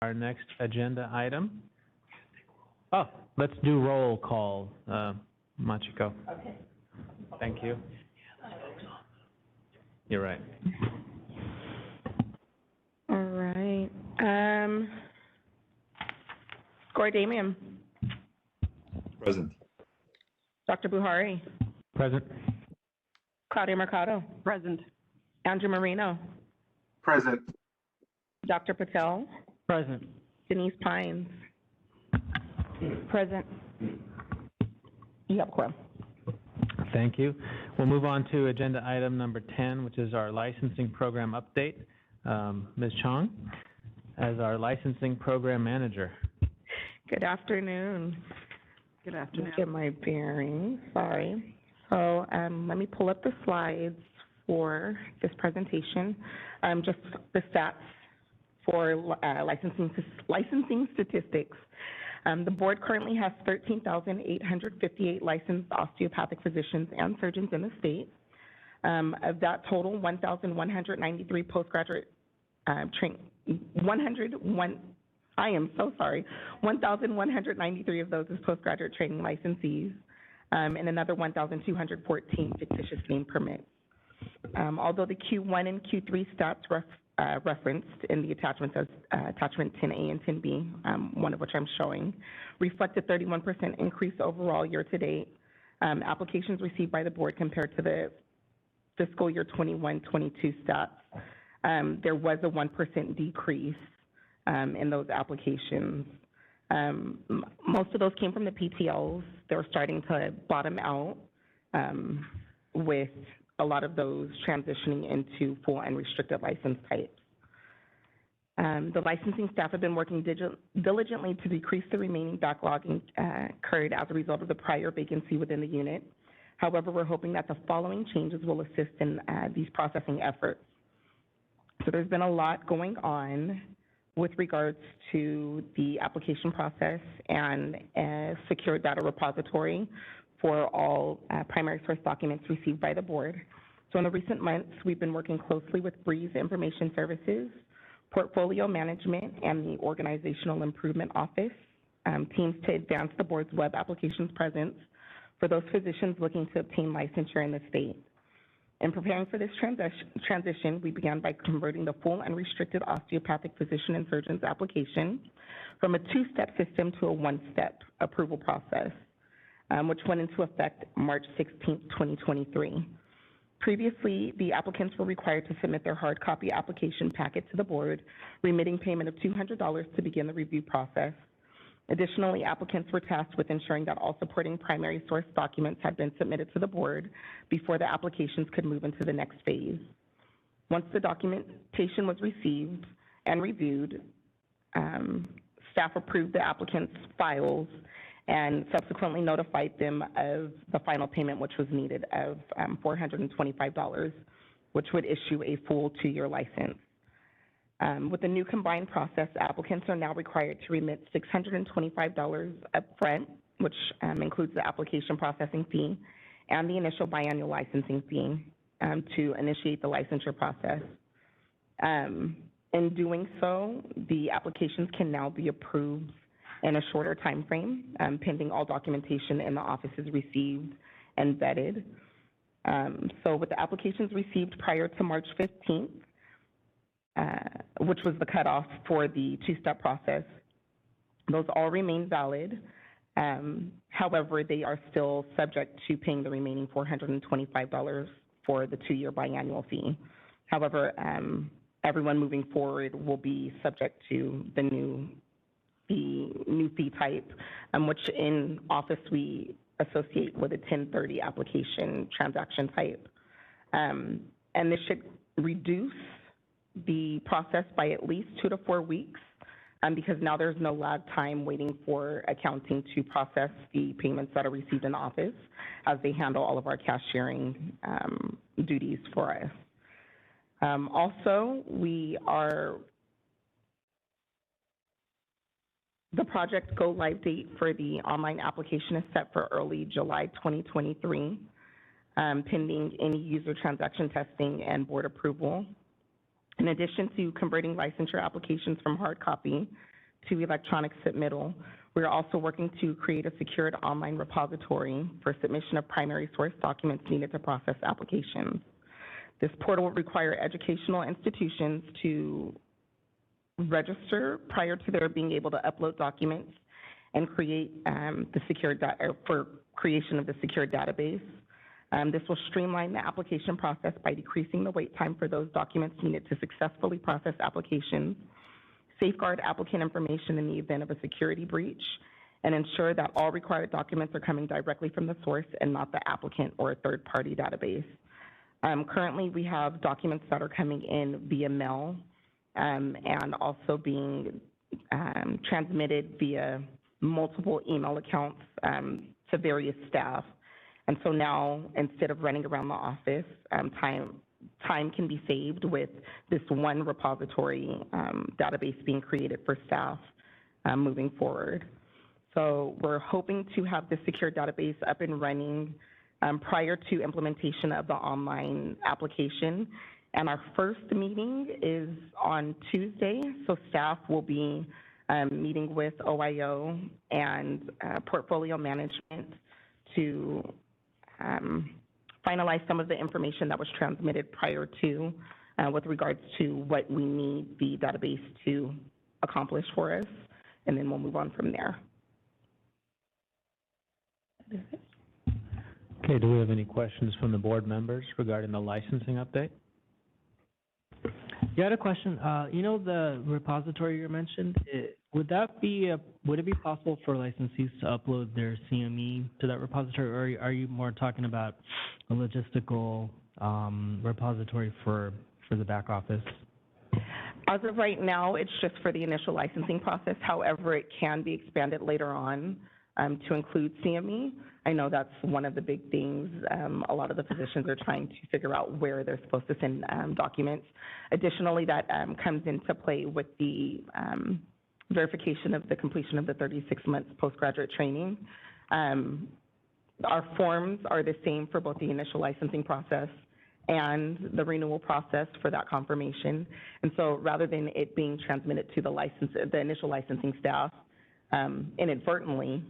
our next agenda item. Oh, let's do roll call, Machiko. Okay. Thank you. You're right. All right. Damian. Present. Dr. Buhari. Present. Claudia Mercado. Present. Andrew Marino. Present. Dr. Patel. Present. Denise Pines. Present. You have quorum. Thank you. We'll move on to agenda item number 10, which is our licensing program update. Ms. Chong, as our licensing program manager. Good afternoon. Good Let afternoon. me get my bearings. Sorry. So let me pull up the slides for this presentation. Just the stats for licensing statistics. The board currently has 13,858 licensed osteopathic physicians and surgeons in the state. Of that total, 1,193 postgraduate training, 1,193 of those is postgraduate training licensees, and another 1,214 fictitious name permits. Although the Q1 and Q3 stats referenced in the attachments as attachment 10A and 10B, one of which I'm showing, reflect a 31% increase overall year to date. Applications received by the board compared to the fiscal year 21-22 stats, there was a 1% decrease in those applications. Most of those came from the PTLs. They're starting to bottom out with a lot of those transitioning into full and restricted license types. The licensing staff have been working diligently to decrease the remaining backlog incurred as a result of the prior vacancy within the unit. However, we're hoping that the following changes will assist in these processing efforts. So there's been a lot going on with regards to the application process and a secure data repository for all primary source documents received by the board. So in the recent months, we've been working closely with Breeze Information Services, Portfolio Management, and the Organizational Improvement Office teams to advance the board's web applications presence for those physicians looking to obtain licensure in the state. In preparing for this transition, we began by converting the full and restricted osteopathic physician and surgeons application from a two-step system to a one-step approval process, which went into effect March 16, 2023. Previously, the applicants were required to submit their hard copy application packet to the board, remitting payment of $200 to begin the review process. Additionally, applicants were tasked with ensuring that all supporting primary source documents had been submitted to the board before the applications could move into the next phase. Once the documentation was received and reviewed, staff approved the applicants' files and subsequently notified them of the final payment, which was needed, of $425, which would issue a full 2-year license. With the new combined process, applicants are now required to remit $625 upfront, which includes the application processing fee and the initial biannual licensing fee to initiate the licensure process. In doing so, the applications can now be approved in a shorter time frame, pending all documentation in the office is received and vetted. So with the applications received prior to March 15th, which was the cutoff for the two-step process, those all remain valid. However, they are still subject to paying the remaining $425 for the 2-year biannual fee. However, everyone moving forward will be subject to the new fee type, which in office we associate with a 1030 application transaction type. And this should reduce the process by at least 2 to 4 weeks, because now there's no lag time waiting for accounting to process the payments that are received in office as they handle all of our cash sharing duties for us. Also, the project go live date for the online application is set for early July 2023, pending any user transaction testing and board approval. In addition to converting licensure applications from hard copy to electronic submittal. We're also working to create a secured online repository for submission of primary source documents needed to process applications. This portal will require educational institutions to register prior to their being able to upload documents and create the secure for creation of the secure database. This will streamline the application process by decreasing the wait time for those documents needed to successfully process applications, safeguard applicant information in the event of a security breach, and ensure that all required documents are coming directly from the source and not the applicant or a third-party database. Currently, we have documents that are coming in via mail and also being transmitted via multiple email accounts to various staff. And so now, instead of running around the office, time can be saved with this one repository database being created for staff moving forward. So we're hoping to have this secure database up and running prior to implementation of the online application. And our first meeting is on Tuesday, so staff will be meeting with OIO and portfolio management to finalize some of the information that was transmitted prior to with regards to what we need the database to accomplish for us, and then we'll move on from there. Okay, do we have any questions from the board members regarding the licensing update? Yeah, I had a question. You know the repository you mentioned, would it be possible for licensees to upload their CME to that repository, or are you more talking about a logistical repository for the back office? As of right now, it's just for the initial licensing process. However, it can be expanded later on to include CME. I know that's one of the big things. A lot of the physicians are trying to figure out where they're supposed to send documents. Additionally, that comes into play with the verification of the completion of the 36 months postgraduate training. Our forms are the same for both the initial licensing process and the renewal process for that confirmation. And so rather than it being transmitted to the initial licensing staff inadvertently,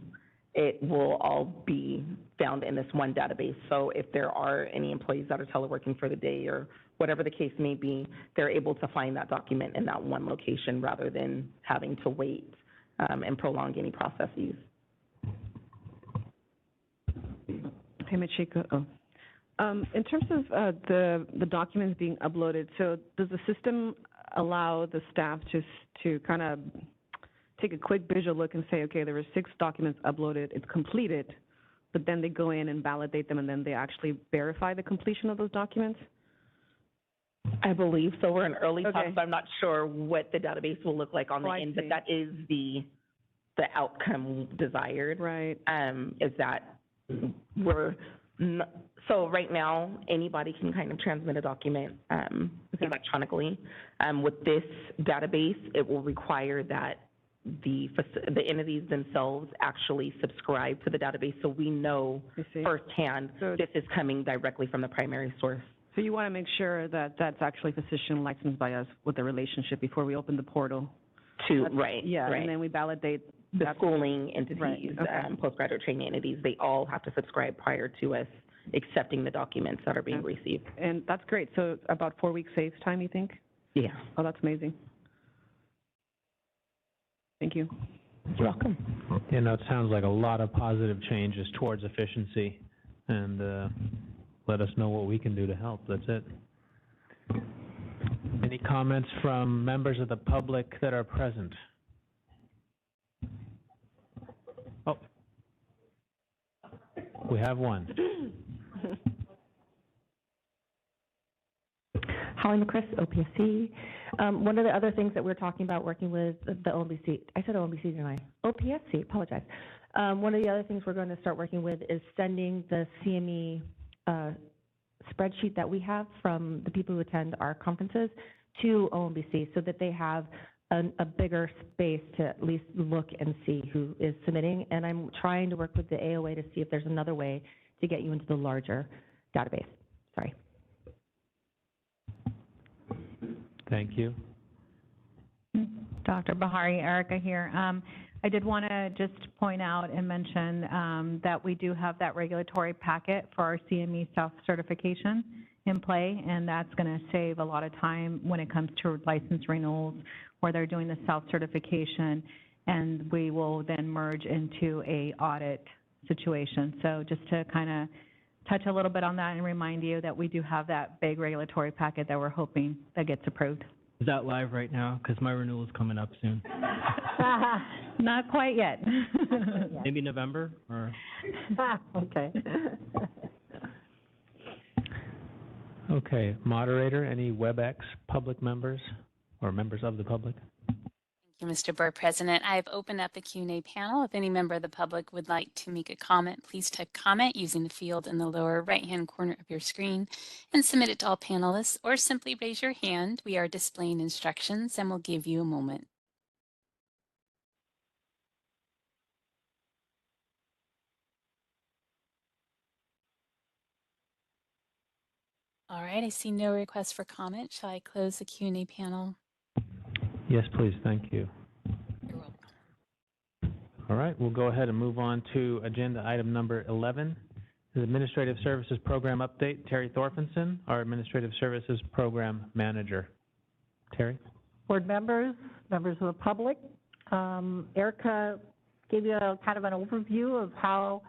it will all be found in this one database. So if there are any employees that are teleworking for the day or whatever the case may be, they're able to find that document in that one location rather than having to wait and prolong any processes. Hey, Machiko. In terms of the documents being uploaded, so does the system allow the staff to kind of take a quick visual look and say, okay, there were 6 documents uploaded, it's completed, but then they go in and validate them and then they actually verify the completion of those documents? I believe so. We're in early talks, so I'm not sure what the database will look like on the end, but that is the outcome desired. Right. Is that so right now, anybody can kind of transmit a document electronically. With this database, it will require that the entities themselves actually subscribe to the database, so we know firsthand this is coming directly from the primary source. So you want to make sure that that's actually physician licensed by us with the relationship before we open the portal. Right. Yeah, right. And then we validate the schooling entities, right. postgraduate training entities. They all have to subscribe prior to us accepting the documents that are being received. And that's great. So about 4 weeks saves time, you think? Yeah. Oh, that's amazing. Thank you. You're welcome. You know, it sounds like a lot of positive changes towards efficiency, and let us know what we can do to help. That's it. Any comments from members of the public that are present? Oh, we have one. Holly McChrist, OPSC. One of the other things that we're talking about working with the OMBC, I said OMBC, didn't I? OPSC, apologize. One of the other things we're going to start working with is sending the CME spreadsheet that we have from the people who attend our conferences to OMBC so that they have a bigger space to at least look and see who is submitting. And I'm trying to work with the AOA to see if there's another way to get you into the larger database. Sorry. Thank you. Dr. Bahari, Erica here. I did want to just point out and mention that we do have that regulatory packet for our CME self-certification in play, and that's going to save a lot of time when it comes to license renewals where they're doing the self-certification, and we will then merge into a audit situation. So just to kind of touch a little bit on that and remind you that we do have that big regulatory packet that we're hoping that gets approved. Is that live right now? Because my renewal is coming up soon. Not quite yet. Maybe November or? Okay. Okay, moderator, any WebEx public members or members of the public? Thank you, Mr. Board President. I have opened up the Q&A panel. If any member of the public would like to make a comment, please type comment using the field in the lower right-hand corner of your screen and submit it to all panelists, or simply raise your hand. We are displaying instructions and we'll give you a moment. All right, I see no requests for comment. Shall I close the Q&A panel? Yes, please, thank you. You're welcome. All right, we'll go ahead and move on to agenda item number 11, the Administrative Services Program Update. Terry Thorfinson, our Administrative Services Program Manager. Terry? Board members, members of the public, Erica gave you kind of an overview of how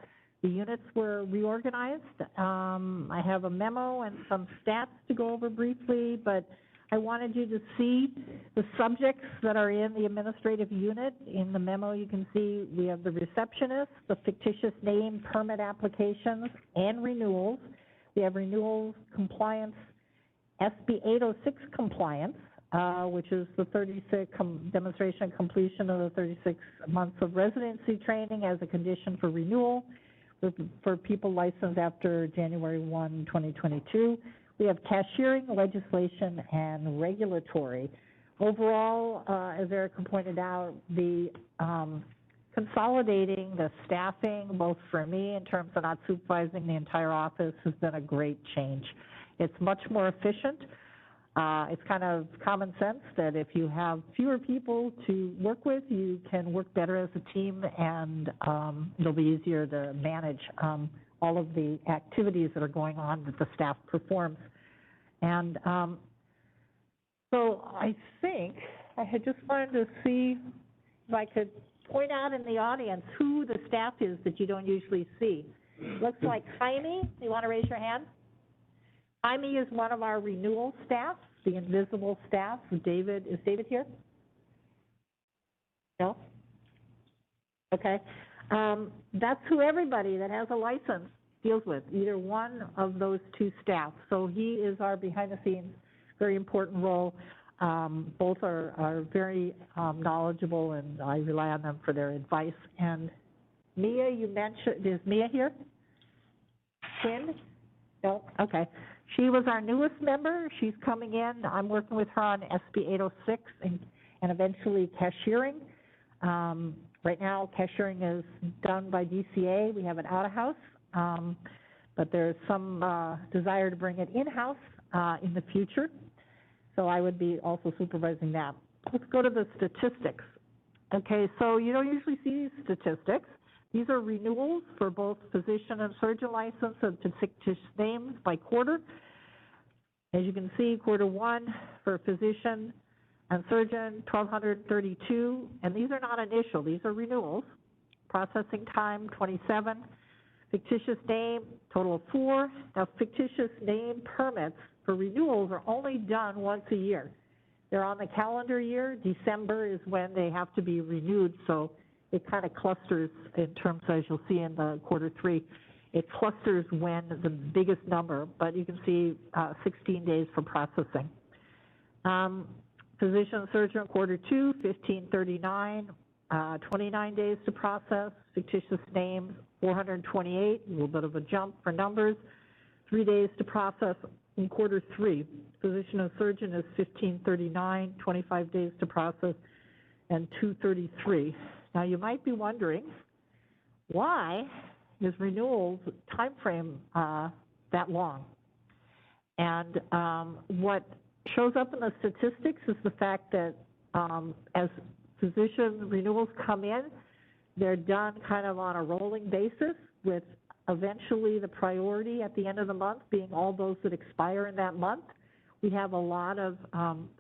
the units were reorganized. I have a memo and some stats to go over briefly, but I wanted you to see the subjects that are in the administrative unit. In the memo, you can see we have the receptionist, the fictitious name permit applications, and renewals. We have renewals compliance, SB 806 compliance, which is the 36 demonstration completion of the 36 months of residency training as a condition for renewal for people licensed after January 1, 2022. We have cashiering, legislation, and regulatory. Overall, as Erica pointed out, the consolidating the staffing, both for me in terms of not supervising the entire office, has been a great change. It's much more efficient. It's kind of common sense that if you have fewer people to work with, you can work better as a team, and it'll be easier to manage all of the activities that are going on that the staff performs. And so I think I had just wanted to see if I could point out in the audience who the staff is that you don't usually see. Looks like Jaime. You want to raise your hand? Jaime is one of our renewal staff, the invisible staff. David, is David here? No? Okay. That's who everybody that has a license deals with, either one of those two staff. So he is our behind-the-scenes, very important role. Both are very knowledgeable, and I rely on them for their advice. And Mia, you mentioned, is Mia here? Quinn? No? Okay. She was our newest member. She's coming in. I'm working with her on SB 806 and eventually cashiering. Right now, cashiering is done by DCA. We have it out of house. But there's some desire to bring it in-house in the future. So I would be also supervising that. Let's go to the statistics. Okay, so you don't usually see these statistics. These are renewals for both physician and surgeon license and fictitious names by quarter. As you can see, quarter one for physician and surgeon, 1,232, and these are not initial, these are renewals. Processing time, 27. Fictitious name, total of 4. Now, fictitious name permits for renewals are only done once a year. They're on the calendar year. December is when they have to be renewed, so it kind of clusters in terms, as you'll see in the quarter 3, it clusters when the biggest number, but you can see 16 days for processing. Physician and surgeon, quarter 2, 1539, 29 days to process. Fictitious names, 428, a little bit of a jump for numbers. 3 days to process in quarter 3. Physician and surgeon is 1539, 25 days to process, and 233. Now you might be wondering, why is renewals time frame that long? And what shows up in the statistics is the fact that as physician renewals come in, they're done kind of on a rolling basis, with eventually the priority at the end of the month being all those that expire in that month. We have a lot of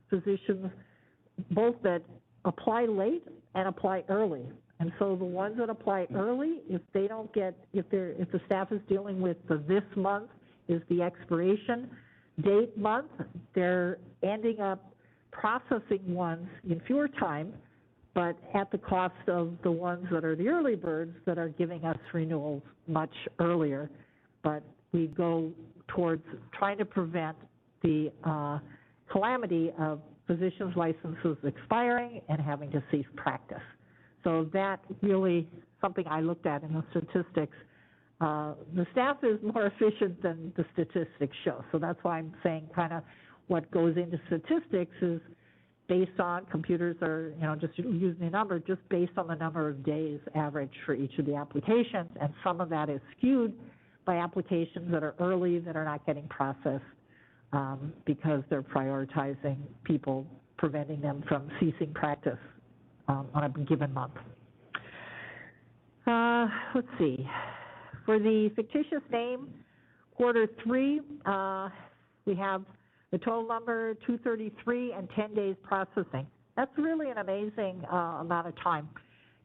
physicians, both that apply late and apply early. And so the ones that apply early, if they don't get, if the staff is dealing with this month is the expiration date month, they're ending up processing ones in fewer time, but at the cost of the ones that are the early birds that are giving us renewals much earlier. But we go towards trying to prevent the calamity of physicians' licenses expiring and having to cease practice. So that really something I looked at in the statistics. The staff is more efficient than the statistics show. So that's why I'm saying kind of what goes into statistics is based on computers are, just using a number, just based on the number of days average for each of the applications. And some of that is skewed by applications that are early that are not getting processed because they're prioritizing people, preventing them from ceasing practice on a given month. Let's see. For the fictitious name, Q3, we have the total number 233 and 10 days processing. That's really an amazing amount of time,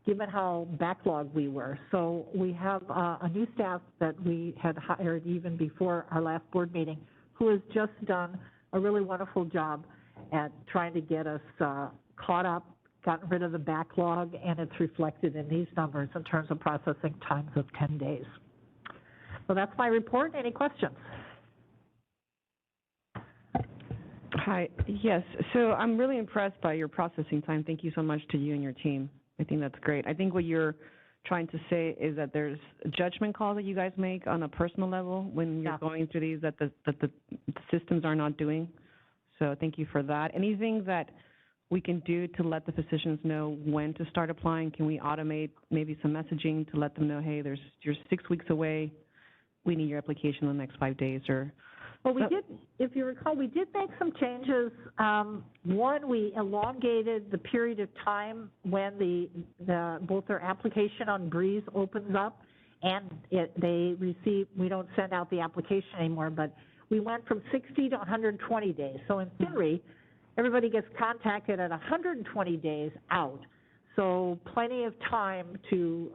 given how backlogged we were. So we have a new staff that we had hired even before our last board meeting, who has just done a really wonderful job at trying to get us caught up, gotten rid of the backlog, and it's reflected in these numbers in terms of processing times of 10 days. So that's my report. Any questions? Hi, yes. So I'm really impressed by your processing time. Thank you so much to you and your team. I think that's great. I think what you're trying to say is that there's a judgment call that you guys make on a personal level when you're going through these that the systems are not doing. So thank you for that. Anything that we can do to let the physicians know when to start applying? Can we automate maybe some messaging to let them know, hey, you're 6 weeks away, we need your application in the next 5 days? Or well, we did, if you recall, we did make some changes. One, we elongated the period of time when both their application on Breeze opens up and we don't send out the application anymore, but we went from 60 to 120 days. So in theory, everybody gets contacted at 120 days out. So plenty of time to,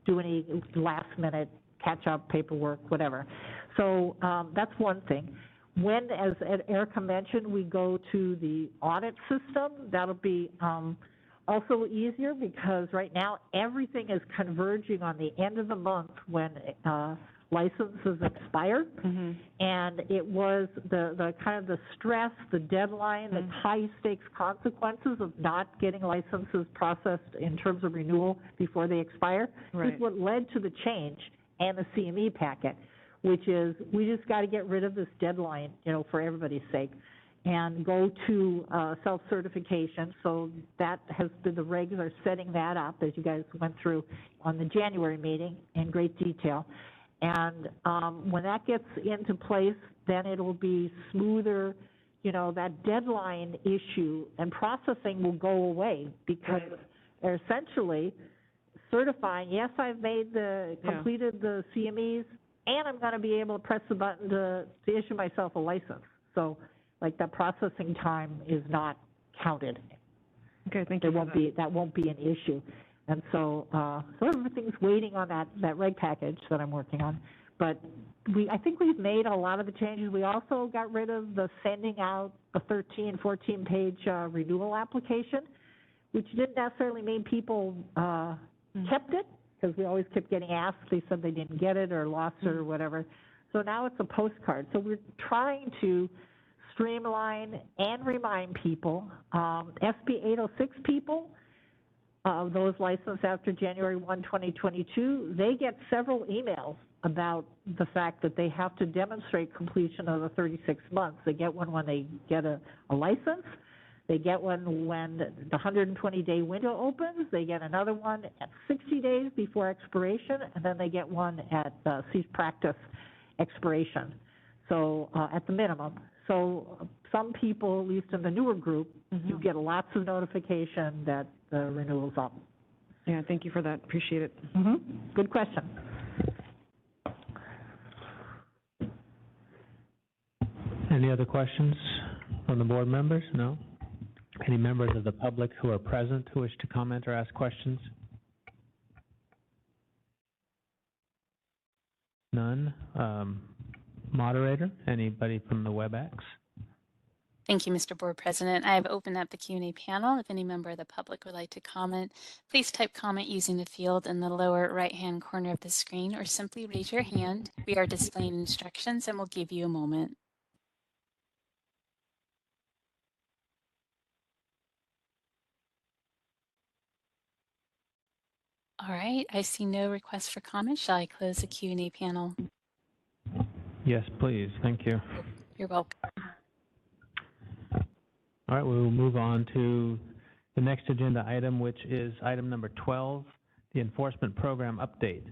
do any last minute catch up paperwork, whatever. So that's one thing. When, as Erica mentioned, we go to the audit system, that'll be also easier because right now everything is converging on the end of the month when licenses expire. Mm-hmm. And it was the kind of the stress, the deadline, the high stakes consequences of not getting licenses processed in terms of renewal before they expire is what led to the change and the CME packet, which is we just got to get rid of this deadline, for everybody's sake, and go to self-certification. So that has been, the regs are setting that up, as you guys went through on the January meeting in great detail. And when that gets into place, then it will be smoother, that deadline issue and processing will go away because they're essentially certifying, yes, I've completed the CMEs, and I'm going to be able to press the button to issue myself a license. So, like, that processing time is not counted. Okay, thank you. That won't be an issue. And so, so everything's waiting on that reg package that I'm working on. But I think we've made a lot of the changes. We also got rid of the sending out a 13, 14-page renewal application, which didn't necessarily mean people kept it, because we always kept getting asked. They said they didn't get it or lost it or whatever. So now it's a postcard. So we're trying to streamline and remind people. SB 806 people, those licensed after January 1, 2022, they get several emails about the fact that they have to demonstrate completion of the 36 months. They get one when they get a license. They get one when the 120-day window opens. They get another one at 60 days before expiration, and then they get one at cease practice expiration, so at the minimum. So some people, at least in the newer group, you get lots of notification that the renewal's up. Yeah, thank you for that. Appreciate it. Good question. Any other questions from the board members? No? Any members of the public who are present who wish to comment or ask questions? None. Moderator, anybody from the WebEx? Thank you, Mr. Board President. I have opened up the Q&A panel. If any member of the public would like to comment, please type comment using the field in the lower right-hand corner of the screen, or simply raise your hand. We are displaying instructions and we'll give you a moment. All right, I see no requests for comment. Shall I close the Q&A panel? Yes, please. Thank you. You're welcome. All right, we will move on to the next agenda item, which is item number 12, the Enforcement Program Update.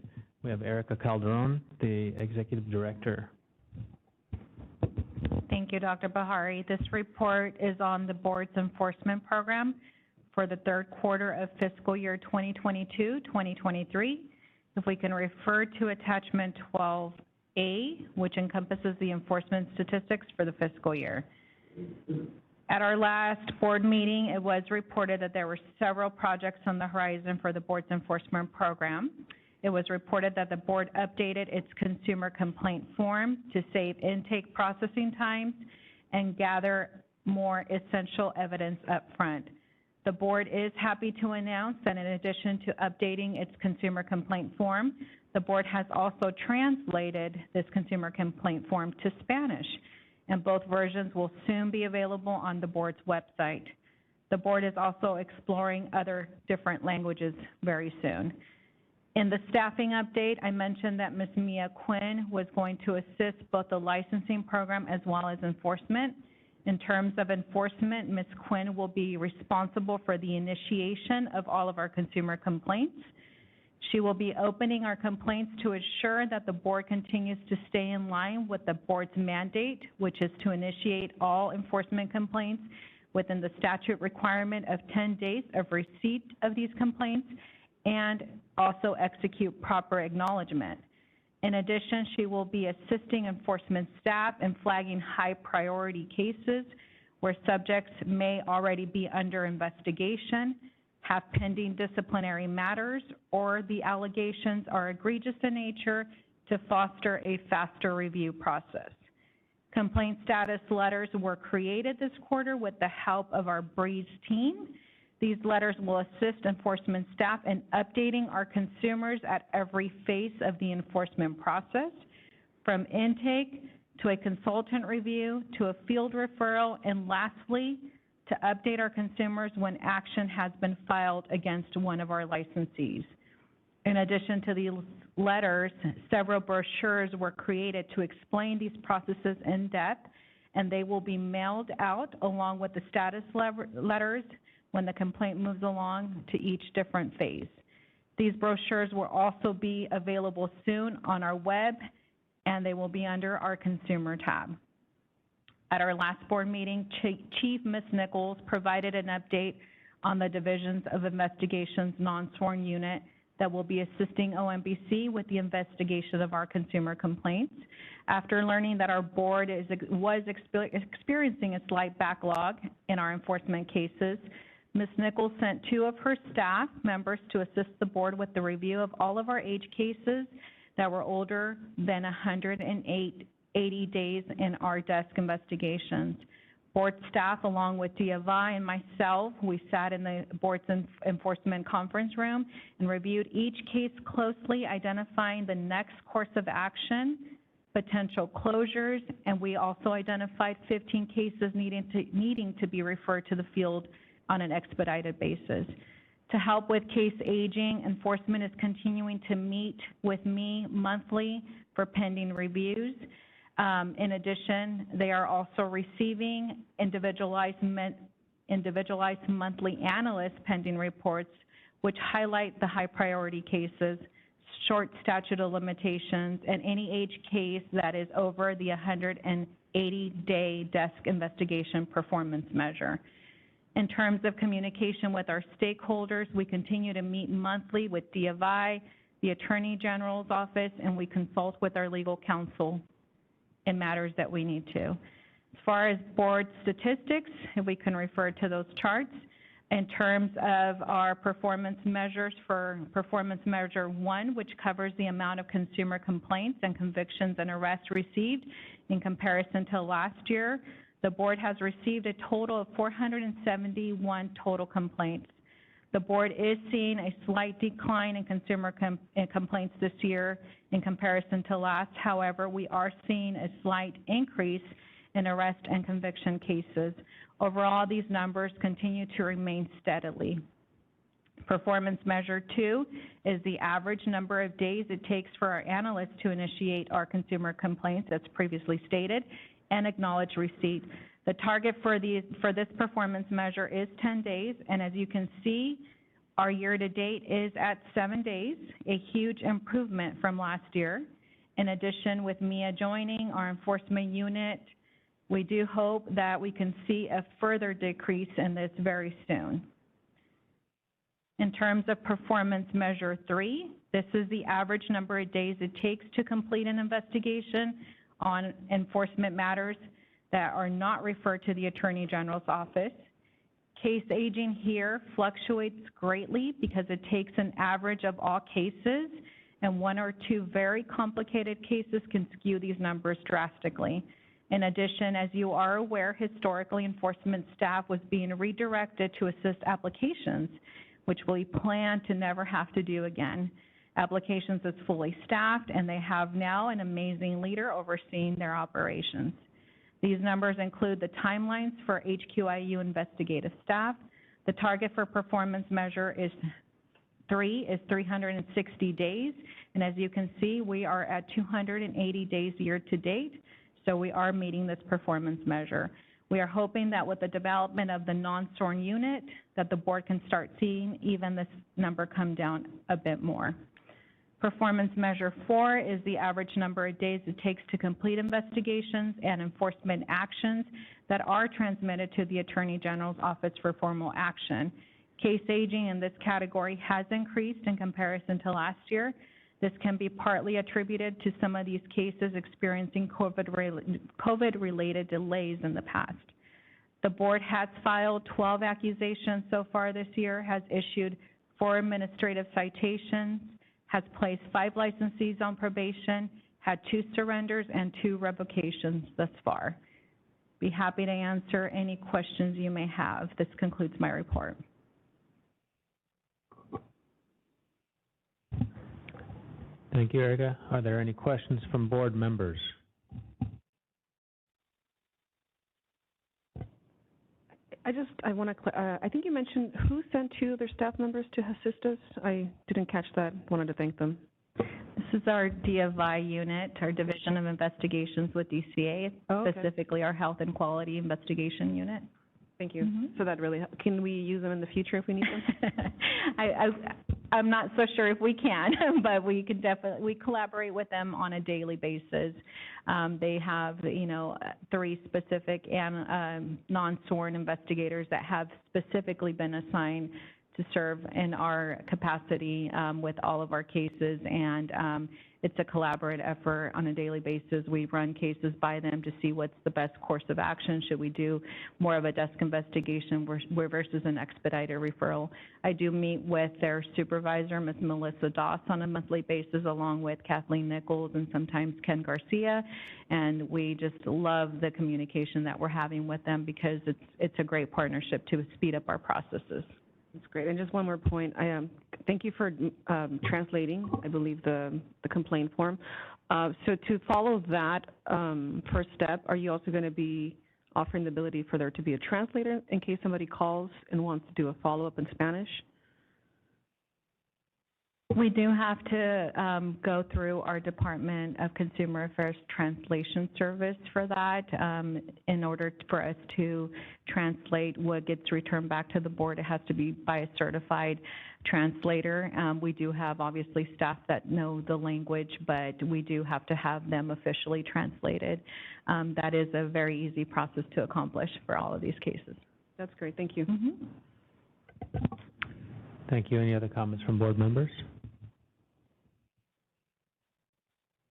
We have Erica Calderon, the Executive Director. Thank you, Dr. Bahari. This report is on the board's enforcement program for the third quarter of fiscal year 2022-2023. If we can refer to attachment 12A, which encompasses the enforcement statistics for the fiscal year. At our last board meeting, it was reported that there were several projects on the horizon for the board's enforcement program. It was reported that the board updated its consumer complaint form to save intake processing times and gather more essential evidence up front. The board is happy to announce that in addition to updating its consumer complaint form, the board has also translated this consumer complaint form to Spanish, and both versions will soon be available on the board's website. The board is also exploring other different languages very soon. In the staffing update, I mentioned that Ms. Mia Quinn was going to assist both the licensing program as well as enforcement. In terms of enforcement, Ms. Quinn will be responsible for the initiation of all of our consumer complaints. She will be opening our complaints to ensure that the board continues to stay in line with the board's mandate, which is to initiate all enforcement complaints within the statute requirement of 10 days of receipt of these complaints, and also execute proper acknowledgement. In addition, she will be assisting enforcement staff in flagging high priority cases where subjects may already be under investigation, have pending disciplinary matters, or the allegations are egregious in nature to foster a faster review process. Complaint status letters were created this quarter with the help of our Breeze team. These letters will assist enforcement staff in updating our consumers at every phase of the enforcement process, from intake to a consultant review to a field referral, and lastly, to update our consumers when action has been filed against one of our licensees. In addition to these letters, several brochures were created to explain these processes in depth, and they will be mailed out along with the status letters when the complaint moves along to each different phase. These brochures will also be available soon on our web, and they will be under our consumer tab. At our last board meeting, Chief Ms. Nichols provided an update on the Divisions of Investigations non-sworn unit that will be assisting OMBC with the investigation of our consumer complaints. After learning that our board was experiencing a slight backlog in our enforcement cases, Ms. Nichols sent 2 of her staff members to assist the board with the review of all of our age cases that were older than 180 days in our desk investigations. Board staff, along with Diava and myself, we sat in the board's enforcement conference room and reviewed each case closely, identifying the next course of action, potential closures, and we also identified 15 cases needing to be referred to the field on an expedited basis. To help with case aging, enforcement is continuing to meet with me monthly for pending reviews. In addition, they are also receiving individualized monthly analyst pending reports, which highlight the high priority cases, short statute of limitations, and any age case that is over the 180-day desk investigation performance measure. In terms of communication with our stakeholders, we continue to meet monthly with D of I, the Attorney General's office, and we consult with our legal counsel in matters that we need to. As far as board statistics, if we can refer to those charts, in terms of our performance measures for performance measure 1, which covers the amount of consumer complaints and convictions and arrests received in comparison to last year, the board has received a total of 471 total complaints. The board is seeing a slight decline in consumer complaints this year in comparison to last. However, we are seeing a slight increase in arrest and conviction cases. Overall, these numbers continue to remain steadily. Performance measure 2 is the average number of days it takes for our analysts to initiate our consumer complaints, as previously stated, and acknowledge receipt. The target for this performance measure is 10 days, and as you can see, our year-to-date is at 7 days, a huge improvement from last year. In addition, with Mia joining our enforcement unit, we do hope that we can see a further decrease in this very soon. In terms of performance measure 3, this is the average number of days it takes to complete an investigation on enforcement matters that are not referred to the Attorney General's office. Case aging here fluctuates greatly because it takes an average of all cases, and 1 or 2 very complicated cases can skew these numbers drastically. In addition, as you are aware, historically enforcement staff was being redirected to assist applications, which we plan to never have to do again. Applications is fully staffed, and they have now an amazing leader overseeing their operations. These numbers include the timelines for HQIU investigative staff. The target for performance measure is 360 days, and as you can see, we are at 280 days year to date, so we are meeting this performance measure. We are hoping that with the development of the non-SORN unit, that the board can start seeing even this number come down a bit more. Performance measure 4 is the average number of days it takes to complete investigations and enforcement actions that are transmitted to the Attorney General's office for formal action. Case aging in this category has increased in comparison to last year. This can be partly attributed to some of these cases experiencing COVID-related delays in the past. The board has filed 12 accusations so far this year, has issued 4 administrative citations, has placed 5 licensees on probation, had 2 surrenders and 2 revocations thus far. Be happy to answer any questions you may have. This concludes my report. Thank you, Erica. Are there any questions from board members? I want to, I think you mentioned who sent 2 of their staff members to assist us? I didn't catch that. Wanted to thank them. This is our DFI unit, our Division of Investigations with DCA, specifically our Health and Quality Investigation Unit. Thank you. So that really, can we use them in the future if we need them? I'm not so sure if we can, but we can definitely, we collaborate with them on a daily basis. They have, 3 specific and non-SORN investigators that have specifically been assigned to serve in our capacity with all of our cases, and it's a collaborative effort on a daily basis. We run cases by them to see what's the best course of action. Should we do more of a desk investigation versus an expedited referral? I do meet with their supervisor, Ms. Melissa Doss, on a monthly basis, along with Kathleen Nichols and sometimes Ken Garcia, and we just love the communication that we're having with them because it's a great partnership to speed up our processes. That's great. And just one more point. Thank you for translating, I believe, the complaint form. So to follow that first step, are you also going to be offering the ability for there to be a translator in case somebody calls and wants to do a follow-up in Spanish? We do have to go through our Department of Consumer Affairs translation service for that. In order for us to translate what gets returned back to the board, it has to be by a certified translator. We do have obviously staff that know the language, but we do have to have them officially translated. That is a very easy process to accomplish for all of these cases. That's great, thank you. Thank you. Any other comments from board members?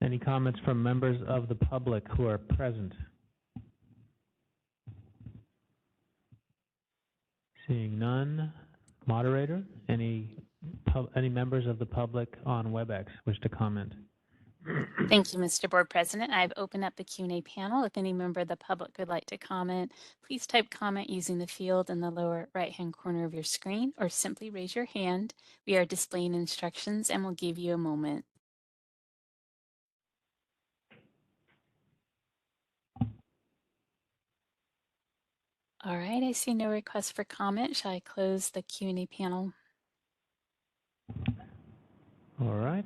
Any comments from members of the public who are present? Seeing none. Moderator, any members of the public on WebEx wish to comment? Thank you, Mr. Board President. I've opened up the Q&A panel. If any member of the public would like to comment, please type comment using the field in the lower right-hand corner of your screen, or simply raise your hand. We are displaying instructions and we'll give you a moment. All right, I see no request for comment. Shall I close the Q&A panel? All right,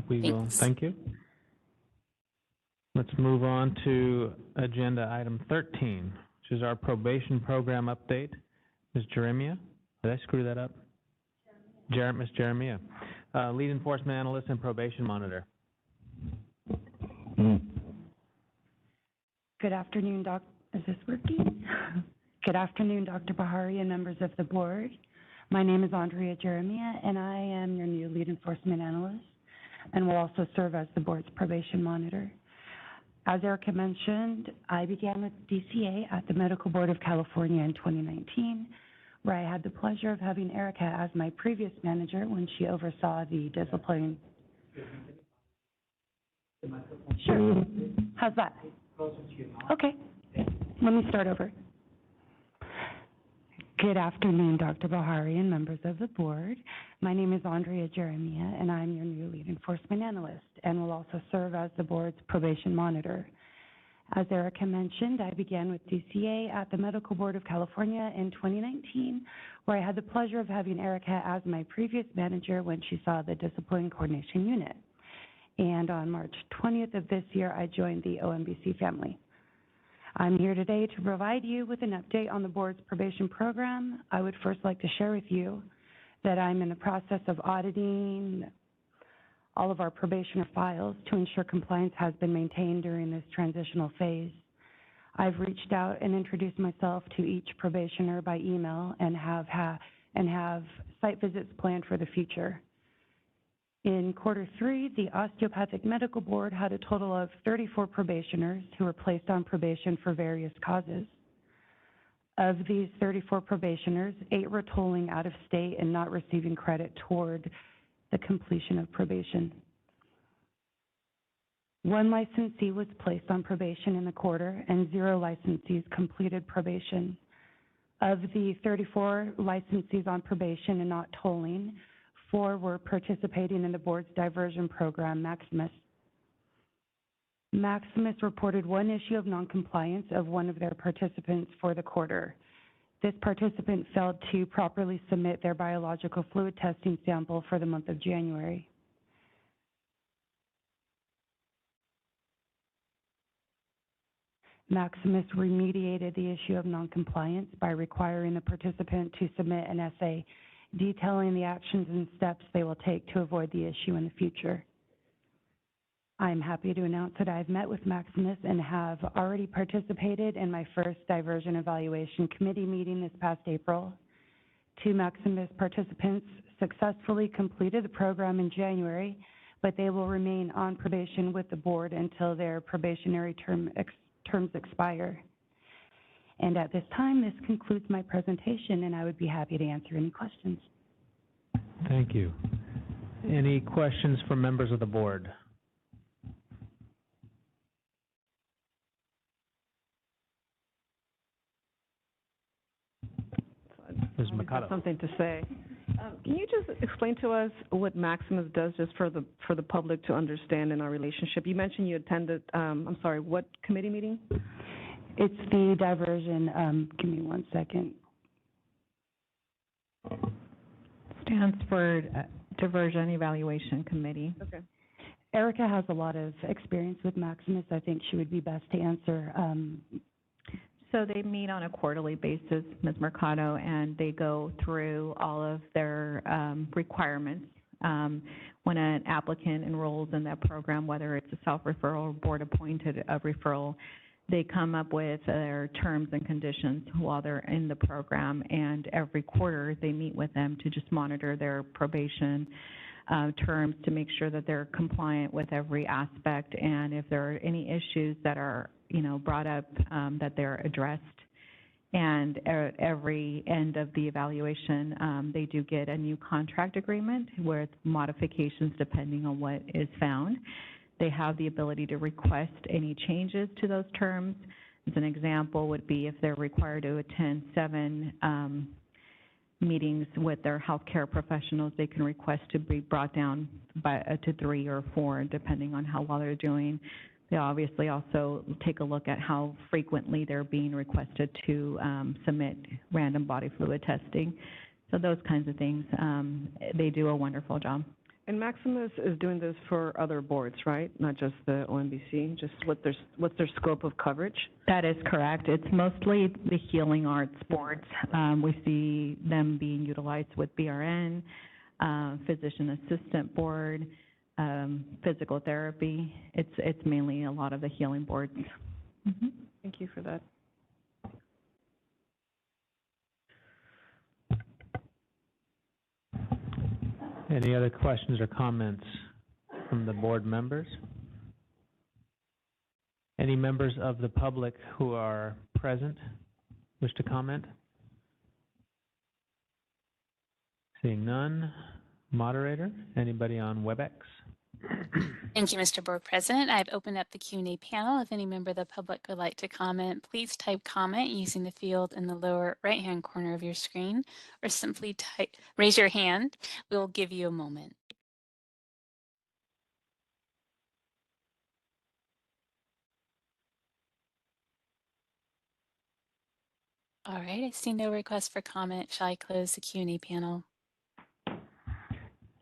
we will. Thanks. Thank you. Let's move on to agenda item 13, which is our probation program update. Ms. Jeremia, did I screw that up? Ms. Jeremia, lead enforcement analyst and probation monitor. Good afternoon, is this working? Good afternoon, Dr. Bahari and members of the board. My name is Andrea Jeremia, and I am your new lead enforcement analyst, and will also serve as the board's probation monitor. As Erica mentioned, I began with DCA at the Medical Board of California in 2019, where I had the pleasure of having Erica as my previous manager when she oversaw the discipline. Sure. How's that? Okay. Let me start over. Good afternoon, Dr. Bahari and members of the board. My name is Andrea Jeremia, and I'm your new lead enforcement analyst, and will also serve as the board's probation monitor. As Erica mentioned, I began with DCA at the Medical Board of California in 2019, where I had the pleasure of having Erica as my previous manager when she saw the discipline coordination unit. And on March 20th of this year, I joined the OMBC family. I'm here today to provide you with an update on the board's probation program. I would first like to share with you that I'm in the process of auditing all of our probationer files to ensure compliance has been maintained during this transitional phase. I've reached out and introduced myself to each probationer by email and have site visits planned for the future. In Q3, the Osteopathic Medical Board had a total of 34 probationers who were placed on probation for various causes. Of these 34 probationers, 8 were tolling out of state and not receiving credit toward the completion of probation. 1 licensee was placed on probation in the quarter, and 0 licensees completed probation. Of the 34 licensees on probation and not tolling, 4 were participating in the board's diversion program, Maximus. Maximus reported 1 issue of noncompliance of 1 of their participants for the quarter. This participant failed to properly submit their biological fluid testing sample for the month of January. Maximus remediated the issue of noncompliance by requiring the participant to submit an essay detailing the actions and steps they will take to avoid the issue in the future. I'm happy to announce that I've met with Maximus and have already participated in my first diversion evaluation committee meeting this past April. 2 Maximus participants successfully completed the program in January, but they will remain on probation with the board until their probationary terms expire. And at this time, this concludes my presentation, and I would be happy to answer any questions. Thank you. Any questions from members of the board? Ms. I have Mikado. something to say. Can you just explain to us what Maximus does, just for the public to understand in our relationship? You mentioned you attended, I'm sorry, what committee meeting? It's the diversion, give me 1 second. Stands for Diversion Evaluation Committee. Okay. Erica has a lot of experience with Maximus. I think she would be best to answer. So they meet on a quarterly basis, Ms. Mercado, and they go through all of their requirements. When an applicant enrolls in that program, whether it's a self-referral or board-appointed referral, they come up with their terms and conditions while they're in the program, and every quarter they meet with them to just monitor their probation terms to make sure that they're compliant with every aspect, and if there are any issues that are, brought up, that they're addressed. And at every end of the evaluation, they do get a new contract agreement with modifications depending on what is found. They have the ability to request any changes to those terms. As an example would be if they're required to attend 7 meetings with their healthcare professionals, they can request to be brought down to 3 or 4, depending on how well they're doing. They obviously also take a look at how frequently they're being requested to submit random body fluid testing. So those kinds of things, they do a wonderful job. And Maximus is doing this for other boards, right? Not just the OMBC, just what's their scope of coverage? That is correct. It's mostly the healing arts boards. We see them being utilized with BRN, physician assistant board, physical therapy. It's mainly a lot of the healing boards. Mm-hmm. Thank you for that. Any other questions or comments from the board members? Any members of the public who are present wish to comment? Seeing none. Moderator, anybody on WebEx? Thank you, Mr. Board President. I've opened up the Q&A panel. If any member of the public would like to comment, please type comment using the field in the lower right-hand corner of your screen, or simply raise your hand. We'll give you a moment. All right, I see no request for comment. Shall I close the Q&A panel?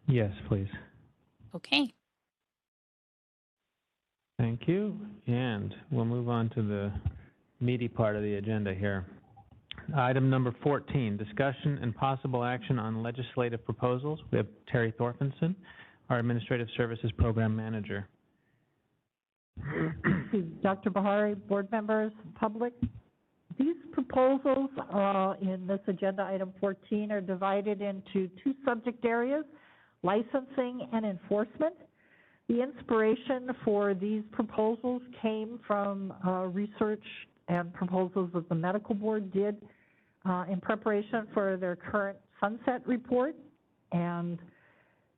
Yes, please. Okay. Thank you. And we'll move on to the meaty part of the agenda here. Item number 14, discussion and possible action on legislative proposals. We have Terry Thorfinson, our Administrative Services Program Manager. Dr. Bahari, board members, public. These proposals in this agenda item 14 are divided into 2 subject areas, licensing and enforcement. The inspiration for these proposals came from research and proposals that the medical board did in preparation for their current sunset report. And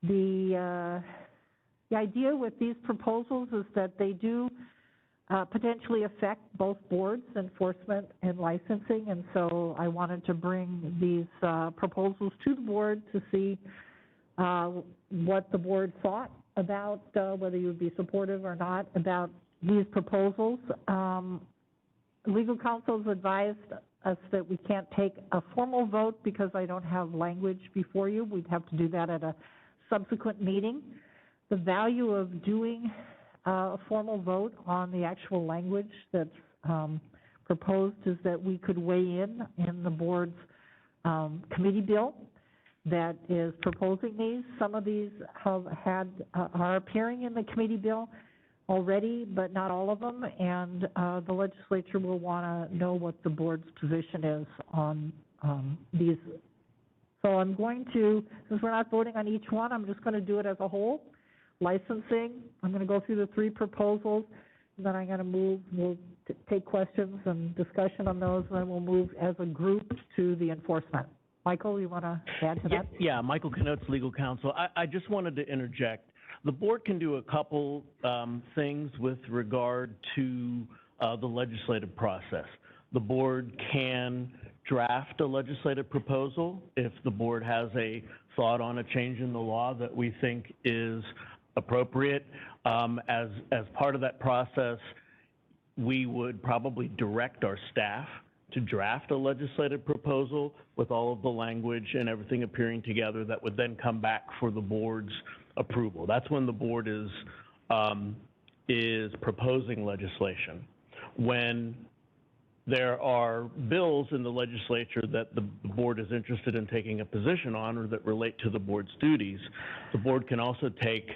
the idea with these proposals is that they do potentially affect both boards, enforcement and licensing. And so I wanted to bring these proposals to the board to see what the board thought about whether you would be supportive or not about these proposals. Legal counsel has advised us that we can't take a formal vote because I don't have language before you. We'd have to do that at a subsequent meeting. The value of doing a formal vote on the actual language that's proposed is that we could weigh in the board's committee bill that is proposing these. Some of these are appearing in the committee bill already, but not all of them, and the legislature will want to know what the board's position is on these. So I'm going to, since we're not voting on each one, I'm just going to do it as a whole. Licensing, I'm going to go through the 3 proposals, and then I'm going to move, we'll take questions and discussion on those, and then we'll move as a group to the enforcement. Michael, you want to add to that? Yeah, Michael Knotes, legal counsel. I just wanted to interject. The board can do a couple things with regard to the legislative process. The board can draft a legislative proposal if the board has a thought on a change in the law that we think is appropriate. As part of that process, we would probably direct our staff to draft a legislative proposal with all of the language and everything appearing together that would then come back for the board's approval. That's when the board is proposing legislation. When there are bills in the legislature that the board is interested in taking a position on or that relate to the board's duties, the board can also take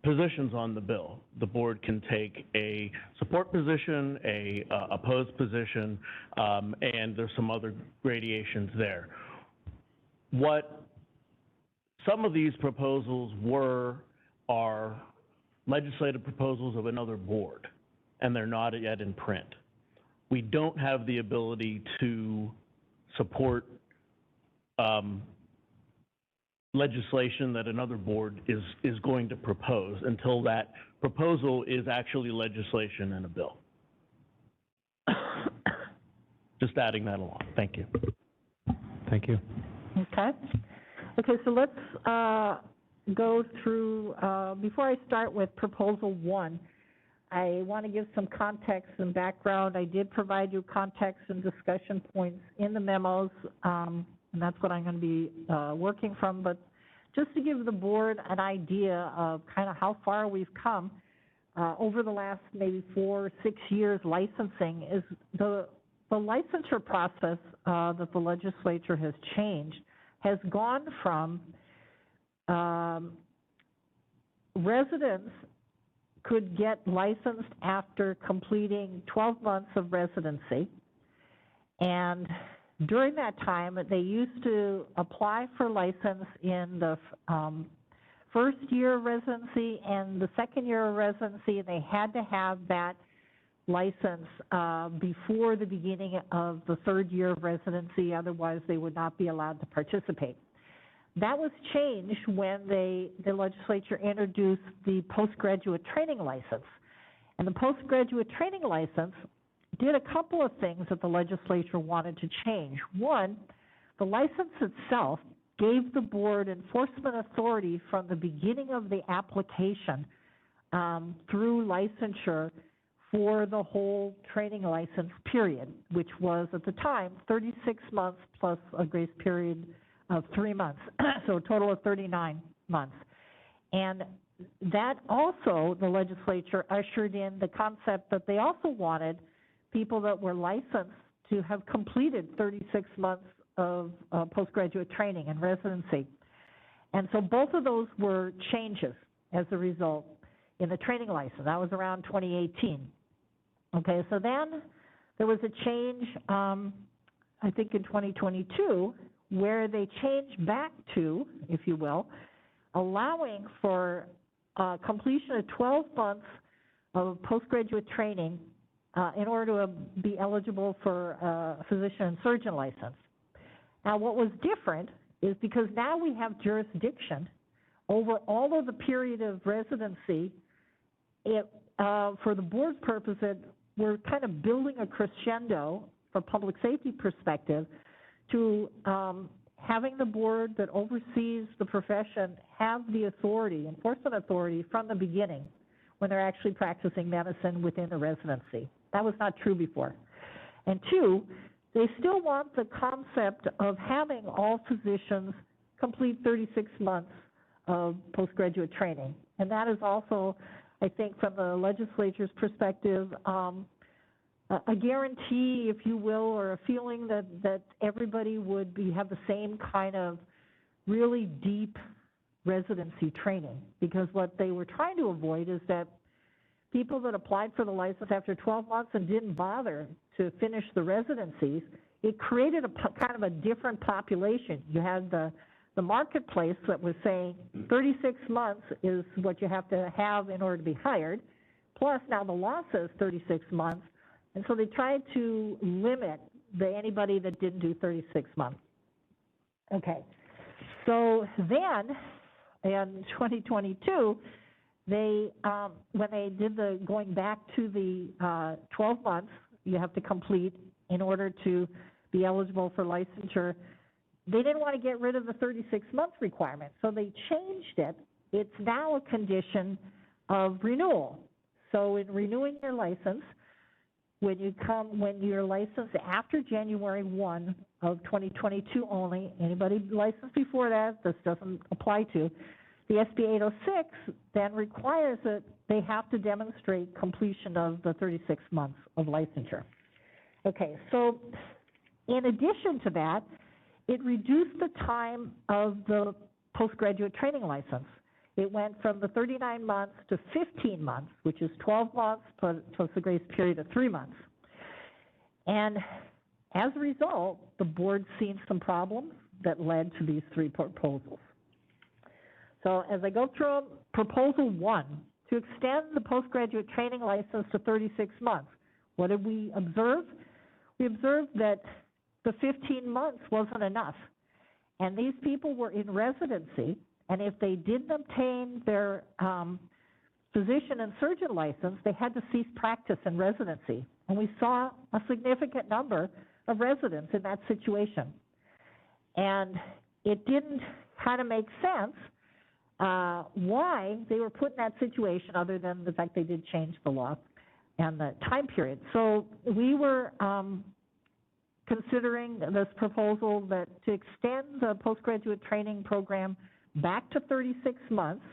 positions on the bill. The board can take a support position, a opposed position, and there's some other gradations there. What some of these proposals are legislative proposals of another board, and they're not yet in print. We don't have the ability to support legislation that another board is going to propose until that proposal is actually legislation and a bill. Just adding that along. Thank you. Thank you. Okay. Okay, so let's go through, before I start with Proposal 1, I want to give some context and background. I did provide you context and discussion points in the memos, and that's what I'm going to be working from. But just to give the board an idea of kind of how far we've come over the last maybe 4 or 6 years, licensing is the licensure process that the legislature has changed has gone from residents could get licensed after completing 12 months of residency. And during that time, they used to apply for license in the first year of residency and the second year of residency, and they had to have that license before the beginning of the third year of residency, otherwise they would not be allowed to participate. That was changed when the legislature introduced the postgraduate training license. And the postgraduate training license did a couple of things that the legislature wanted to change. One, the license itself gave the board enforcement authority from the beginning of the application through licensure for the whole training license period, which was at the time 36 months plus a grace period of 3 months, so a total of 39 months. And that also, the legislature ushered in the concept that they also wanted people that were licensed to have completed 36 months of postgraduate training and residency. And so both of those were changes as a result in the training license. That was around 2018. Okay, so then there was a change, I think in 2022, where they changed back to, if you will, allowing for completion of 12 months of postgraduate training in order to be eligible for a physician and surgeon license. Now, what was different is because now we have jurisdiction over all of the period of residency, for the board's purpose, we're kind of building a crescendo for public safety perspective to having the board that oversees the profession have the authority, enforcement authority, from the beginning when they're actually practicing medicine within the residency. That was not true before. And two, they still want the concept of having all physicians complete 36 months of postgraduate training. And that is also, I think, from the legislature's perspective, a guarantee, if you will, or a feeling that everybody would have the same kind of really deep residency training. Because what they were trying to avoid is that people that applied for the license after 12 months and didn't bother to finish the residencies, it created kind of a different population. You had the marketplace that was saying 36 months is what you have to have in order to be hired, plus now the law says 36 months, and so they tried to limit anybody that didn't do 36 months. Okay, so then in 2022, when they did the going back to the 12 months you have to complete in order to be eligible for licensure, they didn't want to get rid of the 36-month requirement, so they changed it. It's now a condition of renewal. So in renewing your license, when you're licensed after January 1 of 2022 only, anybody licensed before that, this doesn't apply to, The SB 806 then requires that they have to demonstrate completion of the 36 months of licensure. Okay, so in addition to that, it reduced the time of the postgraduate training license. It went from the 39 months to 15 months, which is 12 months plus the grace period of 3 months. And as a result, the board's seen some problems that led to these 3 proposals. So as I go through proposal 1, to extend the postgraduate training license to 36 months, what did we observe? We observed that the 15 months wasn't enough. And these people were in residency, and if they didn't obtain their physician and surgeon license, they had to cease practice in residency. And we saw a significant number of residents in that situation. And it didn't kind of make sense why they were put in that situation, other than the fact they did change the law and the time period. So we were considering this proposal that to extend the postgraduate training program back to 36 months,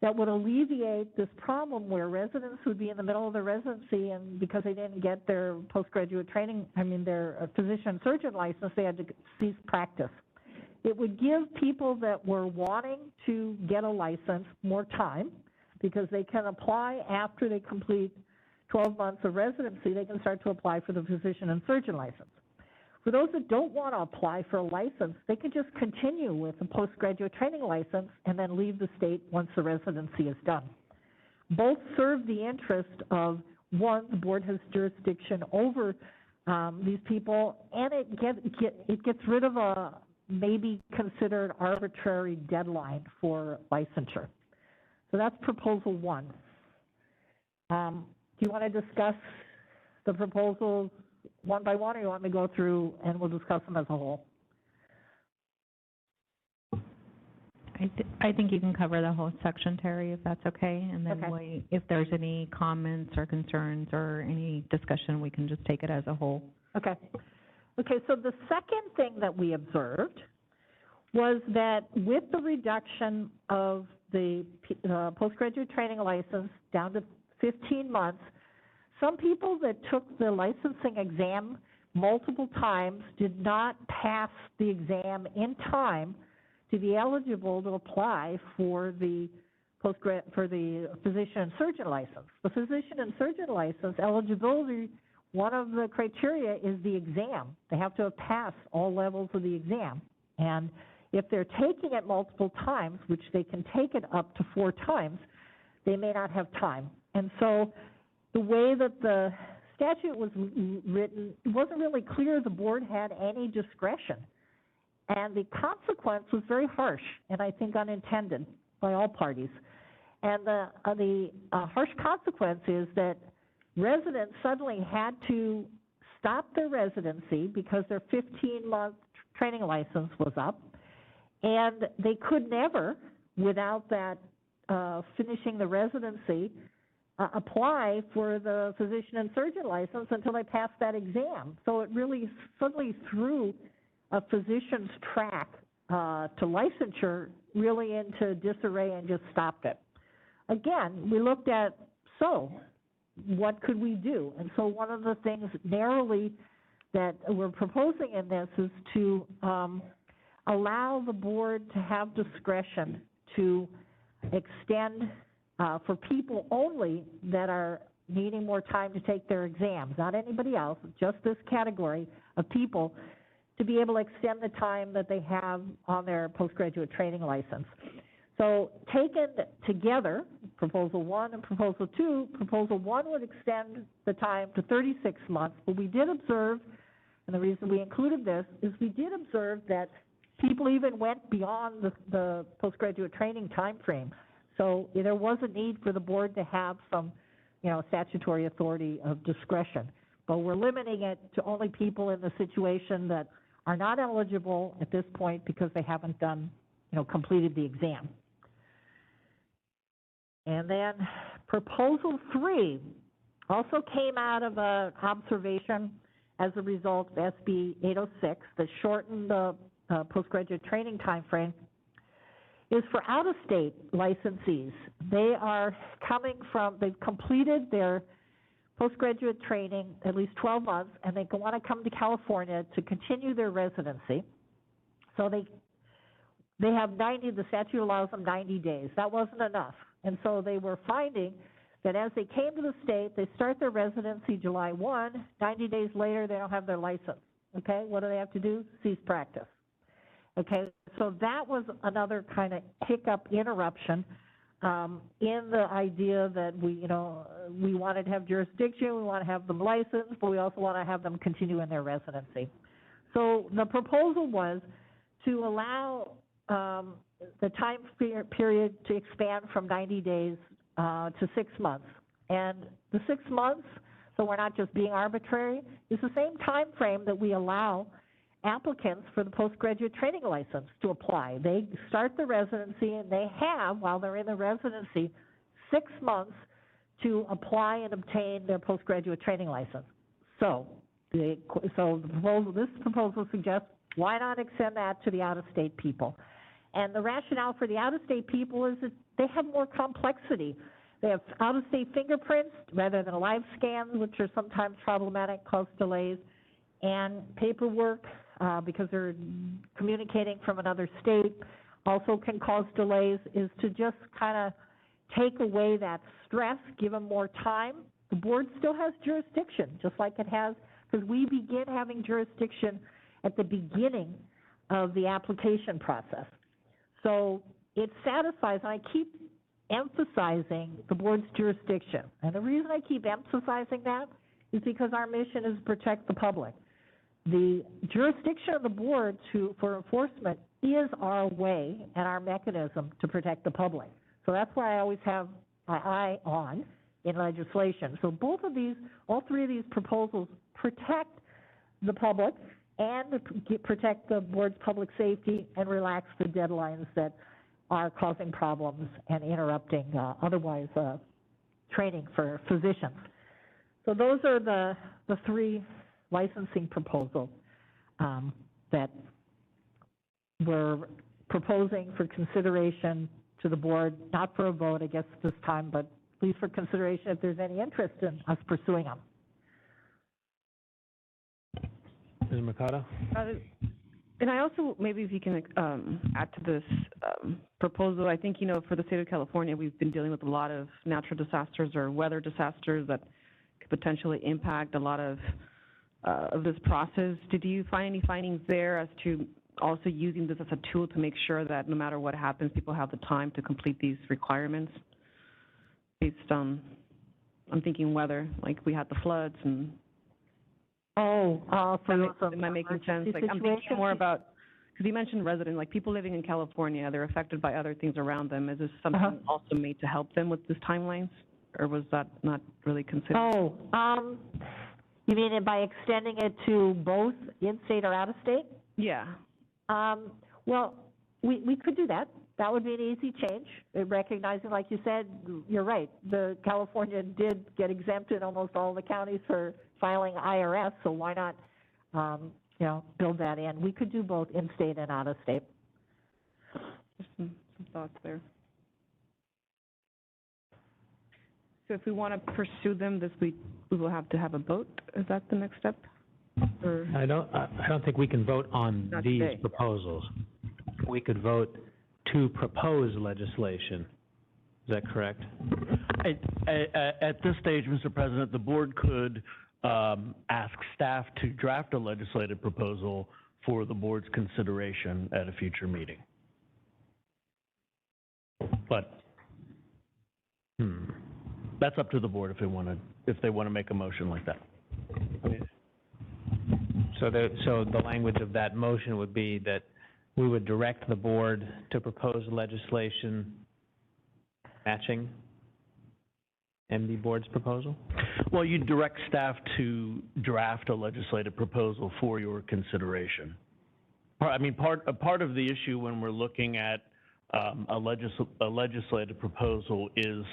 that would alleviate this problem where residents would be in the middle of their residency, and because they didn't get their postgraduate training, their physician surgeon license, they had to cease practice. It would give people that were wanting to get a license more time, because they can apply after they complete 12 months of residency. They can start to apply for the physician and surgeon license. For those that don't want to apply for a license, they can just continue with a postgraduate training license and then leave the state once the residency is done. Both serve the interest of, one, the board has jurisdiction over these people, and it gets rid of a maybe considered arbitrary deadline for licensure. So that's proposal 1. Do you want to discuss the proposals one by one, or you want me to go through and we'll discuss them as a whole? I think you can cover the whole section, Terry, if that's okay. And then if there's any comments or concerns or any discussion, we can just take it as a whole. Okay. Okay, so the second thing that we observed was that with the reduction of the postgraduate training license down to 15 months, some people that took the licensing exam multiple times did not pass the exam in time to be eligible to apply for the physician and surgeon license. The physician and surgeon license eligibility, one of the criteria is the exam. They have to have passed all levels of the exam. And if they're taking it multiple times, which they can take it up to 4 times, they may not have time. And so the way that the statute was written, it wasn't really clear the board had any discretion. And the consequence was very harsh, and I think unintended by all parties. And the harsh consequence is that residents suddenly had to stop their residency because their 15-month training license was up, and they could never, without that finishing the residency, apply for the physician and surgeon license until they passed that exam. So it really suddenly threw a physician's track to licensure really into disarray and just stopped it. Again, we looked at, so what could we do? And so one of the things narrowly that we're proposing in this is to allow the board to have discretion to extend for people only that are needing more time to take their exams, not anybody else, just this category of people, to be able to extend the time that they have on their postgraduate training license. So taken together, Proposal 1 and Proposal 2, Proposal 1 would extend the time to 36 months, but we did observe, and the reason we included this, is we did observe that people even went beyond the postgraduate training time frame. So there was a need for the board to have some, statutory authority of discretion. But we're limiting it to only people in the situation that are not eligible at this point because they haven't done, completed the exam. And then Proposal 3 also came out of an observation as a result of SB 806 that shortened the postgraduate training time frame. is for out-of-state licensees. They are they've completed their postgraduate training, at least 12 months, and they want to come to California to continue their residency. So they have the statute allows them 90 days. That wasn't enough. And so they were finding that as they came to the state, they start their residency July 1, 90 days later, they don't have their license. Okay, what do they have to do? Cease practice. Okay, so that was another kind of hiccup, interruption in the idea that we wanted to have jurisdiction, we want to have them licensed, but we also want to have them continue in their residency. So the proposal was to allow the time period to expand from 90 days to 6 months. And the 6 months, so we're not just being arbitrary, is the same time frame that we allow applicants for the postgraduate training license to apply. They start the residency and they have, while they're in the residency, 6 months to apply and obtain their postgraduate training license. So this proposal suggests, why not extend that to the out-of-state people? And the rationale for the out-of-state people is that they have more complexity. They have out-of-state fingerprints rather than live scans, which are sometimes problematic, cause delays, and paperwork because they're communicating from another state also can cause delays, is to just kind of take away that stress, give them more time. The board still has jurisdiction, just like it has, because we begin having jurisdiction at the beginning of the application process. So it satisfies, and I keep emphasizing the board's jurisdiction. And the reason I keep emphasizing that is because our mission is to protect the public. The jurisdiction of the board for enforcement is our way and our mechanism to protect the public. So that's why I always have my eye on in legislation. So all three of these proposals protect the public and protect the board's public safety and relax the deadlines that are causing problems and interrupting otherwise training for physicians. So those are the three licensing proposals that we're proposing for consideration to the board, not for a vote, I guess, this time, but at least for consideration if there's any interest in us pursuing them. Ms. Mercado? And I also, maybe if you can add to this proposal, I think, for the state of California, we've been dealing with a lot of natural disasters or weather disasters that could potentially impact a lot of this process. Did you find any findings there as to also using this as a tool to make sure that no matter what happens, people have the time to complete these requirements based on, I'm thinking weather, like we had the floods and... am I making sense? Like, I'm thinking more about, because you mentioned resident, like people living in California, they're affected by other things around them. Is this something also made to help them with these timelines, or was that not really considered? You mean by extending it to both in-state or out-of-state? Yeah. Well, we could do that. That would be an easy change, recognizing, like you said, you're right, the California did get exempt in almost all the counties for filing IRS, so why not, build that in? We could do both in-state and out-of-state. Just some thoughts there. So if we want to pursue them this week, we will have to have a vote? Is that the next step? Or? I don't think we can vote on these proposals. We could vote to propose legislation. Is that correct? At this stage, Mr. President, the board could ask staff to draft a legislative proposal for the board's consideration at a future meeting. But that's up to the board if they want to make a motion like that. So the language of that motion would be that we would direct the board to propose legislation matching MD Board's proposal? Well, you direct staff to draft a legislative proposal for your consideration. I mean, part of the issue when we're looking at a legislative proposal is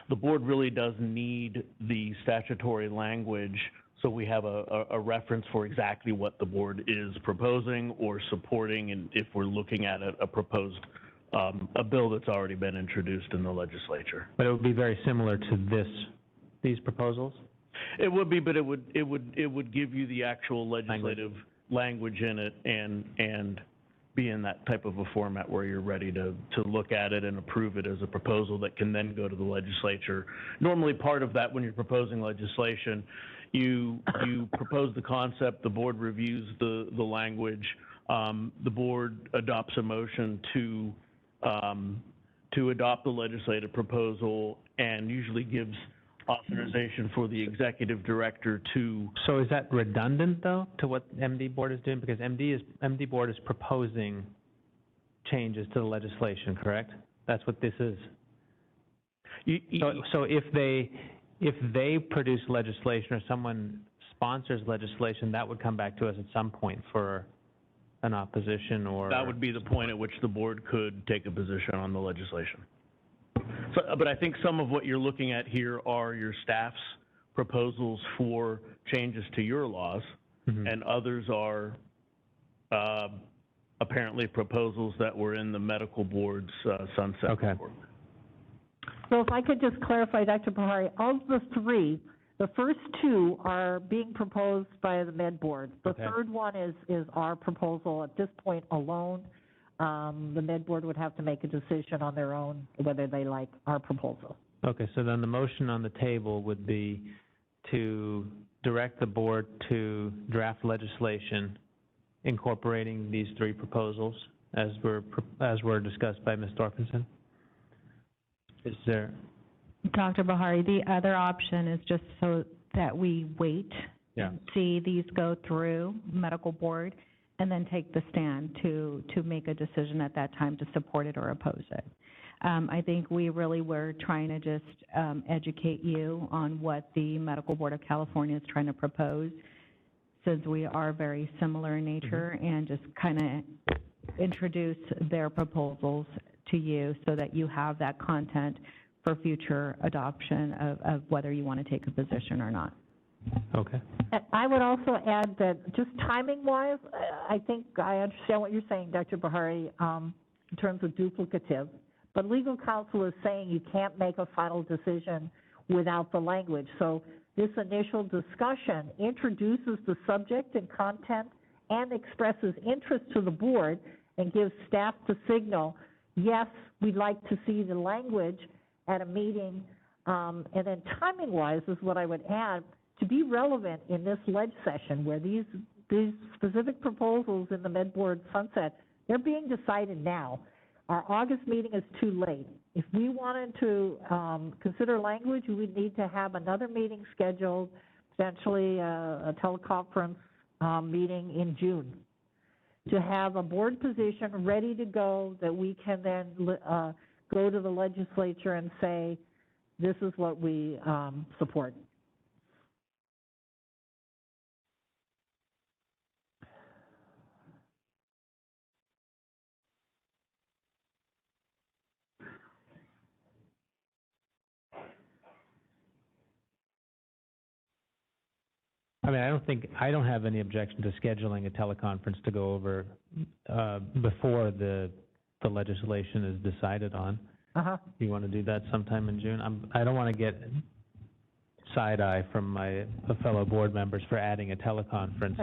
the board really does need the statutory language so we have a reference for exactly what the board is proposing or supporting, and if we're looking at a proposed a bill that's already been introduced in the legislature. But it would be very similar to these proposals? It would be, but it would give you the actual legislative language in it and be in that type of a format where you're ready to look at it and approve it as a proposal that can then go to the legislature. Normally, part of that when you're proposing legislation, you propose the concept, the board reviews the language, the board adopts a motion to adopt the legislative proposal and usually gives authorization for the executive director to. So is that redundant, though, to what MD Board is doing? Because MD Board is proposing changes to the legislation, correct? That's what this is. So if they produce legislation or someone sponsors legislation, that would come back to us at some point for an opposition or... That would be the point at which the board could take a position on the legislation. So, but I think some of what you're looking at here are your staff's proposals for changes to your laws, and others are apparently proposals that were in the medical board's sunset report. So if I could just clarify, Dr. Bahari, of the three, the first two are being proposed by the Med Board. The third one is our proposal at this point alone. The Med Board would have to make a decision on their own whether they like our proposal. Okay, so then the motion on the table would be to direct the board to draft legislation incorporating these three proposals as were discussed by Ms. Thorfinson. Is there... Dr. Bahari, the other option is just so that we wait and see these go through medical board and then take the stand to make a decision at that time to support it or oppose it. I think we really were trying to just educate you on what the Medical Board of California is trying to propose, since we are very similar in nature, and just kind of introduce their proposals to you so that you have that content for future adoption of whether you want to take a position or not. Okay. I would also add that just timing-wise, I think I understand what you're saying, Dr. Bahari, in terms of duplicative, but legal counsel is saying you can't make a final decision without the language. So this initial discussion introduces the subject and content and expresses interest to the board and gives staff the signal, yes, we'd like to see the language at a meeting, and then timing-wise is what I would add, to be relevant in this ledge session where these specific proposals in the Med Board sunset, they're being decided now. Our August meeting is too late. If we wanted to consider language, we would need to have another meeting scheduled, potentially a teleconference meeting in June, to have a board position ready to go that we can then go to the legislature and say, this is what we support. I mean, I don't have any objection to scheduling a teleconference to go over before the legislation is decided on. You want to do that sometime in June? I don't want to get side-eye from my fellow board members for adding a teleconference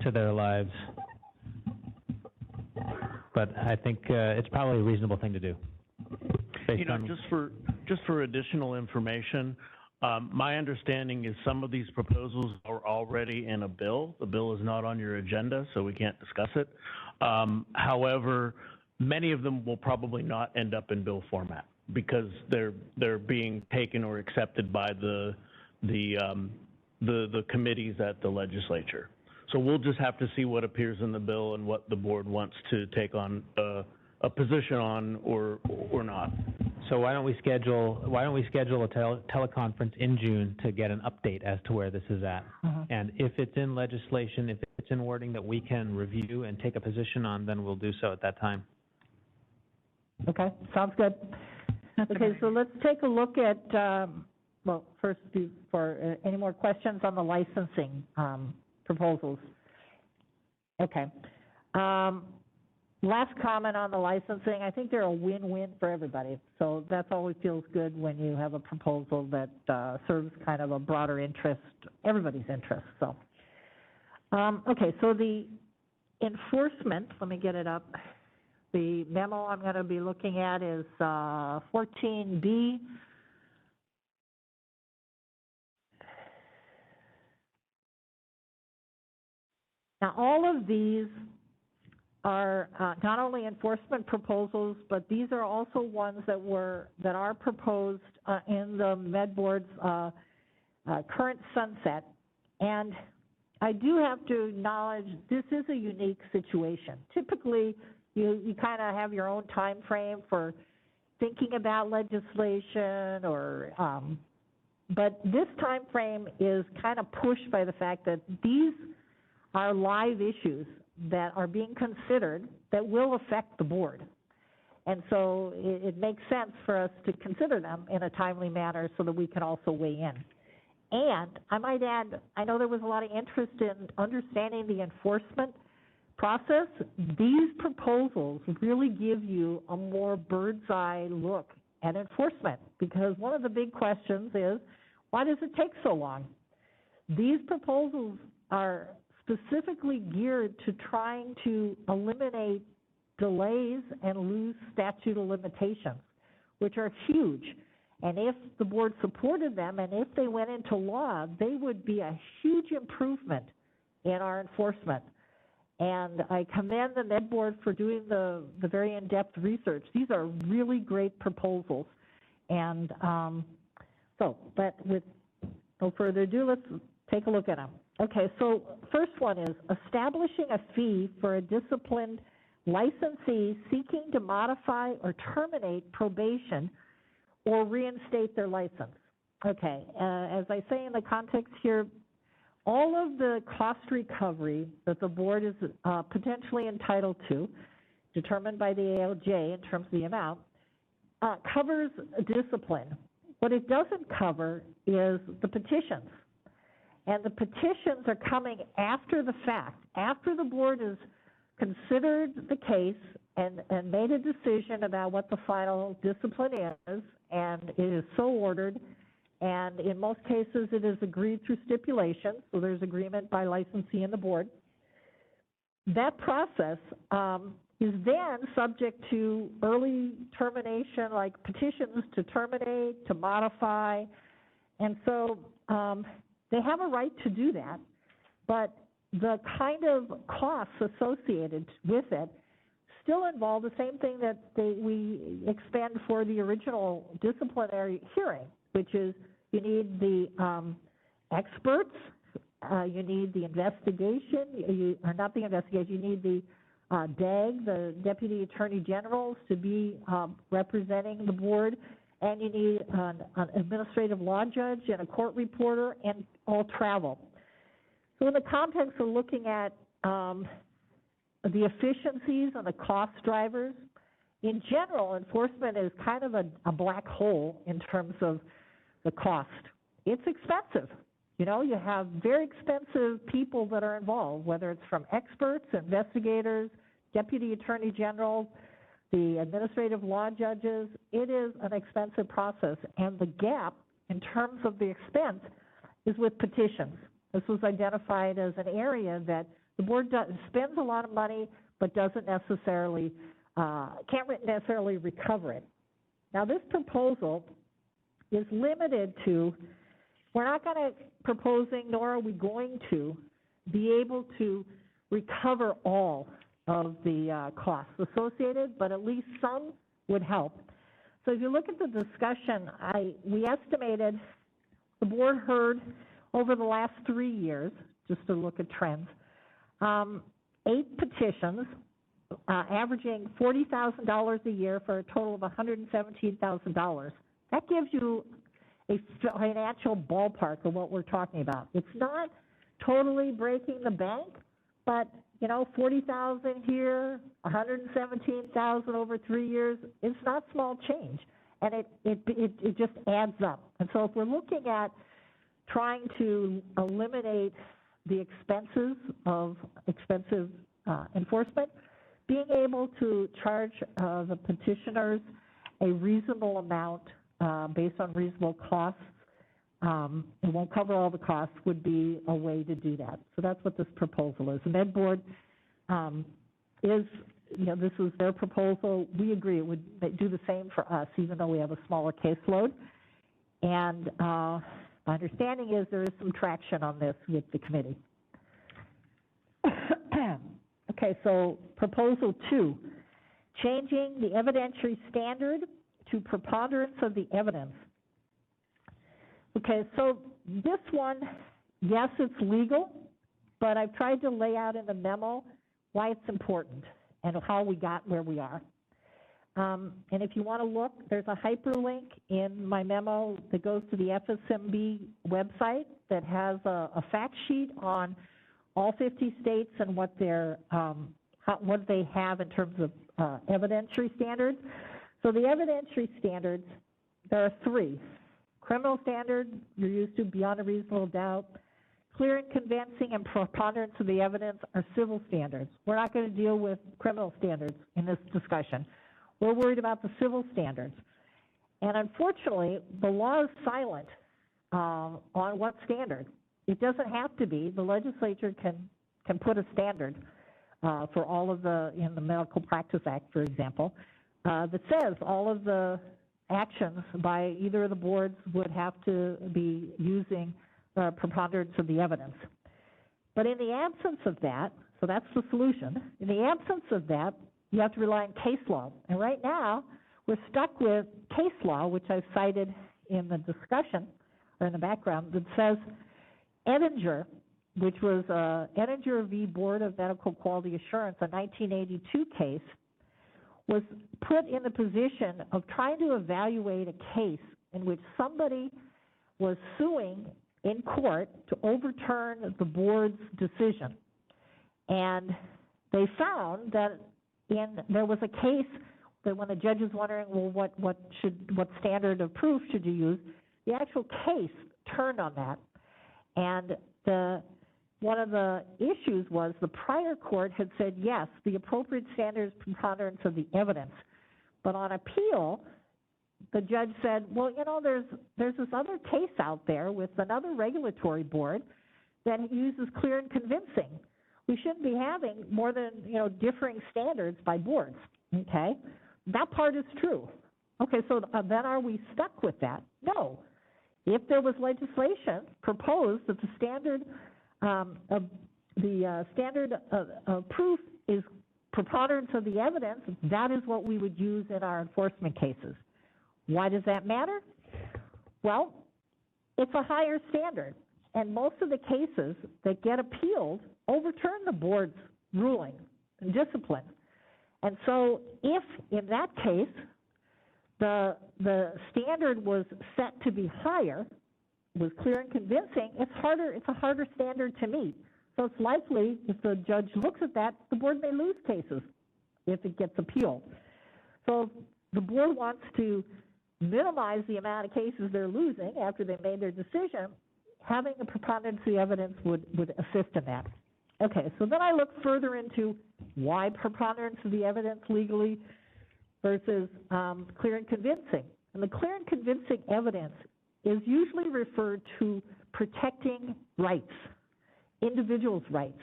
to their lives. But I think it's probably a reasonable thing to do. You know, just for additional information, my understanding is some of these proposals are already in a bill. The bill is not on your agenda, so we can't discuss it. However, many of them will probably not end up in bill format because they're being taken or accepted by the committees at the legislature. So we'll just have to see what appears in the bill and what the board wants to take on a position on or not. So why don't we schedule a teleconference in June to get an update as to where this is at? And if it's in legislation, if it's in wording that we can review and take a position on, then we'll do so at that time. Okay, sounds good. Okay, so let's take a look at, well, first, for any more questions on the licensing proposals? Okay. last comment on the licensing, I think they're a win-win for everybody. So that's always feels good when you have a proposal that serves kind of a broader interest, everybody's interest. So, okay, so the enforcement, let me get it up. The memo I'm going to be looking at is 14B. Now, all of these are not only enforcement proposals, but these are also ones that are proposed in the Med Board's current sunset. And I do have to acknowledge this is a unique situation. Typically, you kind of have your own time frame for thinking about legislation, or but this time frame is kind of pushed by the fact that these are live issues that are being considered that will affect the board. And so it makes sense for us to consider them in a timely manner so that we can also weigh in. And I might add, I know there was a lot of interest in understanding the enforcement process. These proposals really give you a more bird's eye look at enforcement, because one of the big questions is, why does it take so long? These proposals are specifically geared to trying to eliminate delays and lose statute of limitations, which are huge. And if the board supported them and if they went into law, they would be a huge improvement in our enforcement. And I commend the Med Board for doing the very in-depth research. These are really great proposals. And but with no further ado, let's take a look at them. Okay, so first one is establishing a fee for a disciplined licensee seeking to modify or terminate probation or reinstate their license. Okay, as I say in the context here, all of the cost recovery that the board is potentially entitled to, determined by the ALJ in terms of the amount, covers discipline. What it doesn't cover is the petitions. And the petitions are coming after the fact, after the board has considered the case and made a decision about what the final discipline is, and it is so ordered, and in most cases it is agreed through stipulation, so there's agreement by licensee and the board. That process is then subject to early termination, like petitions to terminate, to modify, and so they have a right to do that, but the kind of costs associated with it still involve the same thing that we expend for the original disciplinary hearing, which is you need the experts, you need the investigation, or not the investigation, you need the DAG, the Deputy Attorney Generals, to be representing the board, and you need an administrative law judge and a court reporter, and all travel. So in the context of looking at the efficiencies and the cost drivers, in general, enforcement is kind of a black hole in terms of the cost. It's expensive. You know, you have very expensive people that are involved, whether it's from experts, investigators, deputy attorney generals, the administrative law judges. It is an expensive process, and the gap in terms of the expense is with petitions. This was identified as an area that the board spends a lot of money, but doesn't necessarily, can't necessarily recover it. Now, this proposal is limited to, we're not going to proposing, nor are we going to be able to recover all of the costs associated, but at least some would help. So if you look at the discussion, we estimated, the board heard over the last 3 years, just to look at trends, 8 petitions, averaging $40,000 a year for a total of $117,000. That gives you a financial ballpark of what we're talking about. It's not totally breaking the bank, but you know, 40,000 here, 117,000 over 3 years, it's not small change, and it just adds up. And so if we're looking at trying to eliminate the expenses of expensive enforcement, being able to charge the petitioners a reasonable amount based on reasonable costs, it won't cover all the costs, would be a way to do that. So that's what this proposal is. The Med Board is, this is their proposal. We agree it would do the same for us, even though we have a smaller caseload. And my understanding is there is some traction on this with the committee. Okay, so proposal 2, changing the evidentiary standard to preponderance of the evidence. Okay, so this one, yes, it's legal, but I've tried to lay out in the memo why it's important and how we got where we are. And if you want to look, there's a hyperlink in my memo that goes to the FSMB website that has a fact sheet on all 50 states and what their what they have in terms of evidentiary standards. So the evidentiary standards, there are 3. Criminal standard, you're used to beyond a reasonable doubt. Clear and convincing and preponderance of the evidence are civil standards. We're not going to deal with criminal standards in this discussion. We're worried about the civil standards. And unfortunately, the law is silent on what standard. It doesn't have to be. The legislature can put a standard for all of in the Medical Practice Act, for example, that says all of the actions by either of the boards would have to be using preponderance of the evidence. But in the absence of that, so that's the solution, in the absence of that, you have to rely on case law. And right now, we're stuck with case law, which I cited in the discussion, or in the background, that says Ettinger, which was Ettinger v. Board of Medical Quality Assurance, a 1982 case, was put in the position of trying to evaluate a case in which somebody was suing in court to overturn the board's decision. And they found that there was a case that when the judge was wondering, well, what standard of proof should you use, the actual case turned on that. And one of the issues was the prior court had said, yes, the appropriate standard is preponderance of the evidence. But on appeal, the judge said, well, there's this other case out there with another regulatory board that uses clear and convincing. We shouldn't be having more than, differing standards by boards, okay? That part is true. Okay, so then are we stuck with that? No. If there was legislation proposed that the standard of proof is preponderance of the evidence, that is what we would use in our enforcement cases. Why does that matter? Well, it's a higher standard, and most of the cases that get appealed overturn the board's ruling and discipline. And so if, in that case, the standard was set to be higher, was clear and convincing, it's a harder standard to meet. So it's likely, if the judge looks at that, the board may lose cases if it gets appealed. So the board wants to minimize the amount of cases they're losing after they made their decision. Having a preponderance of the evidence would assist in that. Okay, so then I look further into why preponderance of the evidence legally versus clear and convincing. And the clear and convincing evidence is usually referred to protecting rights, individuals' rights.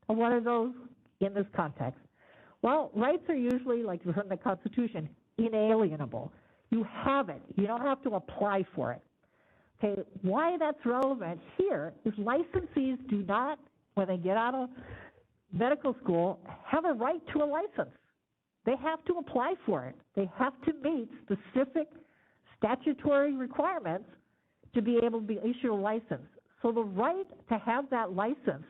And what are those in this context? Well, rights are usually, like from the Constitution, inalienable. You have it. You don't have to apply for it. Okay, why that's relevant here is licensees do not, when they get out of medical school, have a right to a license. They have to apply for it. They have to meet specific statutory requirements to be able to be issued a license. So the right to have that license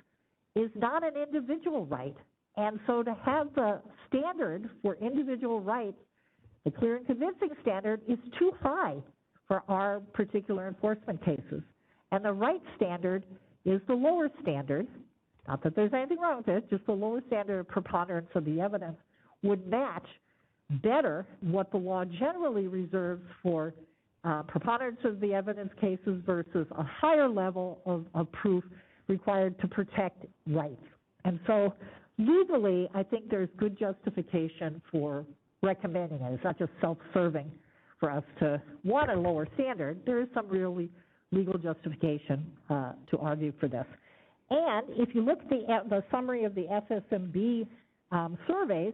is not an individual right. And so to have the standard for individual rights, the clear and convincing standard, is too high for our particular enforcement cases. And the right standard is the lower standard. Not that there's anything wrong with it, just the lower standard of preponderance of the evidence would match better what the law generally reserves for preponderance of the evidence cases versus a higher level of proof required to protect rights. And so legally, I think there's good justification for recommending it. It's not just self-serving for us to want a lower standard. There is some really legal justification to argue for this. And if you look at the summary of the FSMB surveys,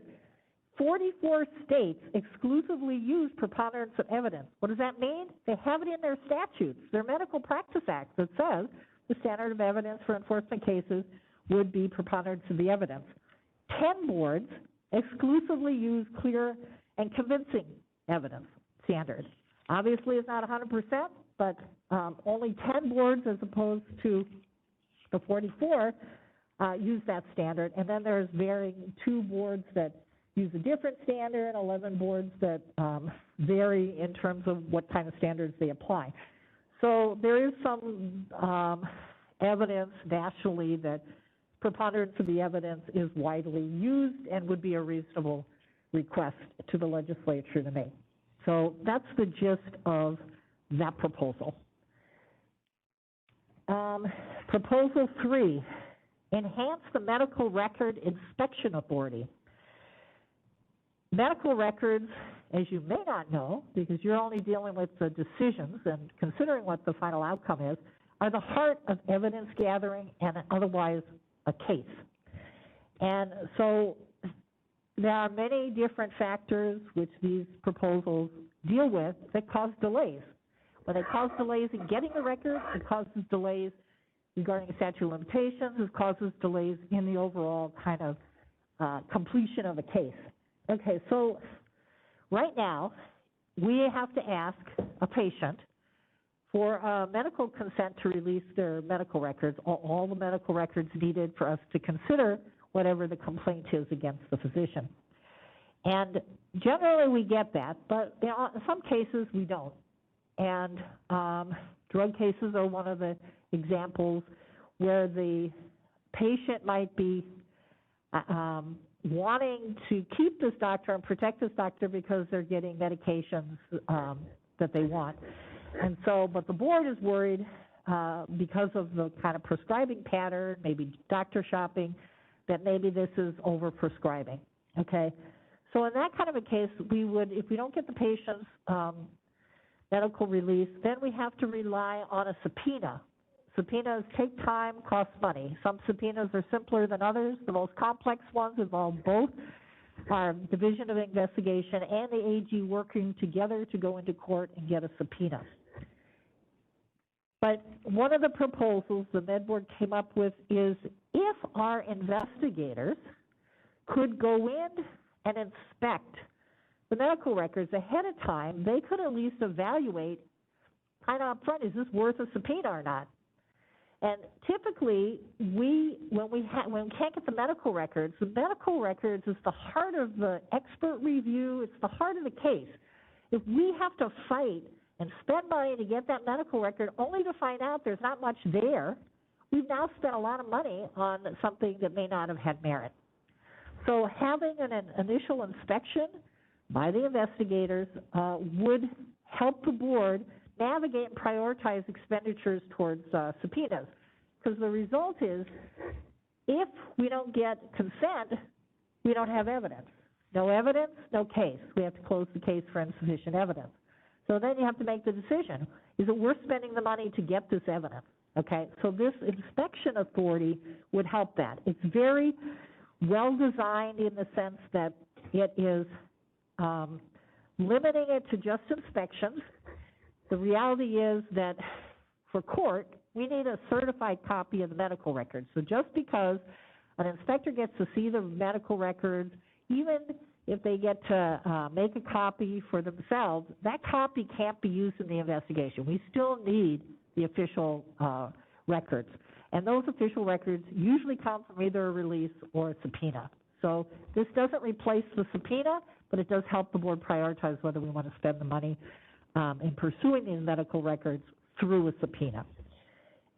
44 states exclusively use preponderance of evidence. What does that mean? They have it in their statutes, their Medical Practice Act, that says the standard of evidence for enforcement cases would be preponderance of the evidence. 10 boards exclusively use clear and convincing evidence standards. Obviously, it's not 100%, but only 10 boards as opposed to the 44 use that standard. And then there's varying 2 boards that use a different standard, 11 boards that vary in terms of what kind of standards they apply. So there is some evidence nationally that preponderance of the evidence is widely used and would be a reasonable request to the legislature to make. So that's the gist of that proposal. Proposal 3, enhance the medical record inspection authority. Medical records, as you may not know, because you're only dealing with the decisions and considering what the final outcome is, are the heart of evidence gathering and otherwise a case. And so there are many different factors which these proposals deal with that cause delays. When they cause delays in getting the record, it causes delays regarding statute of limitations, it causes delays in the overall kind of completion of a case. Okay, so right now, we have to ask a patient for medical consent to release their medical records, all the medical records needed for us to consider whatever the complaint is against the physician. And generally we get that, but in some cases we don't. And drug cases are one of the examples where the patient might be wanting to keep this doctor and protect this doctor because they're getting medications that they want. And so, but the board is worried because of the kind of prescribing pattern, maybe doctor shopping, that maybe this is over-prescribing, okay? So in that kind of a case, we would, if we don't get the patient's medical release, then we have to rely on a subpoena. Subpoenas take time, cost money. Some subpoenas are simpler than others. The most complex ones involve both our Division of Investigation and the AG working together to go into court and get a subpoena. But one of the proposals the Med Board came up with is if our investigators could go in and inspect the medical records ahead of time, they could at least evaluate kind of up front, is this worth a subpoena or not? And typically, when we can't get the medical records is the heart of the expert review, it's the heart of the case. If we have to fight and spend money to get that medical record only to find out there's not much there, we've now spent a lot of money on something that may not have had merit. So having an initial inspection by the investigators would help the board navigate and prioritize expenditures towards subpoenas. Because the result is, if we don't get consent, we don't have evidence. No evidence, no case. We have to close the case for insufficient evidence. So then you have to make the decision. Is it worth spending the money to get this evidence? Okay, so this inspection authority would help that. It's very well designed in the sense that it is limiting it to just inspections. The reality is that for court, we need a certified copy of the medical records. So just because an inspector gets to see the medical records, even if they get to make a copy for themselves, that copy can't be used in the investigation. We still need the official records. And those official records usually come from either a release or a subpoena. So this doesn't replace the subpoena, but it does help the board prioritize whether we want to spend the money in pursuing these medical records through a subpoena.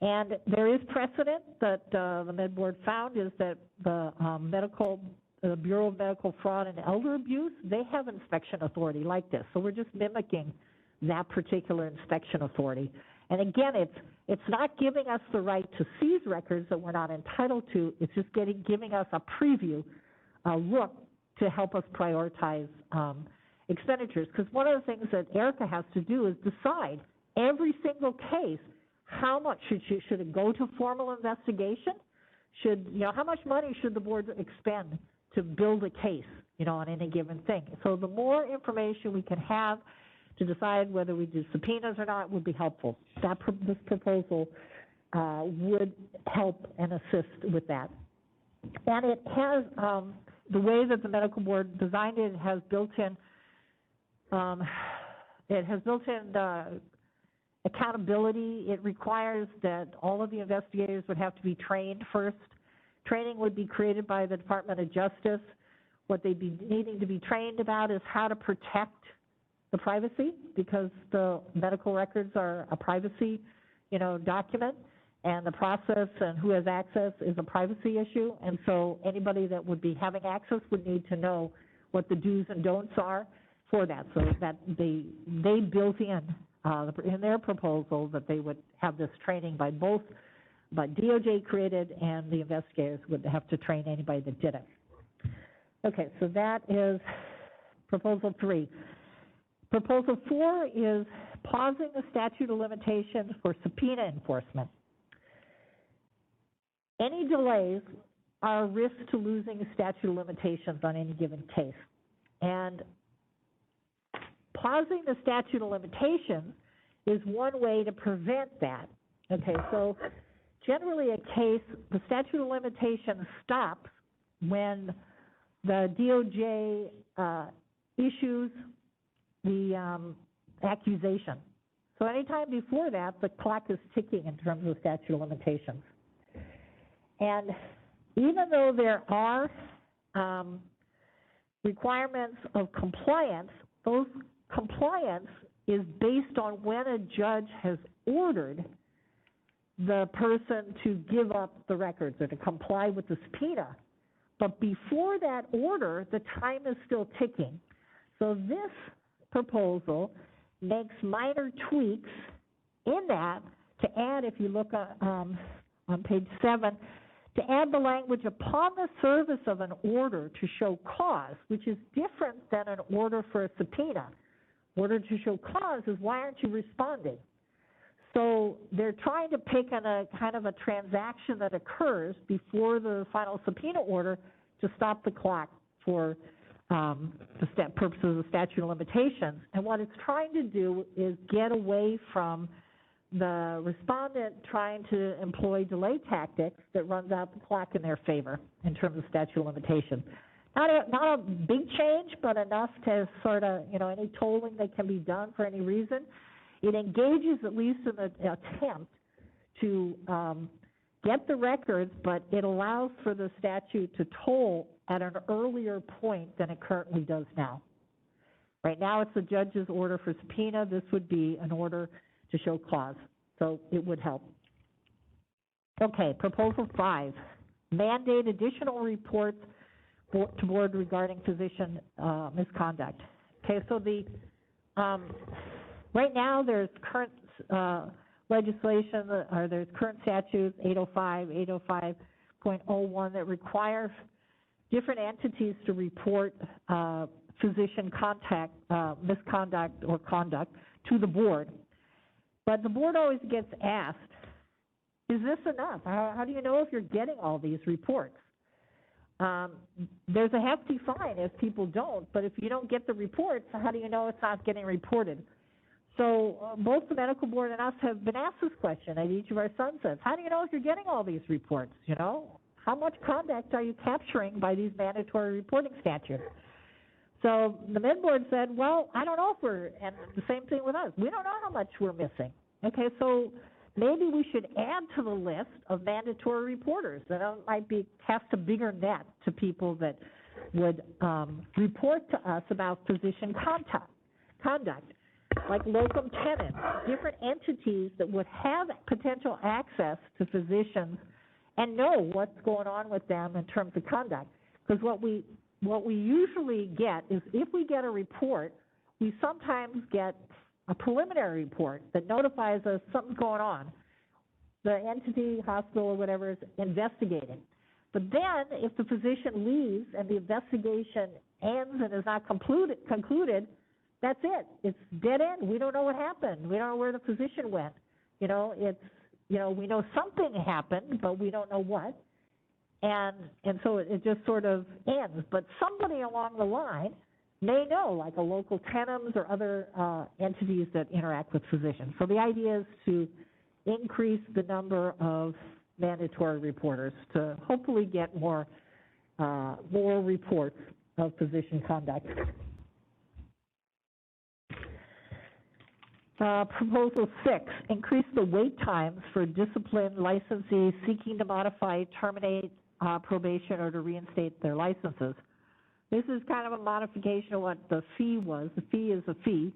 And there is precedent that the Med Board found is that the Bureau of Medical Fraud and Elder Abuse, they have inspection authority like this. So we're just mimicking that particular inspection authority. And again, it's not giving us the right to seize records that we're not entitled to. It's just giving us a preview, a look to help us prioritize expenditures. Because one of the things that Erica has to do is decide every single case, how much should it go to formal investigation? How much money should the board expend to build a case, on any given thing? So the more information we can have to decide whether we do subpoenas or not would be helpful. This proposal would help and assist with that. And it has, the way that the medical board designed it, it has built-in accountability. It requires that all of the investigators would have to be trained first. Training would be created by the Department of Justice. What they'd be needing to be trained about is how to protect the privacy, because the medical records are a privacy, document, and the process and who has access is a privacy issue. And so anybody that would be having access would need to know what the do's and don'ts are for that, so that they built in their proposal that they would have this training by DOJ created, and the investigators would have to train anybody that did it. Okay, so that is proposal 3. Proposal 4 is pausing the statute of limitations for subpoena enforcement. Any delays are a risk to losing a statute of limitations on any given case. And pausing the statute of limitations is one way to prevent that. Okay, so generally a case, the statute of limitations stops when the DOJ issues the accusation. So anytime before that, the clock is ticking in terms of statute of limitations. And even though there are requirements of compliance, those compliance is based on when a judge has ordered the person to give up the records or to comply with the subpoena. But before that order, the time is still ticking. So this proposal makes minor tweaks in that to add, if you look on page 7, to add the language upon the service of an order to show cause, which is different than an order for a subpoena. Order to show cause is, why aren't you responding? So they're trying to pick on a kind of a transaction that occurs before the final subpoena order to stop the clock for the purposes of the statute of limitations. And what it's trying to do is get away from the respondent trying to employ delay tactics that runs out the clock in their favor in terms of statute of limitations. Not a big change, but enough to sort of, any tolling that can be done for any reason. It engages, at least in the attempt, to get the records, but it allows for the statute to toll at an earlier point than it currently does now. Right now, it's the judge's order for subpoena. This would be an order to show cause, so it would help. Okay, proposal 5, mandate additional reports to board regarding physician misconduct. Okay, so right now there's current legislation, or there's current statutes, 805, 805.01, that require different entities to report physician misconduct or conduct to the board. But the board always gets asked, is this enough? How do you know if you're getting all these reports? There's a hefty fine if people don't, but if you don't get the reports, how do you know it's not getting reported? So both the medical board and us have been asked this question at each of our sunsets. How do you know if you're getting all these reports? How much conduct are you capturing by these mandatory reporting statutes? So the med board said, well, I don't know if and the same thing with us. We don't know how much we're missing. Okay, so maybe we should add to the list of mandatory reporters. That might cast a bigger net to people that would report to us about physician conduct, like locum tenens, different entities that would have potential access to physicians and know what's going on with them in terms of conduct. Because what we usually get is, if we get a report, we sometimes get a preliminary report that notifies us something's going on. The entity, hospital, or whatever is investigating. But then, if the physician leaves and the investigation ends and is not concluded, that's it. It's dead end. We don't know what happened. We don't know where the physician went. You know, it's, you know, we know something happened, but we don't know what. And so it just sort of ends. But somebody along the line may know, like a local TENMS or other entities that interact with physicians. So the idea is to increase the number of mandatory reporters to hopefully get more reports of physician conduct. Proposal 6, increase the wait times for disciplined licensees seeking to modify, terminate probation, or to reinstate their licenses. This is kind of a modification of what the fee was. The fee is a fee.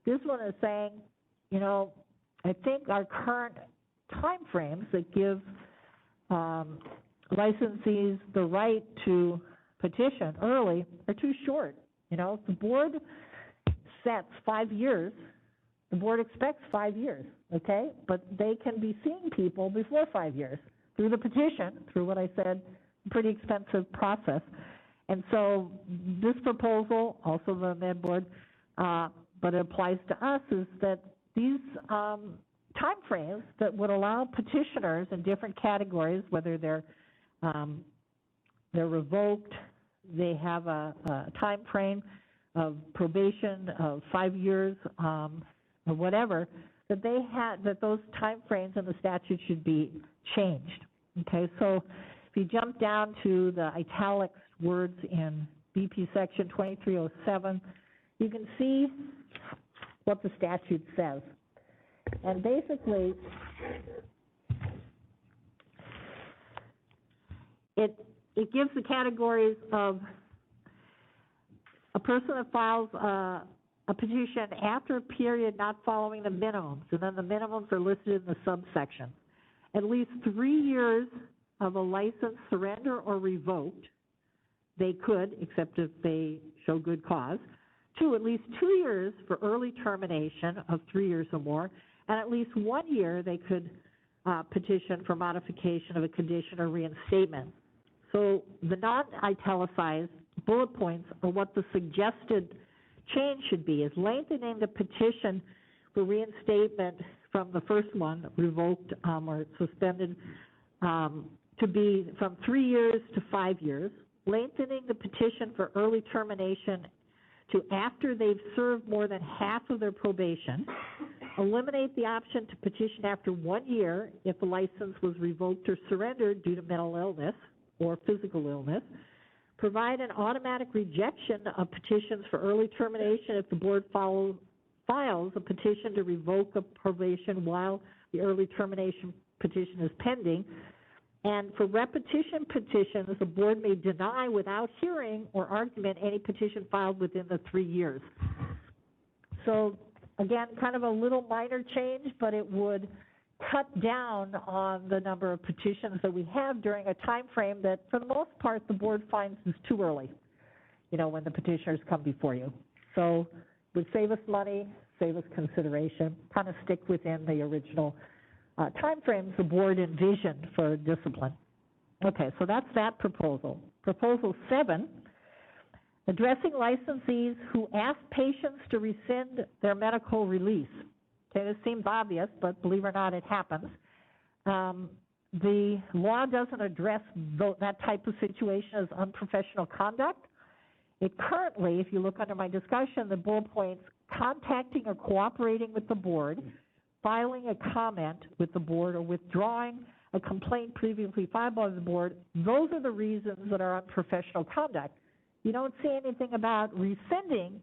This one is saying, you know, I think our current timeframes that give licensees the right to petition early are too short. You know, if the board sets 5 years, the board expects 5 years, okay? But they can be seeing people before 5 years through the petition, through what I said, pretty expensive process. And so this proposal, also the Med Board, but it applies to us, is that these timeframes that would allow petitioners in different categories, whether they're revoked, they have a time frame of probation of 5 years, or whatever, that those time frames in the statute should be changed. Okay, so if you jump down to the italics words in BP section 2307, you can see what the statute says. And basically, it gives the categories of a person that files a petition after a period not following the minimums, and then the minimums are listed in the subsection. At least 3 years of a license surrender or revoked, they could, except if they show good cause. 2, at least 2 years for early termination of 3 years or more, and at least 1 year they could petition for modification of a condition or reinstatement. So the non-italicized bullet points are what the suggested change should be, is lengthening the petition for reinstatement from the first one, revoked or suspended, to be from 3 years to 5 years, lengthening the petition for early termination to after they've served more than half of their probation, eliminate the option to petition after 1 year if the license was revoked or surrendered due to mental illness or physical illness, provide an automatic rejection of petitions for early termination if the board files a petition to revoke a probation while the early termination petition is pending. And for repetition petitions, the board may deny without hearing or argument any petition filed within the 3 years. So again, kind of a little minor change, but it would cut down on the number of petitions that we have during a time frame that, for the most part, the board finds is too early, you know, when the petitioners come before you. So it would save us money, save us consideration, kind of stick within the original time frames the board envisioned for discipline. Okay, so that's that proposal. Proposal 7, addressing licensees who ask patients to rescind their medical release. Okay, this seems obvious, but believe it or not, it happens. The law doesn't address that type of situation as unprofessional conduct. It currently, if you look under my discussion, the bullet points, contacting or cooperating with the board, filing a comment with the board, or withdrawing a complaint previously filed by the board, those are the reasons that are unprofessional conduct. You don't see anything about rescinding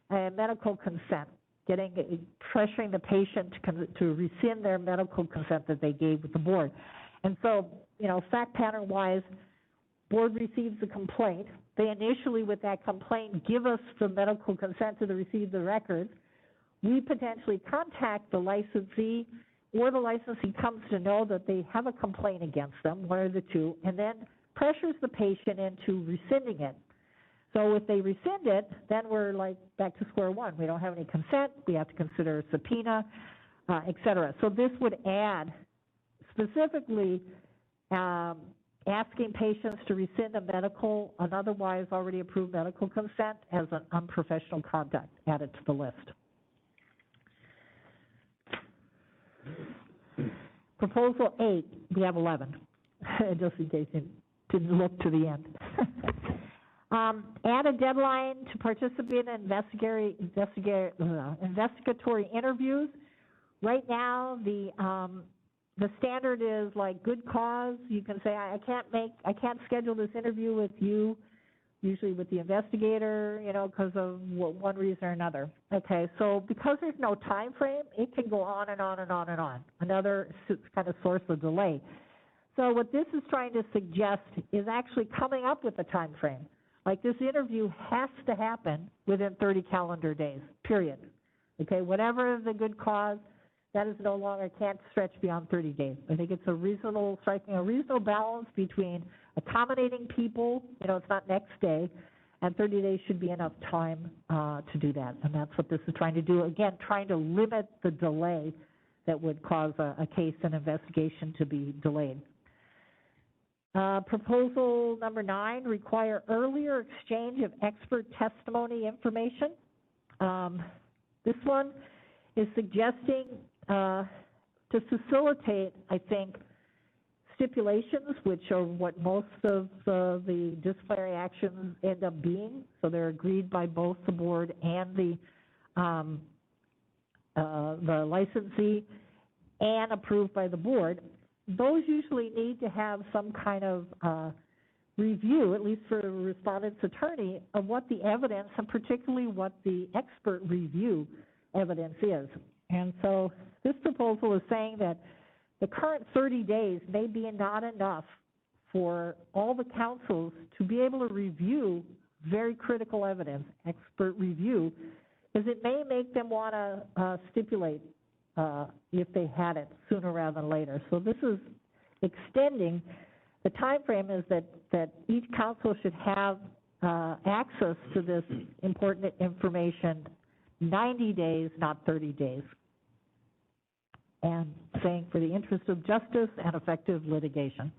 medical consent, pressuring the patient to rescind their medical consent that they gave with the board. And so, you know, fact pattern-wise, board receives the complaint. They initially, with that complaint, give us the medical consent to receive the records. We potentially contact the licensee, or the licensee comes to know that they have a complaint against them, one of the two, and then pressures the patient into rescinding it. So if they rescind it, then we're like back to square one. We don't have any consent, we have to consider a subpoena, et cetera. So this would add specifically asking patients to rescind an otherwise already approved medical consent as an unprofessional conduct added to the list. Proposal 8, we have 11, just in case you didn't look to the end. Add a deadline to participate in investigatory interviews. Right now, the standard is like good cause. You can say, I can't schedule this interview with you, usually with the investigator, because of one reason or another. Okay, so because there's no time frame, it can go on and on and on and on. Another kind of source of delay. So what this is trying to suggest is actually coming up with a time frame. Like this interview has to happen within 30 calendar days, period. Okay, whatever the good cause, that is no longer, can't stretch beyond 30 days. I think it's striking a reasonable balance between accommodating people, it's not next day, and 30 days should be enough time to do that. And that's what this is trying to do. Again, trying to limit the delay that would cause a case and investigation to be delayed. Proposal number 9, require earlier exchange of expert testimony information. This one is suggesting to facilitate, I think, stipulations, which are what most of the disciplinary actions end up being. So they're agreed by both the board and the licensee and approved by the board. Those usually need to have some kind of review, at least for the respondent's attorney, of what the evidence and particularly what the expert review evidence is. And so this proposal is saying that the current 30 days may be not enough for all the councils to be able to review very critical evidence, expert review, because it may make them want to stipulate if they had it sooner rather than later. So this is extending. The time frame is that each council should have access to this important information 90 days, not 30 days. And saying for the interest of justice and effective litigation.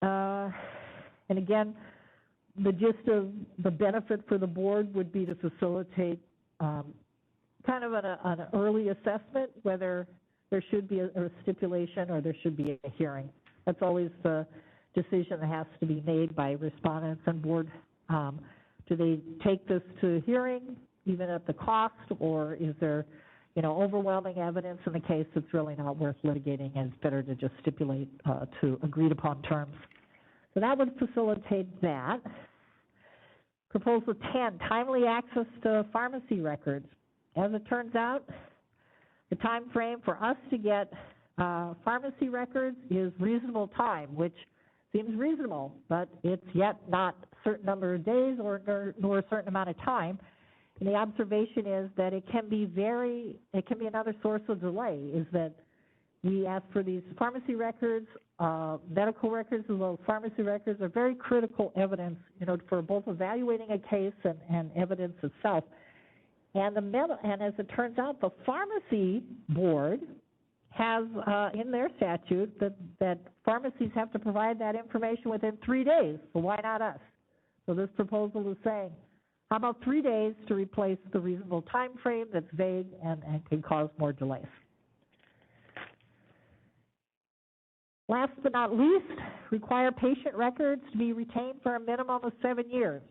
And again, the gist of the benefit for the board would be to facilitate kind of an early assessment, whether there should be a stipulation or there should be a hearing. That's always the decision that has to be made by respondents and board. Do they take this to hearing, even at the cost, or is there overwhelming evidence in the case that's really not worth litigating, and it's better to just stipulate to agreed upon terms. So that would facilitate that. Proposal 10, timely access to pharmacy records. As it turns out, the time frame for us to get pharmacy records is reasonable time, which seems reasonable, but it's yet not a certain number of days nor a certain amount of time. And the observation is that it can be another source of delay, is that we ask for these pharmacy records, medical records as well as pharmacy records are very critical evidence, for both evaluating a case and evidence itself. And as it turns out, the pharmacy board has in their statute that pharmacies have to provide that information within 3 days. So why not us? So this proposal is saying, how about 3 days to replace the reasonable time frame that's vague and can cause more delays? Last but not least, require patient records to be retained for a minimum of 7 years.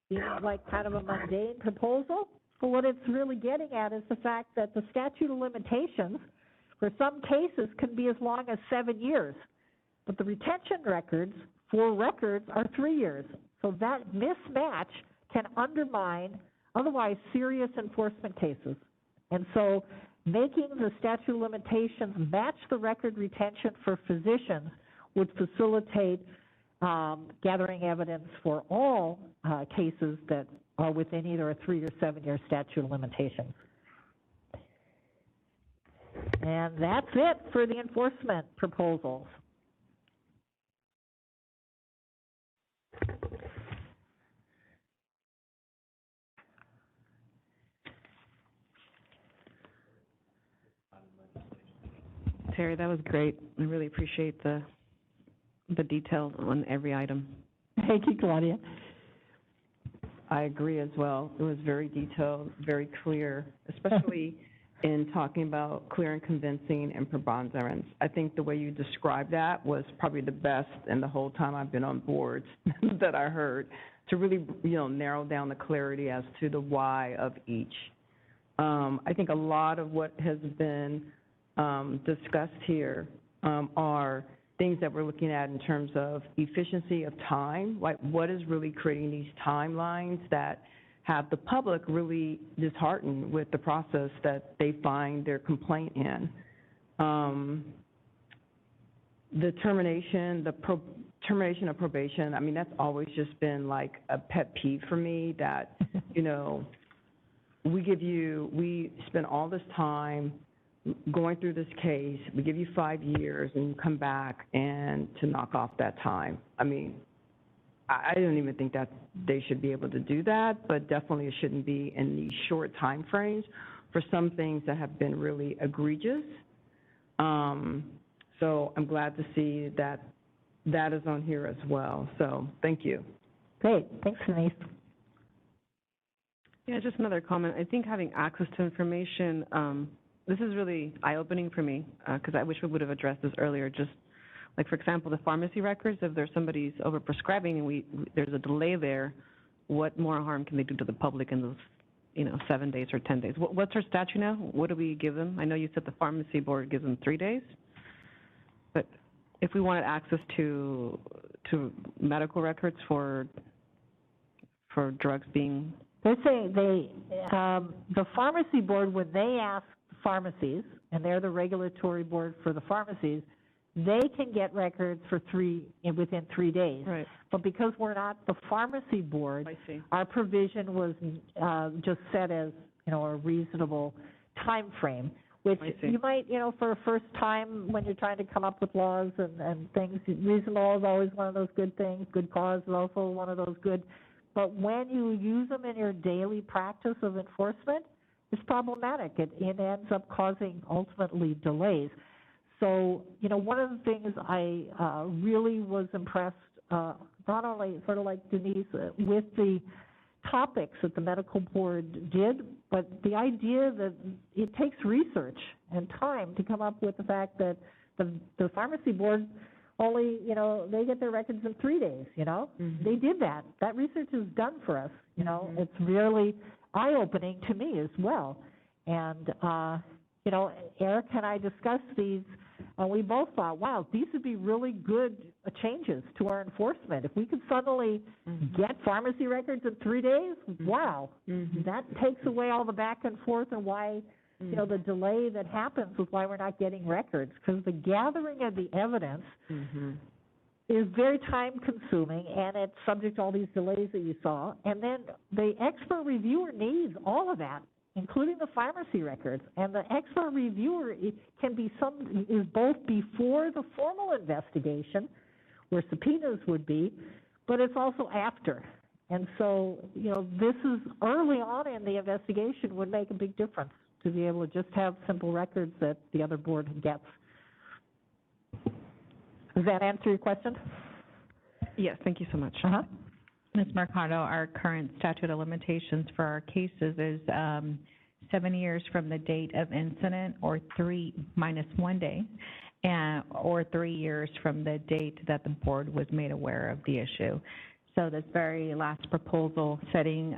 Seems like kind of a mundane proposal, but what it's really getting at is the fact that the statute of limitations for some cases can be as long as 7 years, but the retention records for records are 3 years. So that mismatch can undermine otherwise serious enforcement cases. And so making the statute of limitations match the record retention for physicians would facilitate gathering evidence for all cases that are within either a 3 or 7 year statute of limitations. And that's it for the enforcement proposals. Terry, that was great. I really appreciate the detail on every item. Thank you, Claudia. I agree as well. It was very detailed, very clear, especially in talking about clear and convincing and preponderance. I think the way you described that was probably the best in the whole time I've been on boards that I heard, to really, narrow down the clarity as to the why of each. I think a lot of what has been discussed here are things that we're looking at in terms of efficiency of time, like what is really creating these timelines that have the public really disheartened with the process that they find their complaint in. The termination of probation, I mean, that's always just been like a pet peeve for me that, we spend all this time going through this case, we give you 5 years and you come back and to knock off that time. I mean, I don't even think that they should be able to do that, but definitely it shouldn't be in these short time frames for some things that have been really egregious. So I'm glad to see that that is on here as well. So thank you. Great. Thanks, Denise. Yeah, just another comment. I think having access to information, this is really eye-opening for me, because I wish we would have addressed this earlier. Just like, for example, the pharmacy records, if there's somebody's over-prescribing and there's a delay there, what more harm can they do to the public in those, 7 days or 10 days? What's our statute now? What do we give them? I know you said the pharmacy board gives them 3 days, but if we wanted access to medical records for drugs being... They're saying the pharmacy board, when they ask pharmacies, and they're the regulatory board for the pharmacies, they can get records for within 3 days. Right. But because we're not the pharmacy board, I see. our provision was just set as, a reasonable time frame, which you might, for a first time when you're trying to come up with laws and things, reasonable is always one of those good things. Good cause is also one of those good. But when you use them in your daily practice of enforcement, it's problematic. It ends up causing, ultimately, delays. So, one of the things I really was impressed, not only sort of like Denise, with the topics that the medical board did, but the idea that it takes research and time to come up with the fact that the pharmacy board only, they get their records in 3 days, Mm-hmm. They did that. That research is done for us, Mm-hmm. It's really eye-opening to me as well. And, Eric and I discussed these, and we both thought, wow, these would be really good changes to our enforcement. If we could suddenly get pharmacy records in 3 days, wow, that takes away all the back and forth and why, the delay that happens with why we're not getting records, because the gathering of the evidence is very time-consuming, and it's subject to all these delays that you saw. And then the expert reviewer needs all of that, including the pharmacy records. And the expert reviewer is both before the formal investigation, where subpoenas would be, but it's also after. And so, this is early on in the investigation would make a big difference to be able to just have simple records that the other board gets. Does that answer your question? Yes, thank you so much. Ms. Mercado, our current statute of limitations for our cases is 7 years from the date of incident, or 3 minus 1 day, or 3 years from the date that the board was made aware of the issue. So this very last proposal setting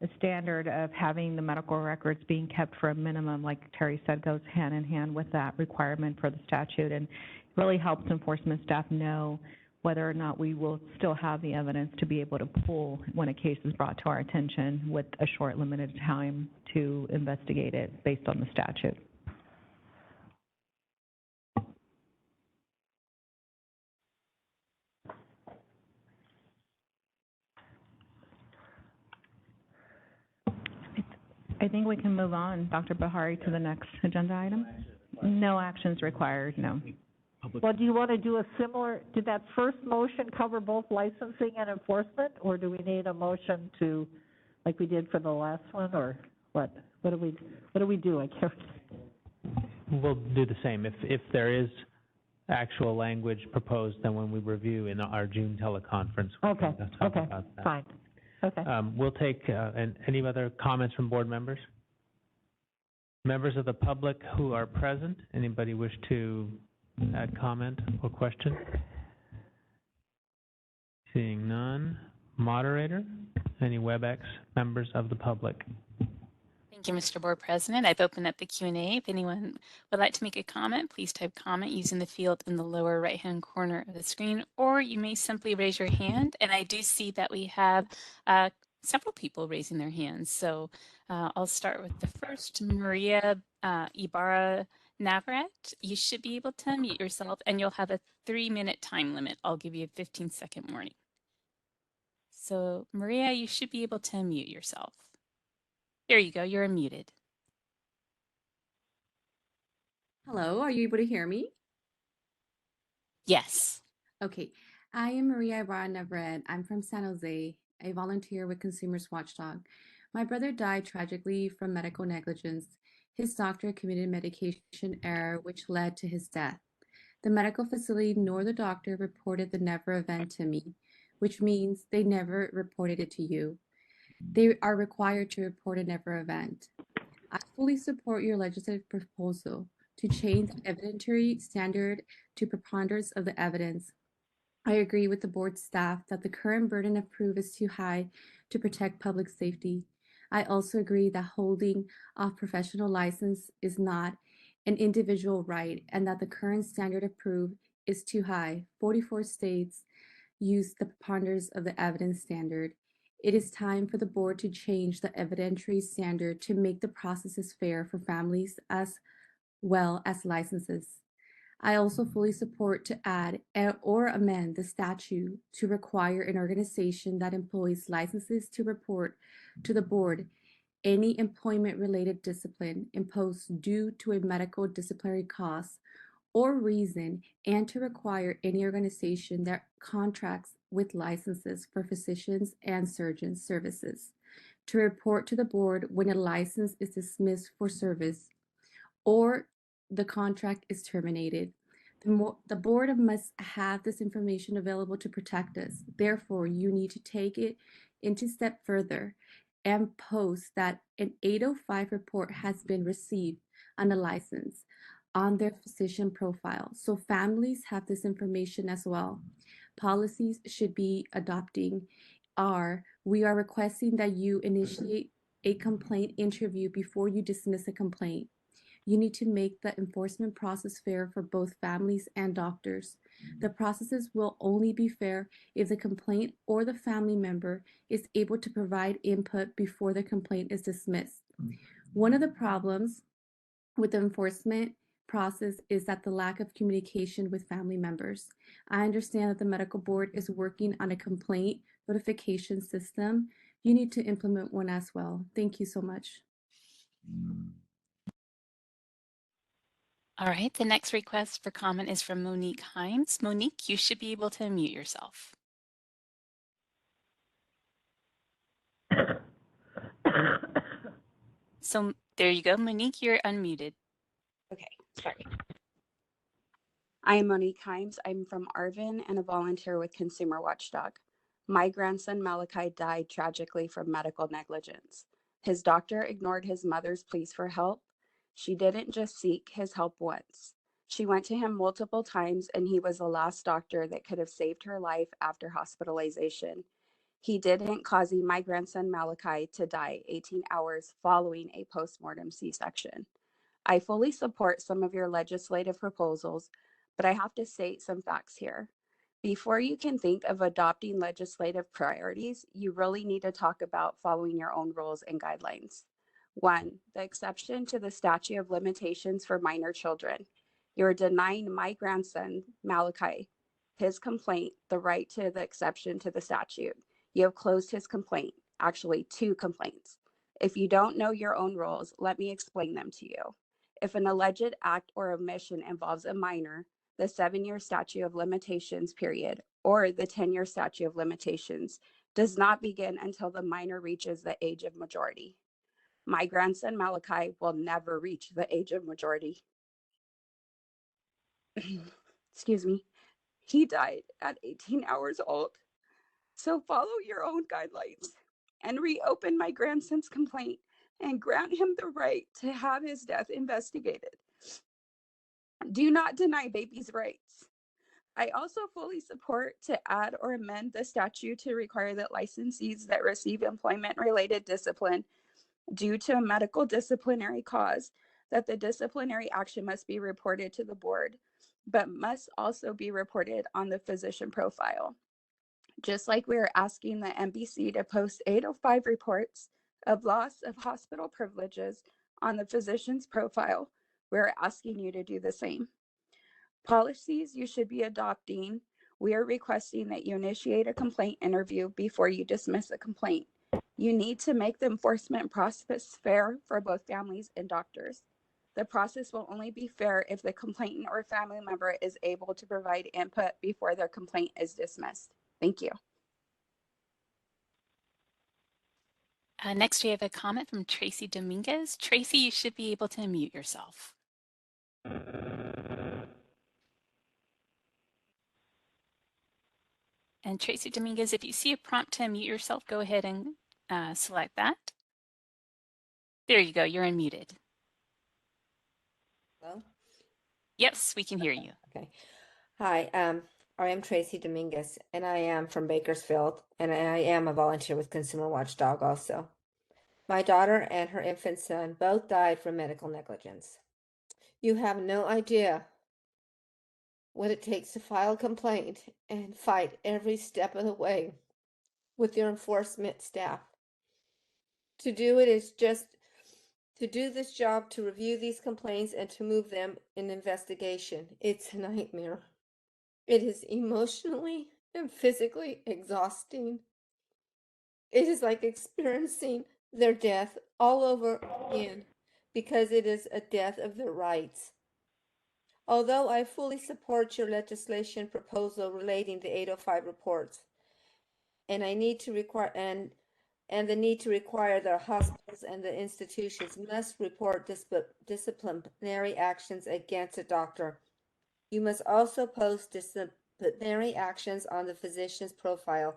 the standard of having the medical records being kept for a minimum, like Terry said, goes hand in hand with that requirement for the statute, and really helps enforcement staff know whether or not we will still have the evidence to be able to pull when a case is brought to our attention with a short, limited time to investigate it based on the statute. I think we can move on, Dr. Bahari, to the next agenda item. No actions required, no. public. Well, do you want to do a similar, did that first motion cover both licensing and enforcement? Or do we need a motion to, like we did for the last one, or what? What do we do? I can't. We'll do the same. If there is actual language proposed, then when we review in our June teleconference, we Okay, can talk okay, about that. fine. Okay. We'll take, and any other comments from board members? Members of the public who are present, anybody wish to add comment or question? Seeing none. Moderator, any WebEx members of the public? Thank you, Mr. Board President. I've opened up the Q&A. If anyone would like to make a comment, please type comment using the field in the lower right-hand corner of the screen, or you may simply raise your hand. And I do see that we have several people raising their hands. So I'll start with the first, Maria Ibarra Navarrete. You should be able to unmute yourself, and you'll have a 3-minute time limit. I'll give you a 15-second warning. So Maria, you should be able to unmute yourself. There you go, you're unmuted. Hello, are you able to hear me? Yes. Okay, I am Maria Ibarra Navarrete. I'm from San Jose. I volunteer with Consumers Watchdog. My brother died tragically from medical negligence. His doctor committed medication error, which led to his death. The medical facility nor the doctor reported the never event to me, which means they never reported it to you. They are required to report a never event. I fully support your legislative proposal to change the evidentiary standard to preponderance of the evidence. I agree with the board staff that the current burden of proof is too high to protect public safety. I also agree that holding of professional license is not an individual right and that the current standard of proof is too high. 44 states use the preponderance of the evidence standard. It is time for the board to change the evidentiary standard to make the processes fair for families as well as licenses. I also fully support to add or amend the statute to require an organization that employs licenses to report to the board any employment-related discipline imposed due to a medical disciplinary cause or reason, and to require any organization that contracts with licenses for physicians and surgeons services to report to the board when a license is dismissed for service or the contract is terminated. The board must have this information available to protect us. Therefore, you need to take it into step further and post that an 805 report has been received on a license on their physician profile. So families have this information as well. Policies should be adopting we are requesting that you initiate a complaint interview before you dismiss a complaint. You need to make the enforcement process fair for both families and doctors. The processes will only be fair if the complaint or the family member is able to provide input before the complaint is dismissed. One of the problems with the enforcement process is that the lack of communication with family members. I understand that the medical board is working on a complaint notification system. You need to implement one as well. Thank you so much. All right, the next request for comment is from Monique Hines. Monique, you should be able to unmute yourself. So there you go, Monique, you're unmuted. Okay, sorry. I am Monique Himes. I'm from Arvin and a volunteer with Consumer Watchdog. My grandson Malachi died tragically from medical negligence. His doctor ignored his mother's pleas for help. She didn't just seek his help once. She went to him multiple times, and he was the last doctor that could have saved her life after hospitalization. He didn't cause my grandson Malachi to die 18 hours following a postmortem C-section. I fully support some of your legislative proposals, but I have to state some facts here. Before you can think of adopting legislative priorities, you really need to talk about following your own rules and guidelines. 1, the exception to the statute of limitations for minor children. You're denying my grandson, Malachi, his complaint, the right to the exception to the statute. You have closed his complaint, actually 2 complaints. If you don't know your own rules, let me explain them to you. If an alleged act or omission involves a minor, the 7-year statute of limitations period or the 10-year statute of limitations does not begin until the minor reaches the age of majority. My grandson Malachi will never reach the age of majority. Excuse me. He died at 18 hours old. So follow your own guidelines and reopen my grandson's complaint and grant him the right to have his death investigated. Do not deny babies' rights. I also fully support to add or amend the statute to require that licensees that receive employment-related discipline due to a medical disciplinary cause, that the disciplinary action must be reported to the board, but must also be reported on the physician profile. Just like we are asking the MBC to post 805 reports of loss of hospital privileges on the physician's profile, we're asking you to do the same. Policies you should be adopting, we are requesting that you initiate a complaint interview before you dismiss a complaint. You need to make the enforcement process fair for both families and doctors. The process will only be fair if the complainant or family member is able to provide input before their complaint is dismissed. Thank you. Next, we have a comment from Tracy Dominguez. Tracy, you should be able to unmute yourself. And Tracy Dominguez, if you see a prompt to unmute yourself, go ahead and select that. There you go, you're unmuted. Hello? Yes, we can hear you. Okay. Hi, I am Tracy Dominguez, and I am from Bakersfield, and I am a volunteer with Consumer Watchdog also. My daughter and her infant son both died from medical negligence. You have no idea what it takes to file a complaint and fight every step of the way with your enforcement staff. To do it is just to do this job, to review these complaints and to move them in investigation. It's a nightmare. It is emotionally and physically exhausting. It is like experiencing their death all over again because it is a death of their rights. Although I fully support your legislation proposal relating to 805 reports, and I need to require and the need to require the hospitals and the institutions must report disciplinary actions against a doctor. You must also post disciplinary actions on the physician's profile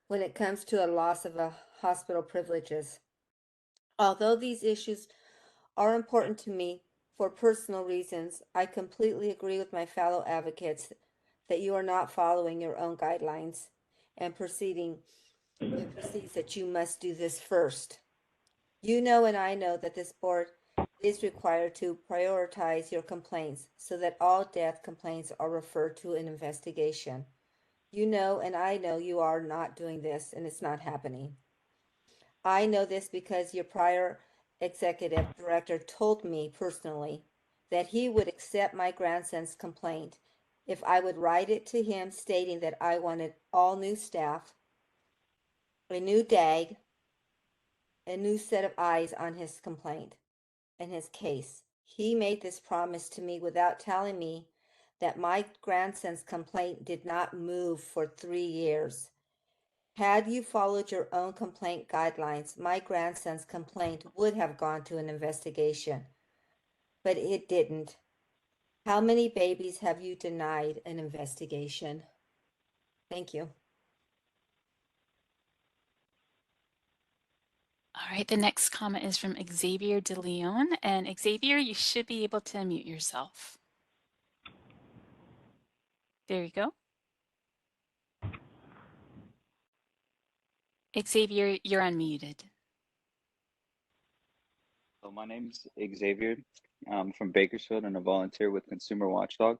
when it comes to a loss of a hospital privileges. Although these issues are important to me for personal reasons, I completely agree with my fellow advocates that you are not following your own guidelines and proceeds that you must do this first. You know and I know that this board is required to prioritize your complaints so that all death complaints are referred to an investigation. You know and I know you are not doing this and it's not happening. I know this because your prior executive director told me personally that he would accept my grandson's complaint if I would write it to him stating that I wanted all new staff, a new DAG, a new set of eyes on his complaint and his case. He made this promise to me without telling me that my grandson's complaint did not move for 3 years. Had you followed your own complaint guidelines, my grandson's complaint would have gone to an investigation, but it didn't. How many babies have you denied an investigation? Thank you. All right, the next comment is from Xavier De Leon. And Xavier, you should be able to unmute yourself. There you go. Xavier, you're unmuted. So my name's Xavier. I'm from Bakersfield and a volunteer with Consumer Watchdog.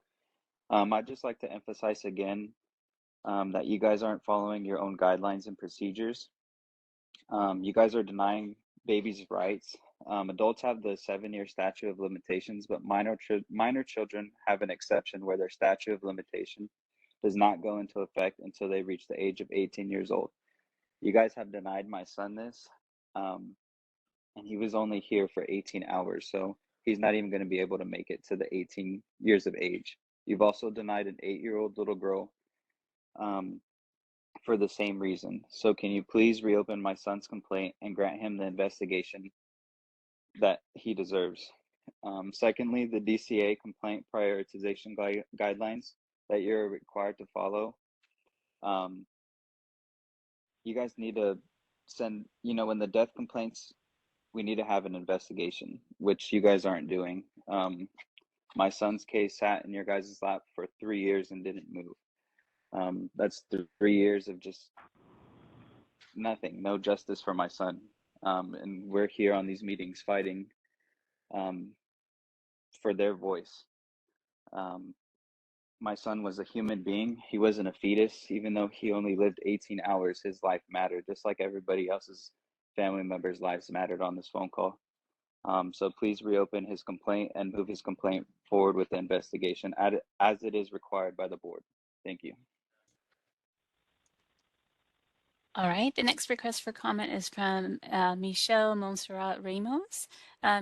I'd just like to emphasize again that you guys aren't following your own guidelines and procedures. You guys are denying babies' rights. Adults have the 7-year statute of limitations, but minor children have an exception where their statute of limitation does not go into effect until they reach the age of 18 years old. You guys have denied my son this, and he was only here for 18 hours, so he's not even going to be able to make it to the 18 years of age. You've also denied an 8-year-old little girl for the same reason. So can you please reopen my son's complaint and grant him the investigation that he deserves? Secondly, the DCA complaint prioritization guidelines that you're required to follow. You guys need to send, when the death complaints, we need to have an investigation, which you guys aren't doing. My son's case sat in your guys' lap for 3 years and didn't move. That's 3 years of just nothing, no justice for my son. And we're here on these meetings fighting for their voice. My son was a human being. He wasn't a fetus. Even though he only lived 18 hours, his life mattered, just like everybody else's family members' lives mattered on this phone call. So please reopen his complaint and move his complaint forward with the investigation as it is required by the board. Thank you. All right, the next request for comment is from Michelle Montserrat Ramos.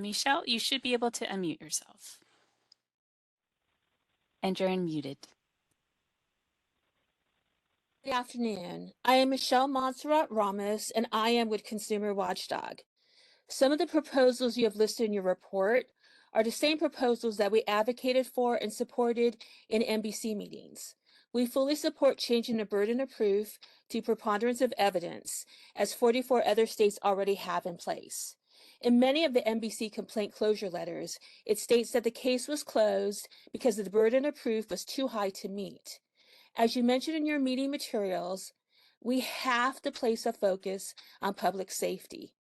Michelle, you should be able to unmute yourself. And you're unmuted. Good afternoon. I am Michelle Montserrat Ramos, and I am with Consumer Watchdog. Some of the proposals you have listed in your report are the same proposals that we advocated for and supported in NBC meetings. We fully support changing the burden of proof to preponderance of evidence, as 44 other states already have in place. In many of the NBC complaint closure letters, it states that the case was closed because the burden of proof was too high to meet. As you mentioned in your meeting materials, we have to place a focus on public safety.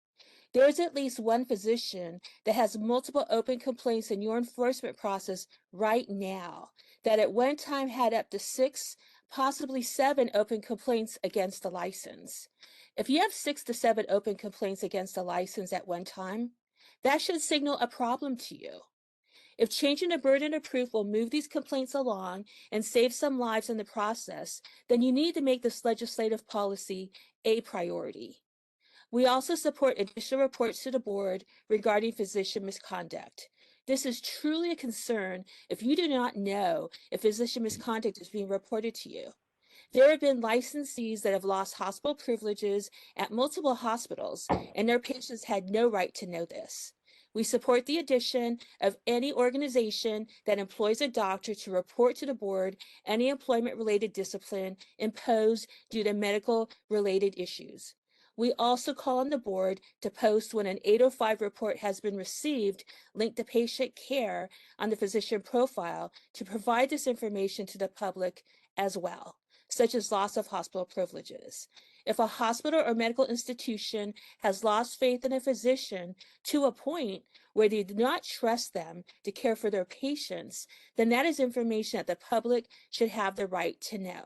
There is at least one physician that has multiple open complaints in your enforcement process right now that at one time had up to 6, possibly 7 open complaints against the license. If you have 6 to 7 open complaints against the license at one time, that should signal a problem to you. If changing the burden of proof will move these complaints along and save some lives in the process, then you need to make this legislative policy a priority. We also support additional reports to the board regarding physician misconduct. This is truly a concern if you do not know if physician misconduct is being reported to you. There have been licensees that have lost hospital privileges at multiple hospitals, and their patients had no right to know this. We support the addition of any organization that employs a doctor to report to the board any employment-related discipline imposed due to medical-related issues. We also call on the board to post when an 805 report has been received linked to patient care on the physician profile to provide this information to the public as well, such as loss of hospital privileges. If a hospital or medical institution has lost faith in a physician to a point where they do not trust them to care for their patients, then that is information that the public should have the right to know.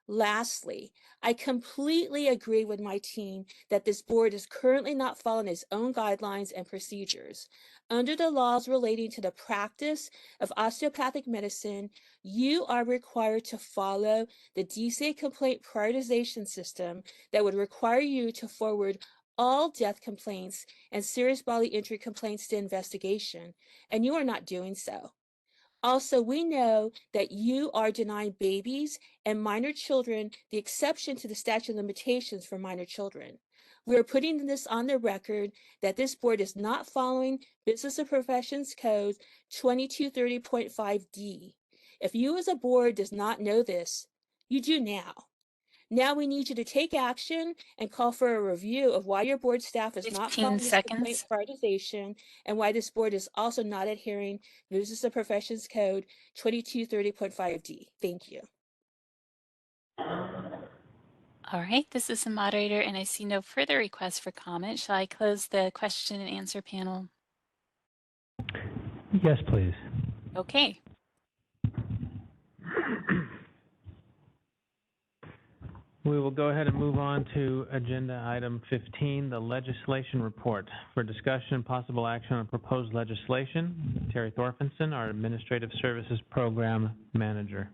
Lastly, I completely agree with my team that this board is currently not following its own guidelines and procedures. Under the laws relating to the practice of osteopathic medicine, you are required to follow the DCA complaint prioritization system that would require you to forward all death complaints and serious bodily injury complaints to investigation, and you are not doing so. Also, we know that you are denying babies and minor children the exception to the statute of limitations for minor children. We are putting this on the record that this board is not following Business and Professions Code 2230.5D. If you as a board does not know this, you do now. Now we need you to take action and call for a review of why your board staff is not 15 following this complaint seconds. prioritization and why this board is also not adhering to Business and Professions Code 2230.5D. Thank you. All right, this is the moderator, and I see no further requests for comment. Shall I close the question and answer panel? Yes, please. Okay. We will go ahead and move on to agenda item 15, the legislation report. For discussion and possible action on proposed legislation, Terry Thorfinson, our Administrative Services Program Manager.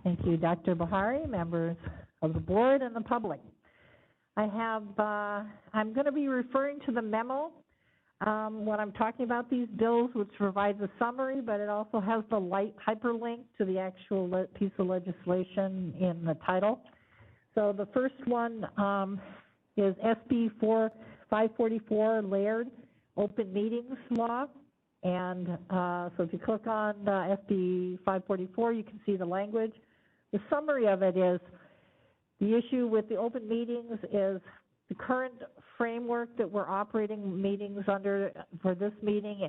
Thank you, Dr. Bahari, members of the board and the public. I'm going to be referring to the memo when I'm talking about these bills, which provides a summary, but it also has the light hyperlink to the actual piece of legislation in the title. So the first one is SB 544, Laird, Open Meetings Law. And so if you click on SB 544, you can see the language. The summary of it is the issue with the open meetings is the current framework that we're operating meetings under for this meeting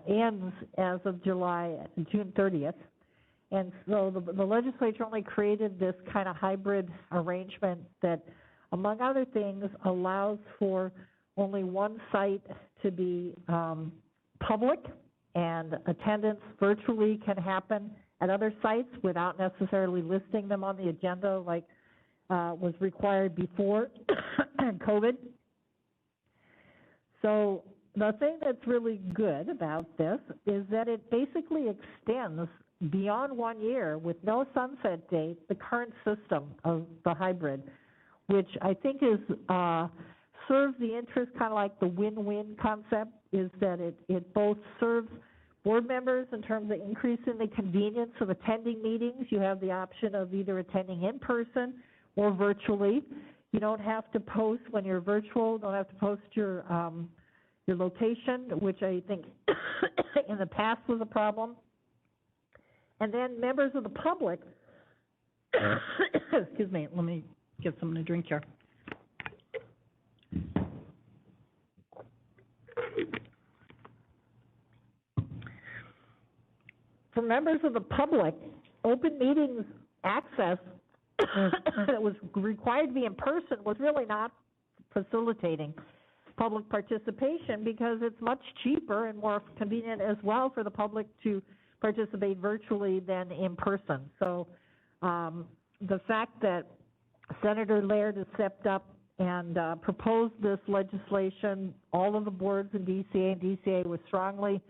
ends as of June 30th. And so the legislature only created this kind of hybrid arrangement that, among other things, allows for only one site to be public, and attendance virtually can happen at other sites without necessarily listing them on the agenda like was required before COVID. So the thing that's really good about this is that it basically extends beyond 1 year with no sunset date the current system of the hybrid, which I think is serves the interest, kind of like the win-win concept, is that it both serves board members in terms of increasing the convenience of attending meetings. You have the option of either attending in person or virtually. You don't have to post when you're virtual, don't have to post your location, which I think in the past was a problem. And then members of the public, excuse me, let me get something to drink here. For members of the public, open meetings access that was required to be in person was really not facilitating public participation, because it's much cheaper and more convenient as well for the public to participate virtually than in person. So the fact that Senator Laird has stepped up and proposed this legislation, all of the boards in DCA and DCA was strongly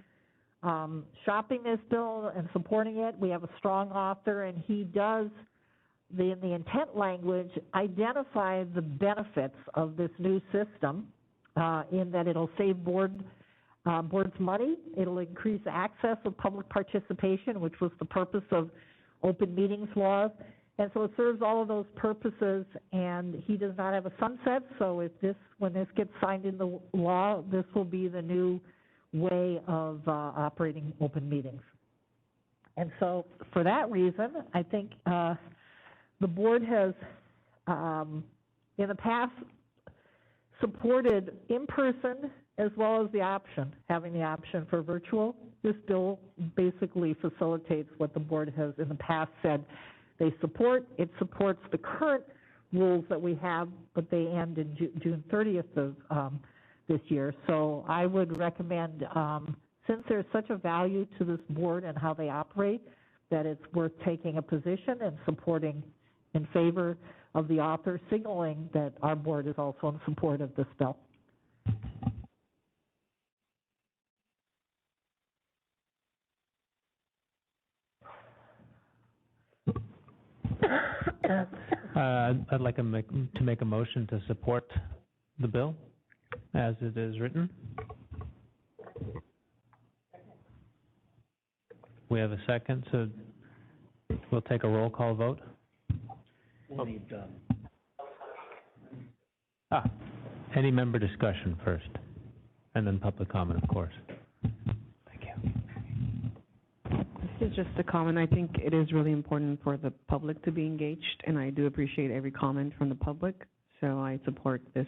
shopping this bill and supporting it. We have a strong author, and he does, in the intent language, identify the benefits of this new system in that it'll save boards money, it'll increase access of public participation, which was the purpose of open meetings laws, and so it serves all of those purposes, and he does not have a sunset, so when this gets signed into law, this will be the new way of operating open meetings. And so for that reason, I think the board has, in the past, supported in-person as well as having the option for virtual. This bill basically facilitates what the board has in the past said they support. It supports the current rules that we have, but they end in June 30th of this year. So I would recommend, since there's such a value to this board and how they operate, that it's worth taking a position and supporting in favor of the author, signaling that our board is also in support of this bill. I'd like to make a motion to support the bill as it is written. We have a second, so we'll take a roll call vote. Any member discussion first, and then public comment, of course. Thank you. This is just a comment. I think it is really important for the public to be engaged, and I do appreciate every comment from the public, so I support this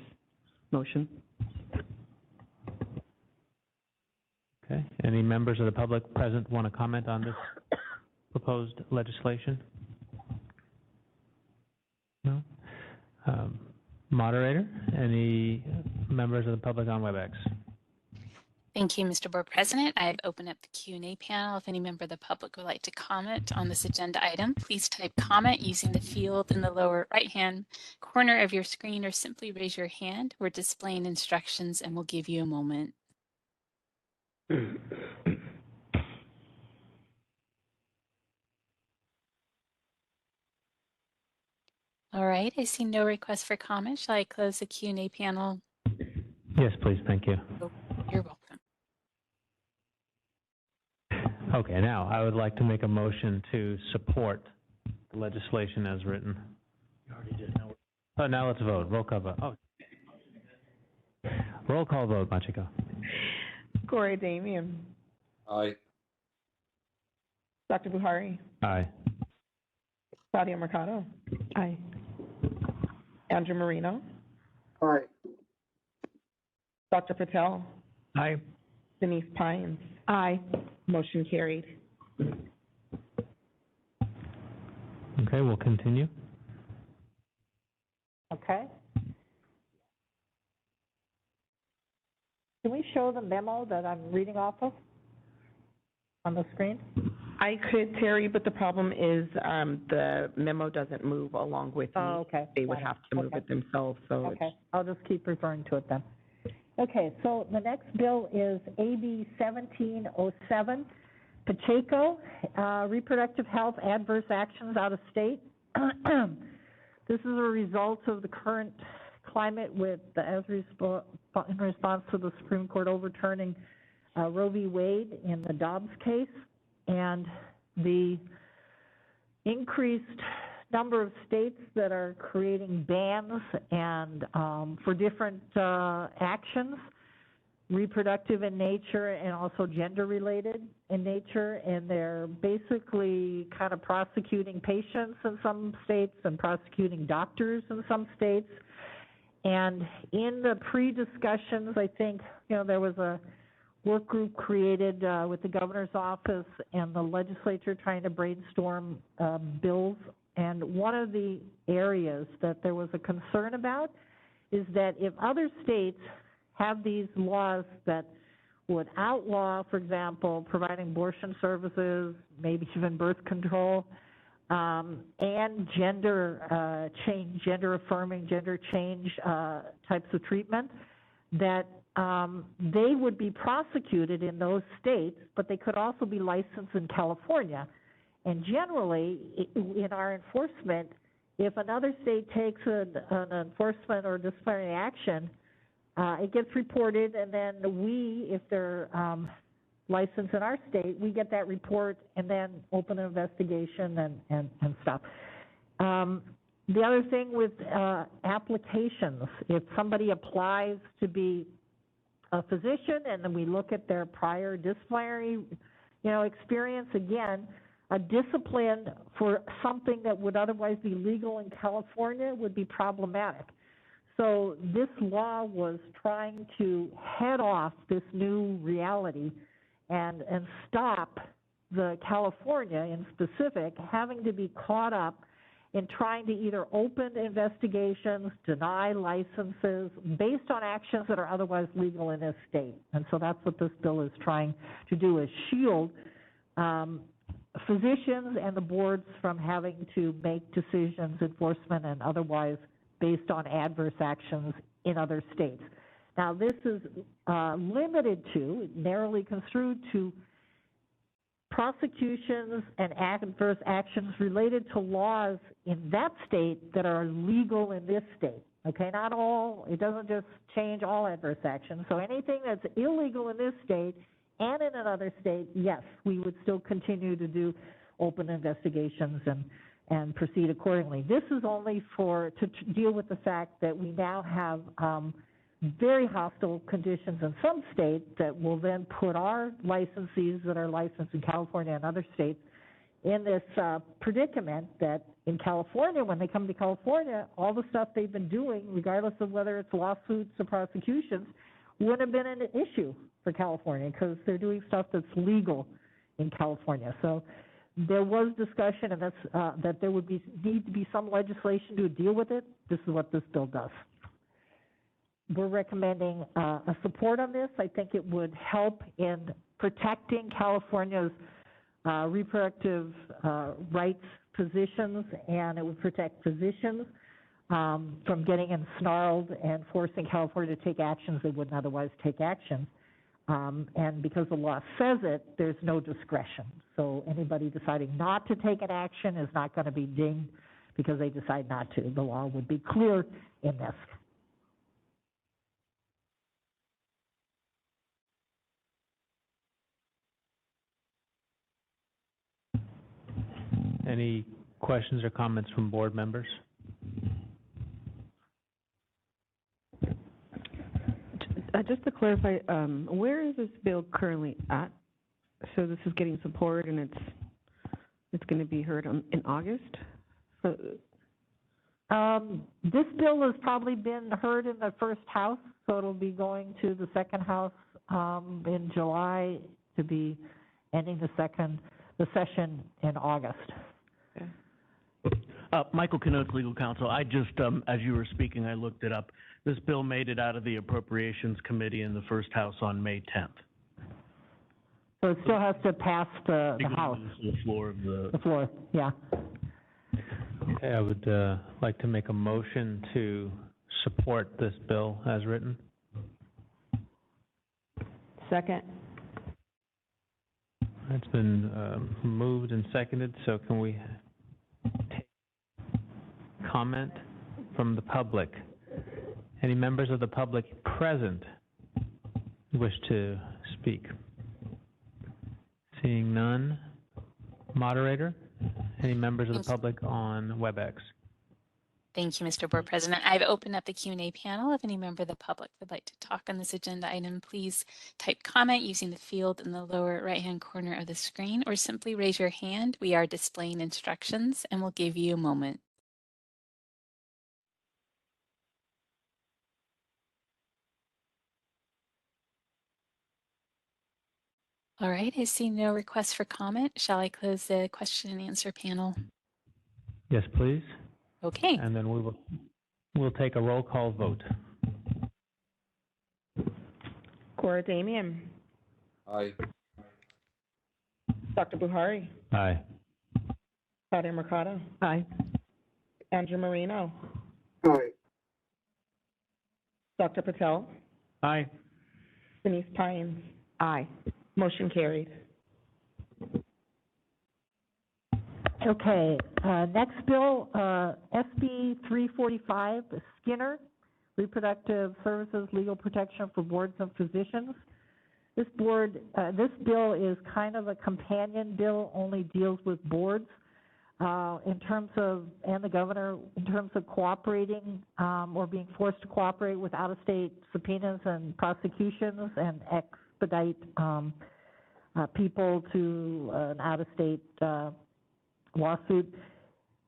motion. Okay. Any members of the public present want to comment on this proposed legislation? No? Moderator, any members of the public on WebEx? Thank you, Mr. Board President. I've opened up the Q&A panel. If any member of the public would like to comment on this agenda item, please type comment using the field in the lower right-hand corner of your screen, or simply raise your hand. We're displaying instructions and we'll give you a moment. All right, I see no request for comment. Shall I close the Q&A panel? Yes, please. Thank you. Oh, you're welcome. Okay, now, I would like to make a motion to support the legislation as written. You already did. Now Oh, now let's vote. Roll call vote. Oh. Roll call vote, Machiko. Gloria Damian, Aye. Dr. Buhari, Aye. Claudia Mercado, Aye. Andrew Marino, Aye. Dr. Patel, Aye. Denise Pines. Aye. Motion carried. Okay, we'll continue. Okay. Can we show the memo that I'm reading off of on the screen? I could, Terry, but the problem is the memo doesn't move along with me. Oh, okay. They would Got it. have to move Okay. it themselves, so it's Okay, I'll just keep referring to it then. Okay, so the next bill is AB 1707, Pacheco, reproductive health adverse actions out of state. This is a result of the current climate with, in response to the Supreme Court overturning Roe v. Wade in the Dobbs case, and the increased number of states that are creating bans and for different actions, reproductive in nature and also gender related in nature, and they're basically kind of prosecuting patients in some states and prosecuting doctors in some states. And in the pre-discussions, I think, there was a work group created with the governor's office and the legislature trying to brainstorm bills. And one of the areas that there was a concern about is that if other states have these laws that would outlaw, for example, providing abortion services, maybe even birth control, and gender change, gender affirming, gender change types of treatment, that they would be prosecuted in those states, but they could also be licensed in California. And generally, in our enforcement, if another state takes an enforcement or disciplinary action, it gets reported, and then we, if they're licensed in our state, we get that report and then open an investigation and stuff. The other thing with applications, if somebody applies to be a physician and then we look at their prior disciplinary, experience, again, a discipline for something that would otherwise be legal in California would be problematic. So this law was trying to head off this new reality and stop the California in specific having to be caught up in trying to either open investigations, deny licenses based on actions that are otherwise legal in this state. And so that's what this bill is trying to do, is shield physicians and the boards from having to make decisions, enforcement and otherwise, based on adverse actions in other states. Now, this is limited to, narrowly construed to, prosecutions and adverse actions related to laws in that state that are legal in this state. Okay, not all, it doesn't just change all adverse actions. So anything that's illegal in this state and in another state, yes, we would still continue to do open investigations and proceed accordingly. This is only to deal with the fact that we now have very hostile conditions in some states that will then put our licensees that are licensed in California and other states in this predicament that in California, when they come to California, all the stuff they've been doing, regardless of whether it's lawsuits or prosecutions, wouldn't have been an issue for California because they're doing stuff that's legal in California. So there was discussion and that there would need to be some legislation to deal with it. This is what this bill does. We're recommending a support on this. I think it would help in protecting California's reproductive rights positions, and it would protect physicians from getting ensnarled and forcing California to take actions they wouldn't otherwise take action. And because the law says it, there's no discretion. So anybody deciding not to take an action is not going to be dinged because they decide not to. The law would be clear in this. Any questions or comments from board members? Just to clarify, where is this bill currently at? So this is getting support and it's going to be heard in August? This bill has probably been heard in the first house, so it'll be going to the second house in July to be ending the session in August. Michael Canotes, Legal Counsel. I just, as you were speaking, I looked it up. This bill made it out of the Appropriations Committee in the first house on May 10th. So it still has to pass the House. The floor of the... The floor, yeah. Okay, I would like to make a motion to support this bill as written. Second. It's been moved and seconded, so can we take comment from the public? Any members of the public present who wish to speak? Seeing none. Moderator, any members of the public on WebEx? Thank you, Mr. Board President. I've opened up the Q&A panel. If any member of the public would like to talk on this agenda item, please type comment using the field in the lower right-hand corner of the screen, or simply raise your hand. We are displaying instructions, and we'll give you a moment. All right, I see no requests for comment. Shall I close the question and answer panel? Yes, please. Okay. And then we'll take a roll call vote. Cora Damian. Aye. Dr. Buhari. Aye. Claudia Mercado. Aye. Andrew Marino. Aye. Dr. Patel. Aye. Denise Pines. Aye. Motion carried. Okay, next bill, SB 345, Skinner, Reproductive Services Legal Protection for Boards and Physicians. This bill is kind of a companion bill, only deals with boards in terms of, and the governor, in terms of cooperating or being forced to cooperate with out-of-state subpoenas and prosecutions and expedite people to an out-of-state lawsuit.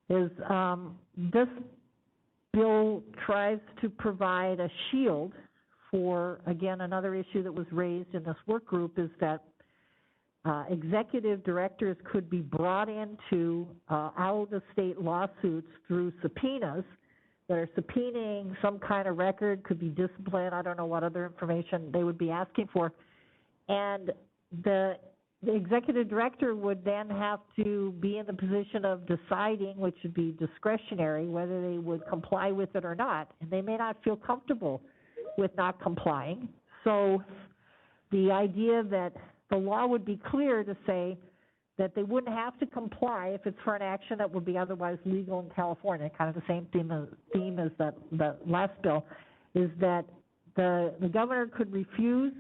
This bill tries to provide a shield for, again, another issue that was raised in this work group is that executive directors could be brought into out-of-state lawsuits through subpoenas that are subpoenaing some kind of record, could be discipline, I don't know what other information they would be asking for. And the executive director would then have to be in the position of deciding, which would be discretionary, whether they would comply with it or not. And they may not feel comfortable with not complying. So the idea that the law would be clear to say that they wouldn't have to comply if it's for an action that would be otherwise legal in California, kind of the same theme as the last bill, is that the governor could refuse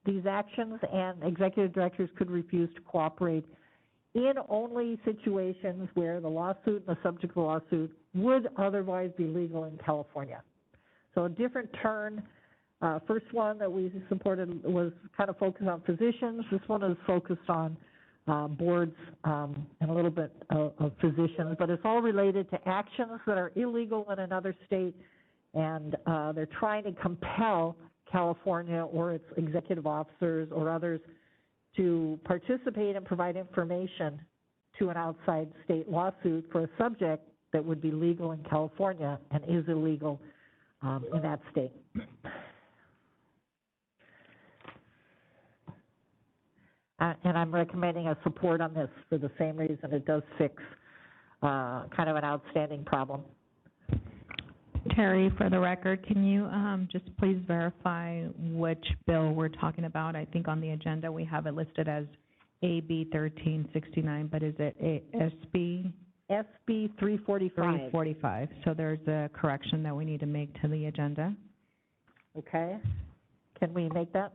these actions, and executive directors could refuse to cooperate in only situations where the lawsuit and the subject of the lawsuit would otherwise be legal in California. So a different turn. First one that we supported was kind of focused on physicians. This one is focused on boards and a little bit of physicians, but it's all related to actions that are illegal in another state, and they're trying to compel California or its executive officers or others to participate and provide information to an outside state lawsuit for a subject that would be legal in California and is illegal in that state. And I'm recommending a support on this for the same reason. It does fix kind of an outstanding problem. Terry, for the record, can you just please verify which bill we're talking about? I think on the agenda we have it listed as AB 1369, but is it SB? SB 345. 345. So there's a correction that we need to make to the agenda. Okay. Can we make that?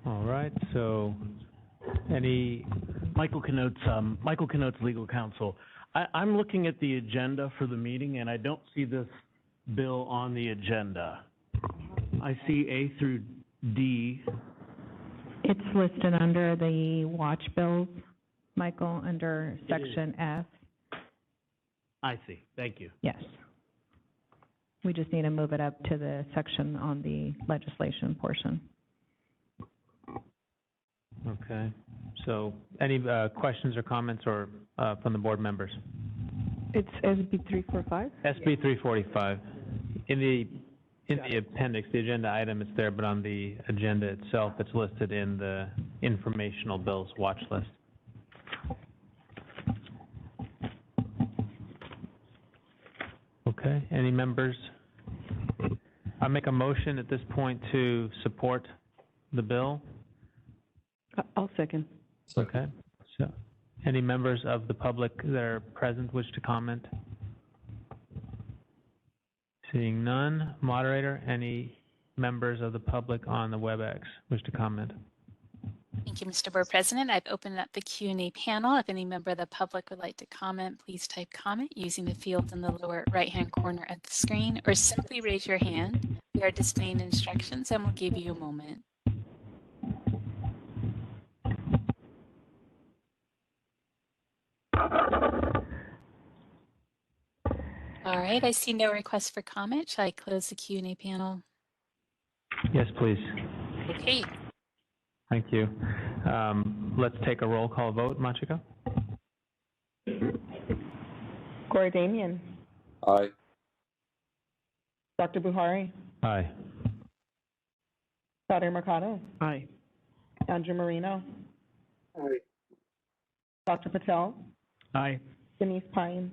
All right, so any, Michael Canotes, legal counsel. I'm looking at the agenda for the meeting, and I don't see this bill on the agenda. I see A through D. It's listed under the watch bills, Michael, under section F. I see, thank you. Yes. We just need to move it up to the section on the legislation portion. okay, so any questions or comments or from the board members? It's SB 345? SB 345. In the appendix, the agenda item is there, but on the agenda itself, it's listed in the informational bills watch list. Okay, any members? I make a motion at this point to support the bill. I'll second. Okay, so any members of the public that are present wish to comment? Seeing none. Moderator, any members of the public on the WebEx wish to comment? Thank you, Mr. Board President. I've opened up the Q&A panel. If any member of the public would like to comment, please type comment using the field in the lower right-hand corner of the screen, or simply raise your hand. We are displaying instructions and we'll give you a moment. All right, I see no requests for comment. Shall I close the Q&A panel? Yes, please. Okay. Thank you. Let's take a roll call vote. Machiko? Goradamian. Aye. Dr. Buhari. Aye. Dr. Mercado. Aye. Andrew Marino. Aye. Dr. Patel. Aye. Denise Pine.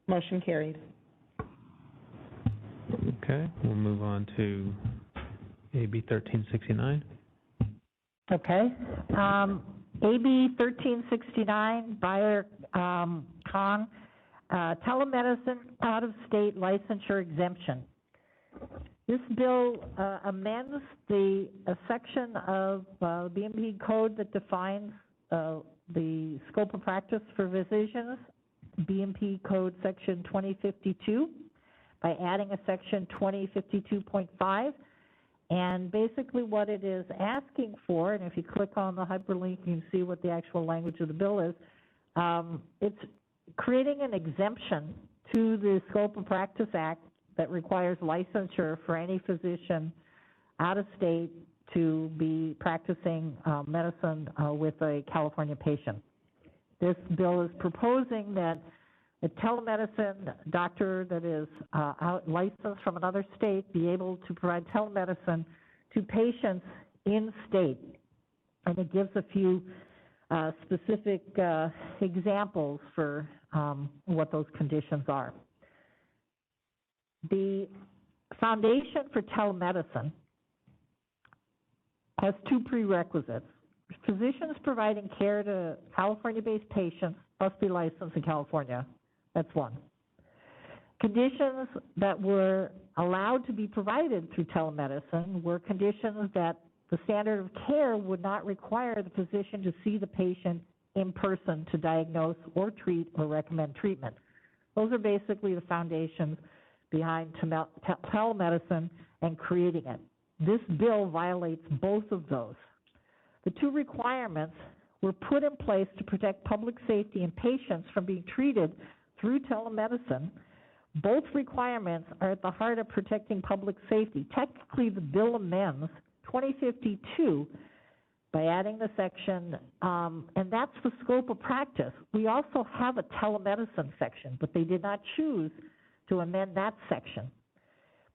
Motion carried. Okay, we'll move on to AB 1369. Okay. AB 1369, Bayer Khan, telemedicine out-of-state licensure exemption. This bill amends a section of BMP code that defines the scope of practice for physicians, BMP code section 2052, by adding a section 2052.5. And basically what it is asking for, and if you click on the hyperlink, you can see what the actual language of the bill is. It's creating an exemption to the Scope of Practice Act that requires licensure for any physician out of state to be practicing medicine with a California patient. This bill is proposing that a telemedicine doctor that is licensed from another state be able to provide telemedicine to patients in state. And it gives a few specific examples for what those conditions are. The Foundation for Telemedicine has two prerequisites. Physicians providing care to California-based patients must be licensed in California. That's one. Conditions that were allowed to be provided through telemedicine were conditions that the standard of care would not require the physician to see the patient in person to diagnose or treat or recommend treatment. Those are basically the foundations behind telemedicine and creating it. This bill violates both of those. The two requirements were put in place to protect public safety and patients from being treated through telemedicine. Both requirements are at the heart of protecting public safety. Technically, the bill amends 2052 by adding the section, and that's the scope of practice. We also have a telemedicine section, but they did not choose to amend that section.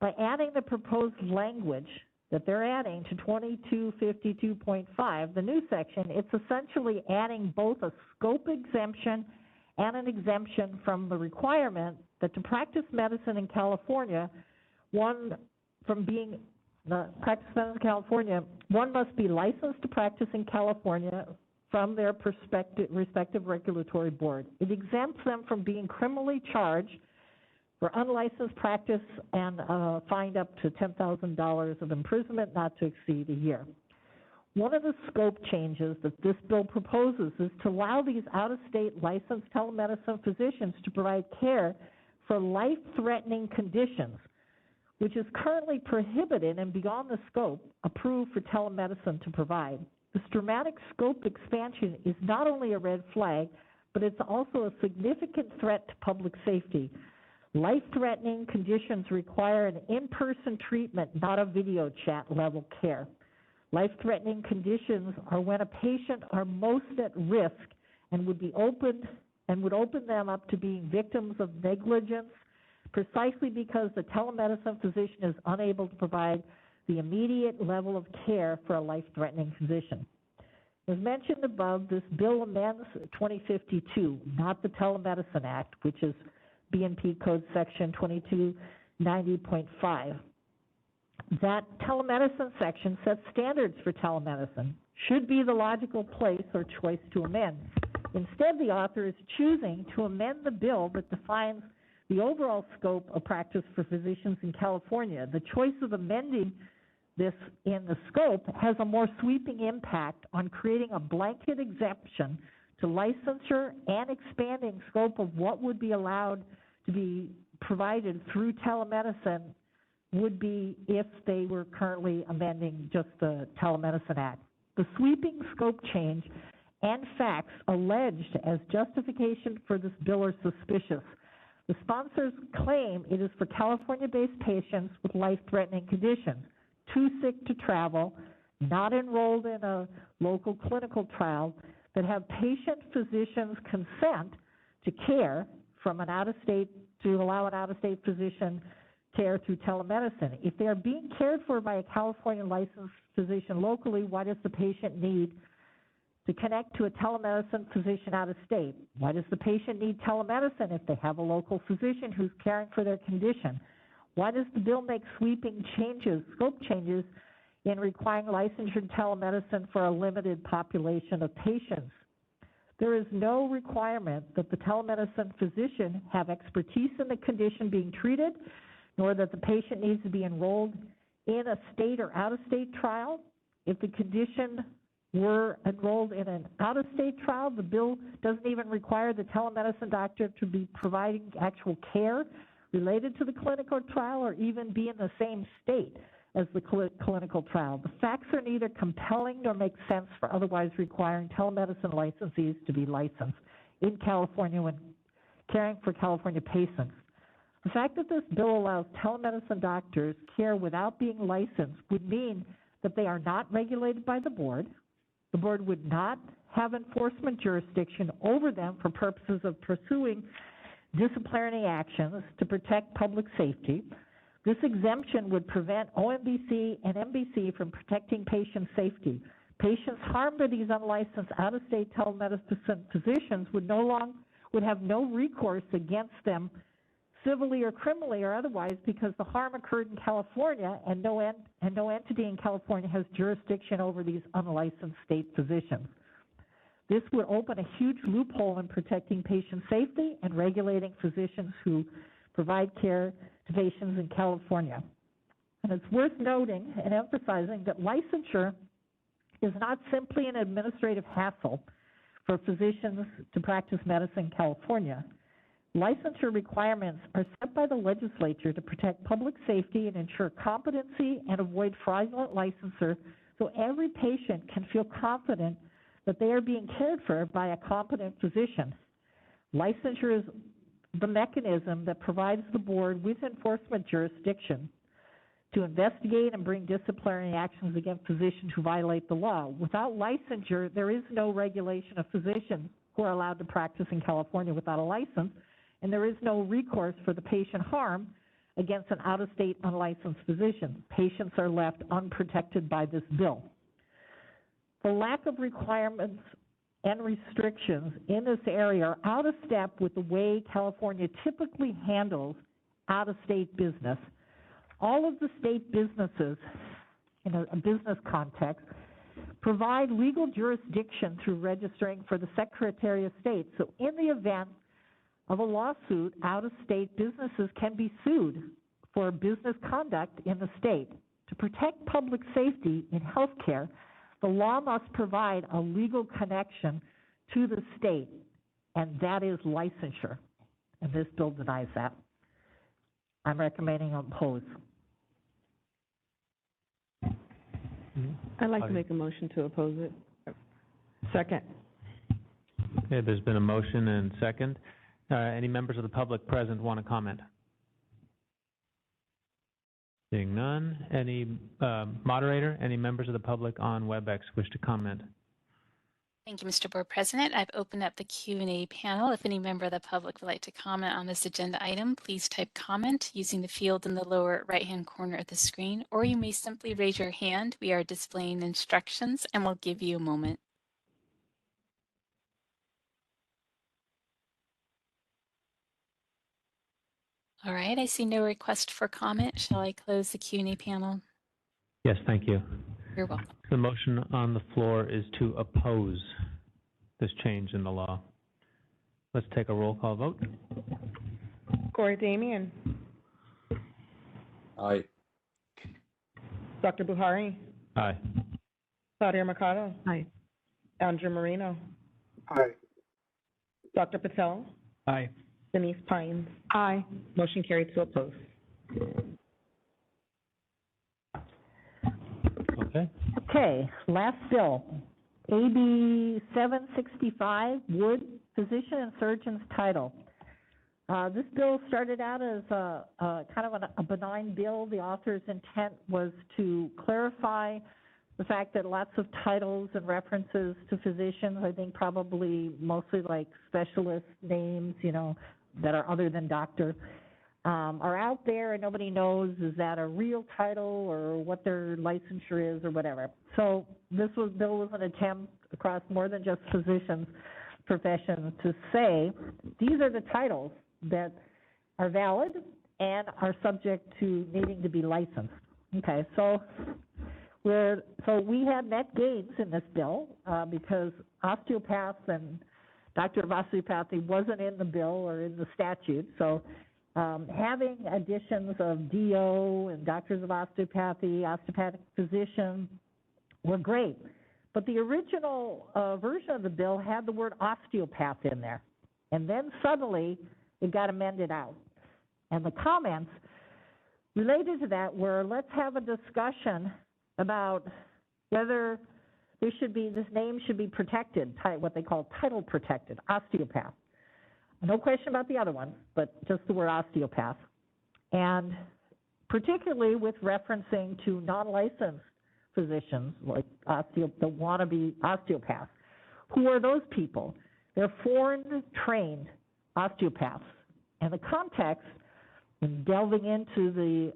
By adding the proposed language that they're adding to 2252.5, the new section, it's essentially adding both a scope exemption and an exemption from the requirement that to practice medicine in California, one must be licensed to practice in California from their respective regulatory board. It exempts them from being criminally charged for unlicensed practice and fined up to $10,000 of imprisonment not to exceed a year. One of the scope changes that this bill proposes is to allow these out-of-state licensed telemedicine physicians to provide care for life-threatening conditions, which is currently prohibited and beyond the scope approved for telemedicine to provide. This dramatic scope expansion is not only a red flag, but it's also a significant threat to public safety. Life-threatening conditions require an in-person treatment, not a video chat level care. Life-threatening conditions are when a patient are most at risk and would open them up to being victims of negligence, precisely because the telemedicine physician is unable to provide the immediate level of care for a life-threatening condition. As mentioned above, this bill amends 2052, not the Telemedicine Act, which is BNP Code Section 2290.5. That telemedicine section sets standards for telemedicine, should be the logical place or choice to amend. Instead, the author is choosing to amend the bill that defines the overall scope of practice for physicians in California. The choice of amending this in the scope has a more sweeping impact on creating a blanket exemption to licensure and expanding scope of what would be allowed to be provided through telemedicine would be if they were currently amending just the Telemedicine Act. The sweeping scope change and facts alleged as justification for this bill are suspicious. The sponsors claim it is for California-based patients with life-threatening conditions, too sick to travel, not enrolled in a local clinical trial, that have patient physicians' consent to care from an out-of-state, to allow an out-of-state physician care through telemedicine. If they are being cared for by a California licensed physician locally, why does the patient need to connect to a telemedicine physician out of state? Why does the patient need telemedicine if they have a local physician who's caring for their condition? Why does the bill make sweeping changes, scope changes, in requiring licensure telemedicine for a limited population of patients? There is no requirement that the telemedicine physician have expertise in the condition being treated, nor that the patient needs to be enrolled in a state or out-of-state trial. If the condition were enrolled in an out-of-state trial, the bill doesn't even require the telemedicine doctor to be providing actual care related to the clinical trial or even be in the same state as the clinical trial. The facts are neither compelling nor make sense for otherwise requiring telemedicine licensees to be licensed in California when caring for California patients. The fact that this bill allows telemedicine doctors care without being licensed would mean that they are not regulated by the board. The board would not have enforcement jurisdiction over them for purposes of pursuing disciplinary actions to protect public safety. This exemption would prevent OMBC and MBC from protecting patient safety. Patients harmed by these unlicensed out-of-state telemedicine physicians would have no recourse against them civilly or criminally or otherwise because the harm occurred in California and no entity in California has jurisdiction over these unlicensed state physicians. This would open a huge loophole in protecting patient safety and regulating physicians who provide care to patients in California. And it's worth noting and emphasizing that licensure is not simply an administrative hassle for physicians to practice medicine in California. Licensure requirements are set by the legislature to protect public safety and ensure competency and avoid fraudulent licensure so every patient can feel confident that they are being cared for by a competent physician. Licensure is the mechanism that provides the board with enforcement jurisdiction to investigate and bring disciplinary actions against physicians who violate the law. Without licensure, there is no regulation of physicians who are allowed to practice in California without a license, and there is no recourse for the patient harm against an out-of-state unlicensed physician. Patients are left unprotected by this bill. The lack of requirements and restrictions in this area are out of step with the way California typically handles out-of-state business. All of the state businesses, in a business context, provide legal jurisdiction through registering for the Secretary of State. So in the event of a lawsuit, out-of-state businesses can be sued for business conduct in the state. To protect public safety in healthcare, the law must provide a legal connection to the state, and that is licensure. And this bill denies that. I'm recommending oppose. I'd like to make a motion to oppose it. Second. Okay, there's been a motion and second. Any members of the public present want to comment? Seeing none. Any moderator, any members of the public on WebEx wish to comment? Thank you, Mr. Board President. I've opened up the Q&A panel. If any member of the public would like to comment on this agenda item, please type comment using the field in the lower right-hand corner of the screen, or you may simply raise your hand. We are displaying instructions and we'll give you a moment. All right, I see no request for comment. Shall I close the Q&A panel? Yes, thank you. You're welcome. The motion on the floor is to oppose this change in the law. Let's take a roll call vote. Corey Damian. Aye. Dr. Buhari. Aye. Claudia Mercado. Aye. Andrew Marino. Aye. Dr. Patel. Aye. Denise Pines. Aye. Motion carried to oppose. Okay. Okay, last bill, AB 765, Wood, Physician and Surgeon's Title. This bill started out as kind of a benign bill. The author's intent was to clarify the fact that lots of titles and references to physicians, I think probably mostly like specialist names, you know, that are other than doctor, are out there and nobody knows, is that a real title or what their licensure is or whatever. So this bill was an attempt across more than just physicians professions to say these are the titles that are valid and are subject to needing to be licensed. Okay, so we had net gains in this bill because osteopaths and doctor of osteopathy wasn't in the bill or in the statute. So having additions of DO and doctors of osteopathy, osteopathic physician were great. But the original version of the bill had the word osteopath in there. And then suddenly it got amended out. And the comments related to that were, let's have a discussion about whether this name should be protected, what they call title protected, osteopath. No question about the other one, but just the word osteopath. And particularly with referencing to non-licensed physicians, like the wannabe osteopaths. Who are those people? They're foreign-trained osteopaths. And the context, in delving into the,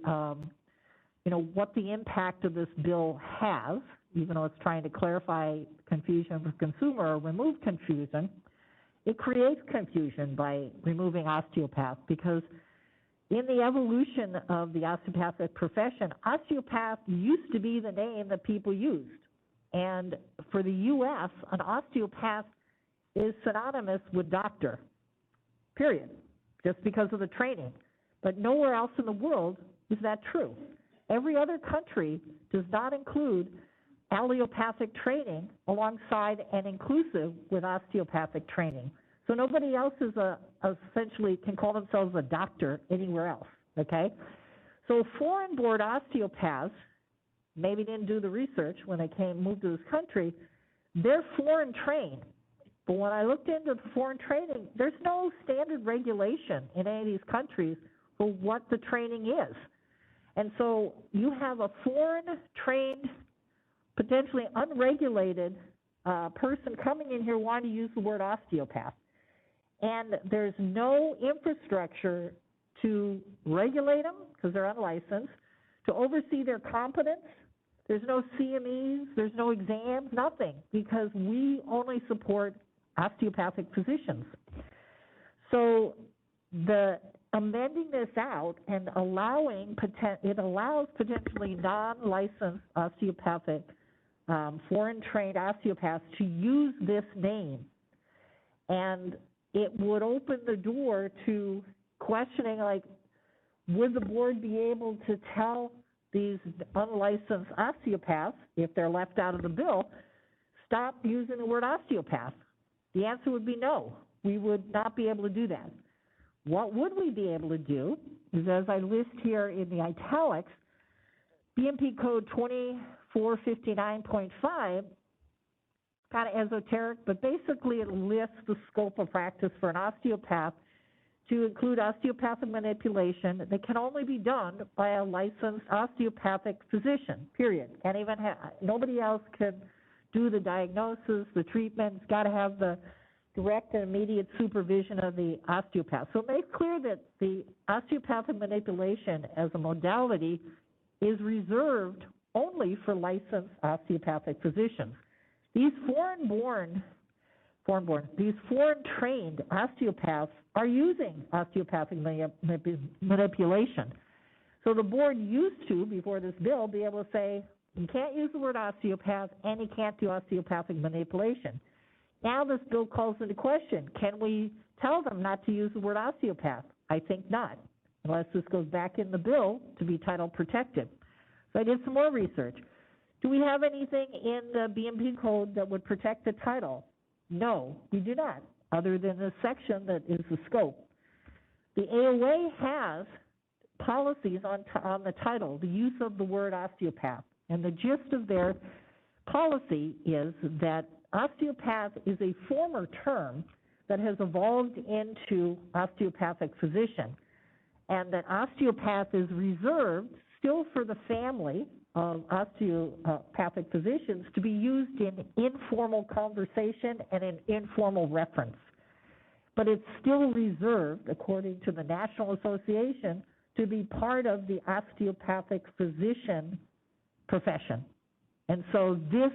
what the impact of this bill has, even though it's trying to clarify confusion for consumer or remove confusion, it creates confusion by removing osteopath because in the evolution of the osteopathic profession, osteopath used to be the name that people used. And for the U.S., an osteopath is synonymous with doctor, period, just because of the training. But nowhere else in the world is that true. Every other country does not include allopathic training alongside and inclusive with osteopathic training. So nobody else is essentially can call themselves a doctor anywhere else, okay? So foreign-born osteopaths maybe didn't do the research when they moved to this country. They're foreign-trained. But when I looked into the foreign training, there's no standard regulation in any of these countries for what the training is. And so you have a foreign-trained, potentially unregulated person coming in here wanting to use the word osteopath. And there's no infrastructure to regulate them because they're unlicensed, to oversee their competence. There's no CMEs, there's no exams, nothing, because we only support osteopathic physicians. So the amending this out and it allows potentially non-licensed osteopathic, foreign-trained osteopaths to use this name. And it would open the door to questioning, like, would the board be able to tell these unlicensed osteopaths, if they're left out of the bill, stop using the word osteopath? The answer would be no. We would not be able to do that. What would we be able to do is, as I list here in the italics, BMP code 2459.5, kind of esoteric, but basically it lists the scope of practice for an osteopath to include osteopathic manipulation that can only be done by a licensed osteopathic physician, period. Can't even nobody else can do the diagnosis, the treatment. It's got to have the direct and immediate supervision of the osteopath. So it makes clear that the osteopathic manipulation as a modality is reserved only for licensed osteopathic physicians. These these foreign-trained osteopaths are using osteopathic manipulation. So the board used to, before this bill, be able to say, you can't use the word osteopath and you can't do osteopathic manipulation. Now this bill calls into question, can we tell them not to use the word osteopath? I think not, unless this goes back in the bill to be title protected. So I did some more research. Do we have anything in the BMP code that would protect the title? No, we do not, other than this section that is the scope. The AOA has policies on the title, the use of the word osteopath, and the gist of their policy is that osteopath is a former term that has evolved into osteopathic physician, and that osteopath is reserved still for the family of osteopathic physicians to be used in informal conversation and in informal reference. But it's still reserved, according to the National Association, to be part of the osteopathic physician profession. And so this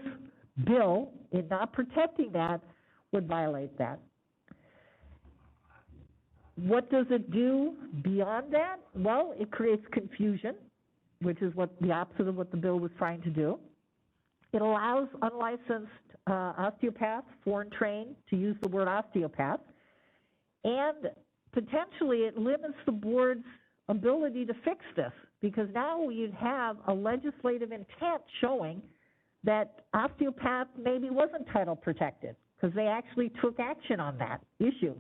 bill, in not protecting that, would violate that. What does it do beyond that? Well, it creates confusion, which is what the opposite of what the bill was trying to do. It allows unlicensed osteopaths, foreign trained, to use the word osteopath, and potentially it limits the board's ability to fix this, because now you'd have a legislative intent showing that osteopath maybe wasn't title protected, because they actually took action on that issue.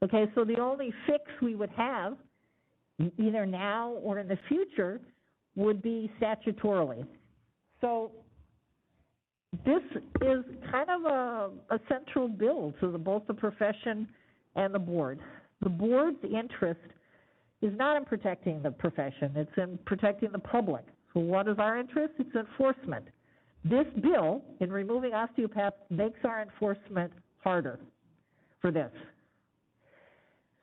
Okay, so the only fix we would have, either now or in the future, would be statutorily. So this is kind of a central bill to both the profession and the board. The board's interest is not in protecting the profession, it's in protecting the public. So what is our interest? It's enforcement. This bill, in removing osteopaths, makes our enforcement harder for this.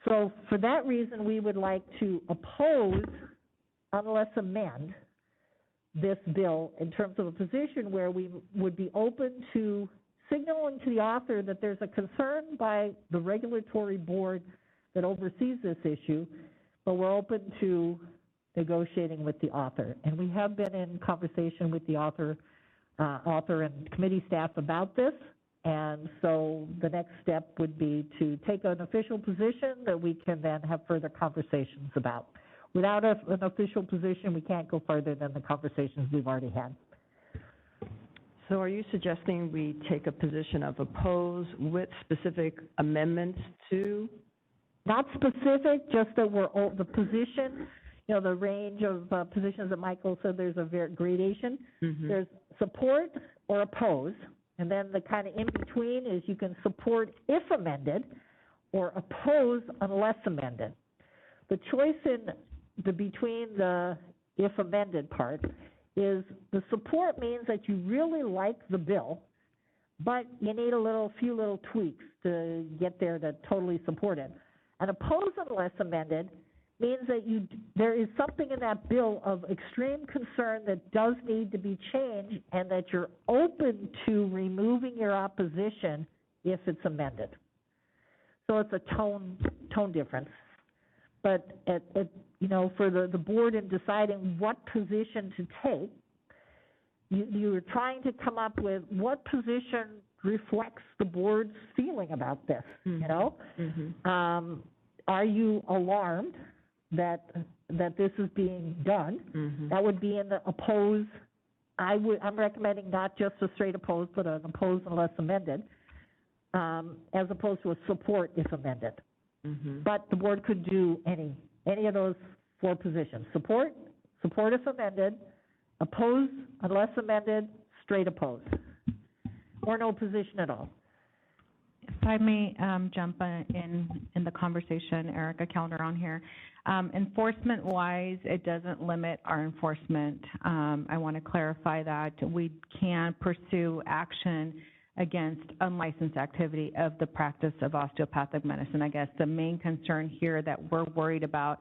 So for that reason, we would like to oppose, unless amend, this bill in terms of a position where we would be open to signaling to the author that there's a concern by the regulatory board that oversees this issue, but we're open to negotiating with the author. And we have been in conversation with the author and committee staff about this. And so the next step would be to take an official position that we can then have further conversations about. Without an official position, we can't go further than the conversations we've already had. So are you suggesting we take a position of oppose with specific amendments to? Not specific, just that we're, the position, the range of positions that Michael said, there's a gradation. Mm-hmm. There's support or oppose, and then the kind of in between is you can support if amended or oppose unless amended. The choice in between the if amended part is the support means that you really like the bill, but you need a few little tweaks to get there to totally support it. And oppose unless amended means that there is something in that bill of extreme concern that does need to be changed, and that you're open to removing your opposition if it's amended. So it's a tone difference. But for the board in deciding what position to take, you're trying to come up with what position reflects the board's feeling about this, you know? Are you alarmed that this is being done? That would be in the oppose. I'm recommending not just a straight oppose, but an oppose unless amended, as opposed to a support if amended. But the board could do any of those 4 positions. Support if amended, oppose unless amended, straight oppose, or no position at all. If I may jump in the conversation, Erica Calderon here. Enforcement-wise, it doesn't limit our enforcement. I want to clarify that we can pursue action against unlicensed activity of the practice of osteopathic medicine. I guess the main concern here that we're worried about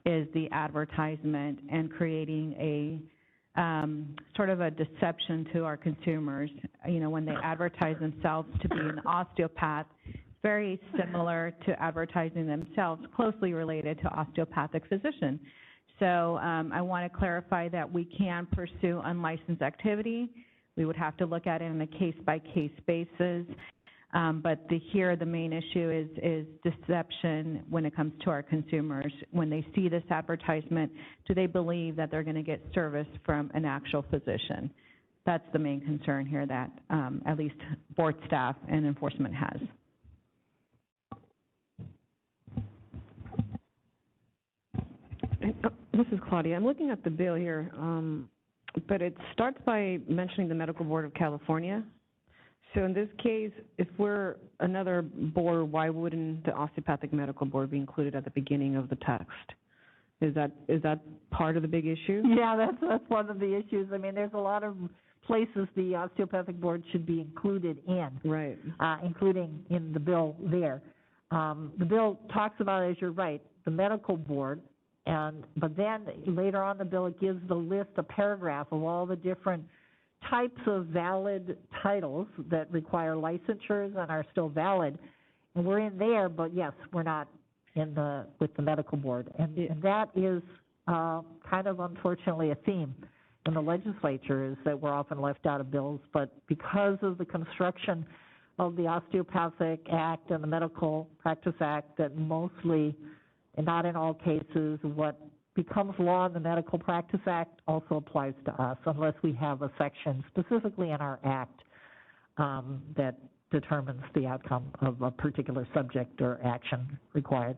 is the advertisement and creating a sort of a deception to our consumers. You know, when they advertise themselves to be an osteopath, very similar to advertising themselves, closely related to osteopathic physician. So I want to clarify that we can pursue unlicensed activity. We would have to look at it on a case-by-case basis. But here the main issue is deception when it comes to our consumers. When they see this advertisement, do they believe that they're going to get service from an actual physician? That's the main concern here that at least board staff and enforcement has. This is Claudia. I'm looking at the bill here, but it starts by mentioning the Medical Board of California. So in this case, if we're another board, why wouldn't the Osteopathic Medical Board be included at the beginning of the text? Is that part of the big issue? Yeah, that's one of the issues. I mean, there's a lot of places the Osteopathic Board should be included in, right? Including in the bill there. The bill talks about, as you're right, the medical board, but then later on the bill it gives the list, a paragraph of all the different types of valid titles that require licensures and are still valid, and we're in there, but yes, we're not with the medical board, and that is kind of unfortunately a theme in the legislature, is that we're often left out of bills, but because of the construction of the Osteopathic Act and the Medical Practice Act, that mostly, and not in all cases, what becomes law in the Medical Practice Act also applies to us, unless we have a section specifically in our act that determines the outcome of a particular subject or action required.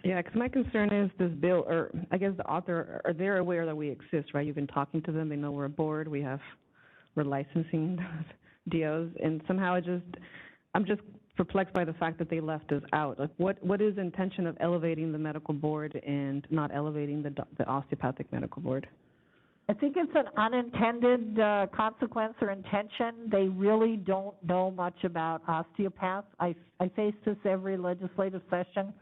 Yeah, because my concern is this bill, or I guess the author, are they aware that we exist, right? You've been talking to them, they know we're a board, we're licensing DOs, and somehow I'm just perplexed by the fact that they left us out. Like, what is the intention of elevating the medical board and not elevating the Osteopathic Medical Board? I think it's an unintended consequence or intention. They really don't know much about osteopaths. I face this every legislative session,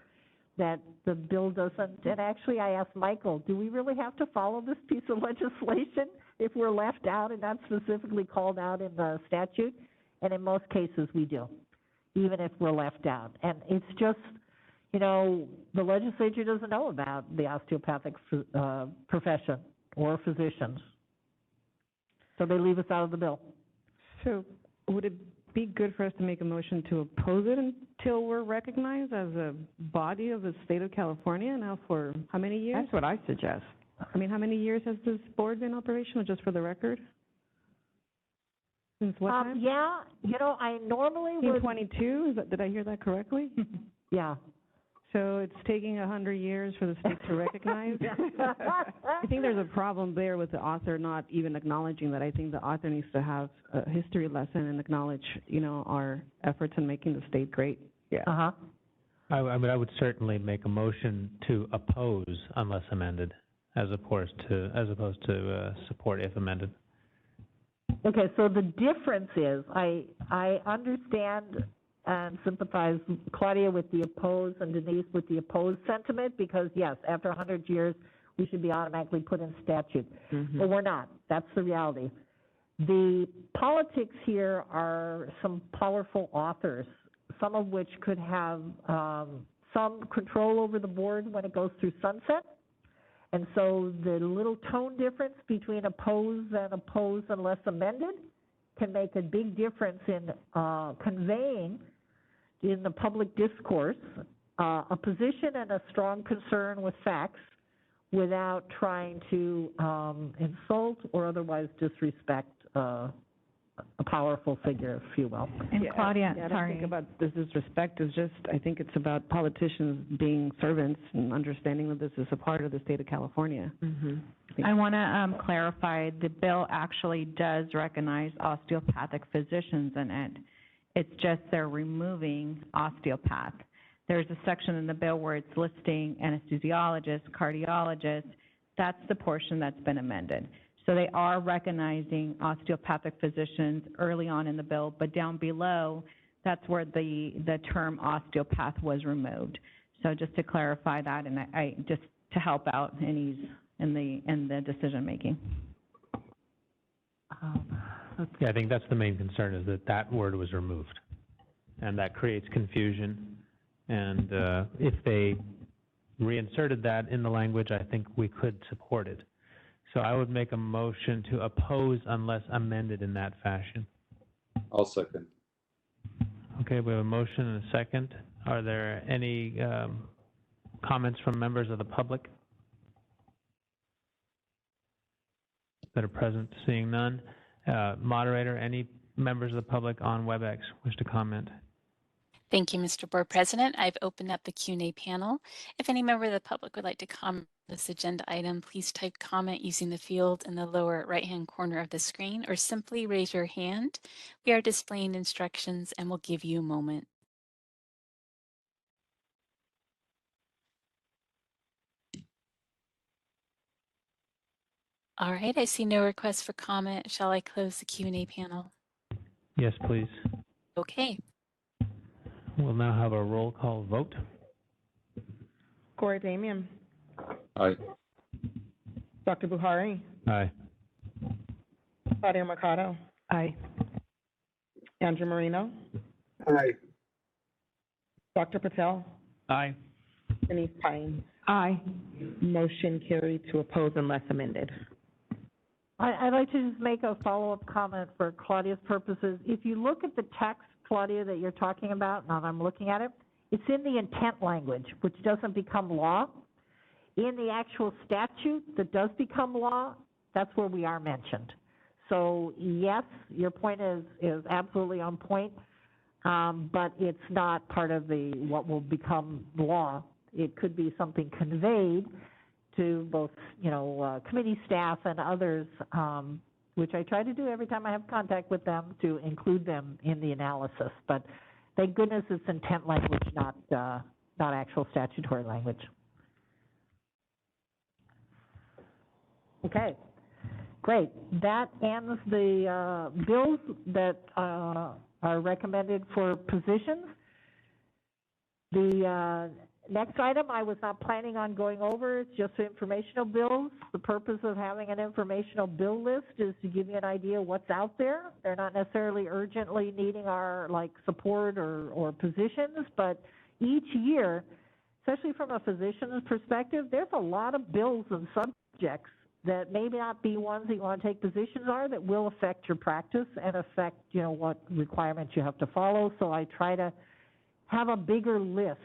that the bill doesn't, and actually I asked Michael, do we really have to follow this piece of legislation if we're left out and not specifically called out in the statute? And in most cases we do, even if we're left out. And it's just, you know, the legislature doesn't know about the osteopathic profession or physicians. So they leave us out of the bill. So would it be good for us to make a motion to oppose it until we're recognized as a body of the state of California now for how many years? That's what I suggest. I mean, how many years has this board been operational, just for the record? Since what time? Yeah, you know, I normally would... 22? Did I hear that correctly? Yeah. So it's taking 100 years for the state to recognize? I think there's a problem there with the author not even acknowledging that. I think the author needs to have a history lesson and acknowledge, you know, our efforts in making the state great. Yeah. Uh-huh. I would certainly make a motion to oppose unless amended, as opposed to support if amended. Okay, so the difference is, I understand and sympathize, Claudia, with the oppose and Denise with the opposed sentiment, because yes, after 100 years, we should be automatically put in statute. But we're not. That's the reality. The politics here are some powerful authors, some of which could have some control over the board when it goes through sunset. And so the little tone difference between oppose and unless amended can make a big difference in conveying in the public discourse a position and a strong concern with facts without trying to insult or otherwise disrespect a powerful figure, if you will. And Claudia, I don't sorry. think about this as respect. It's just, I think it's about politicians being servants and understanding that this is a part of the state of California. I want to clarify, the bill actually does recognize osteopathic physicians in it. It's just they're removing osteopath. There's a section in the bill where it's listing anesthesiologists, cardiologists. That's the portion that's been amended. So they are recognizing osteopathic physicians early on in the bill, but down below, that's where the term osteopath was removed. So just to clarify that, and I just to help out in the decision making. Yeah, I think that's the main concern, is that that word was removed, and that creates confusion. And if they reinserted that in the language, I think we could support it. So I would make a motion to oppose unless amended in that fashion. I'll second. Okay, we have a motion and a second. Are there any comments from members of the public that are present? Seeing none. Moderator, any members of the public on WebEx wish to comment? Thank you, Mr. Board President. I've opened up the Q&A panel. If any member of the public would like to comment on this agenda item, please type comment using the field in the lower right-hand corner of the screen, or simply raise your hand. We are displaying instructions and we'll give you a moment. All right, I see no requests for comment. Shall I close the Q&A panel? Yes, please. Okay. We'll now have a roll call vote. Cora Damian. Aye. Dr. Buhari. Aye. Claudia Mercado. Aye. Andrew Marino. Aye. Dr. Patel. Aye. Denise Pines. Aye. Motion carried to oppose unless amended. I'd like to just make a follow-up comment for Claudia's purposes. If you look at the text, Claudia, that you're talking about, now that I'm looking at it, it's in the intent language, which doesn't become law. In the actual statute that does become law, that's where we are mentioned. So yes, your point is absolutely on point, but it's not part of what will become law. It could be something conveyed to both, committee staff and others, which I try to do every time I have contact with them, to include them in the analysis. But thank goodness it's intent language, not actual statutory language. Okay, great. That ends the bills that are recommended for positions. The next item I was not planning on going over, it's just informational bills. The purpose of having an informational bill list is to give you an idea of what's out there. They're not necessarily urgently needing our support or positions, but each year, especially from a physician's perspective, there's a lot of bills and subjects that may not be ones that you want to take positions are that will affect your practice and affect, what requirements you have to follow. So I try to have a bigger list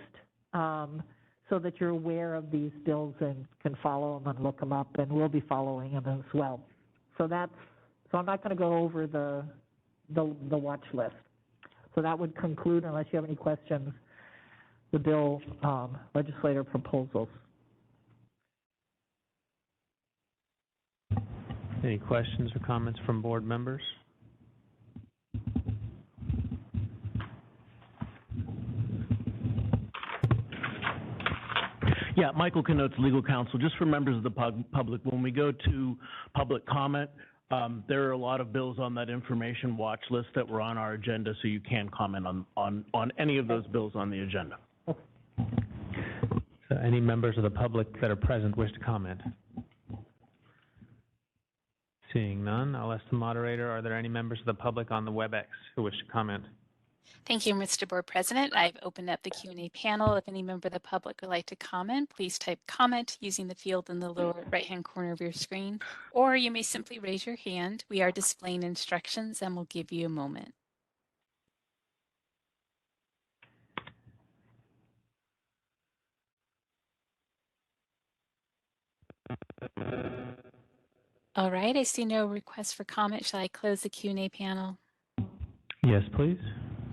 so that you're aware of these bills and can follow them and look them up, and we'll be following them as well. So I'm not going to go over the watch list. So that would conclude, unless you have any questions, the bill legislator proposals. Any questions or comments from board members? Yeah, Michael Kenotes, legal counsel. Just for members of the public, when we go to public comment, there are a lot of bills on that information watch list that were on our agenda, so you can comment on any of those bills on the agenda. So any members of the public that are present wish to comment? Seeing none, I'll ask the moderator, are there any members of the public on the WebEx who wish to comment? Thank you, Mr. Board President. I've opened up the Q&A panel. If any member of the public would like to comment, please type comment using the field in the lower right-hand corner of your screen, or you may simply raise your hand. We are displaying instructions and we'll give you a moment. All right, I see no requests for comment. Shall I close the Q&A panel? Yes, please.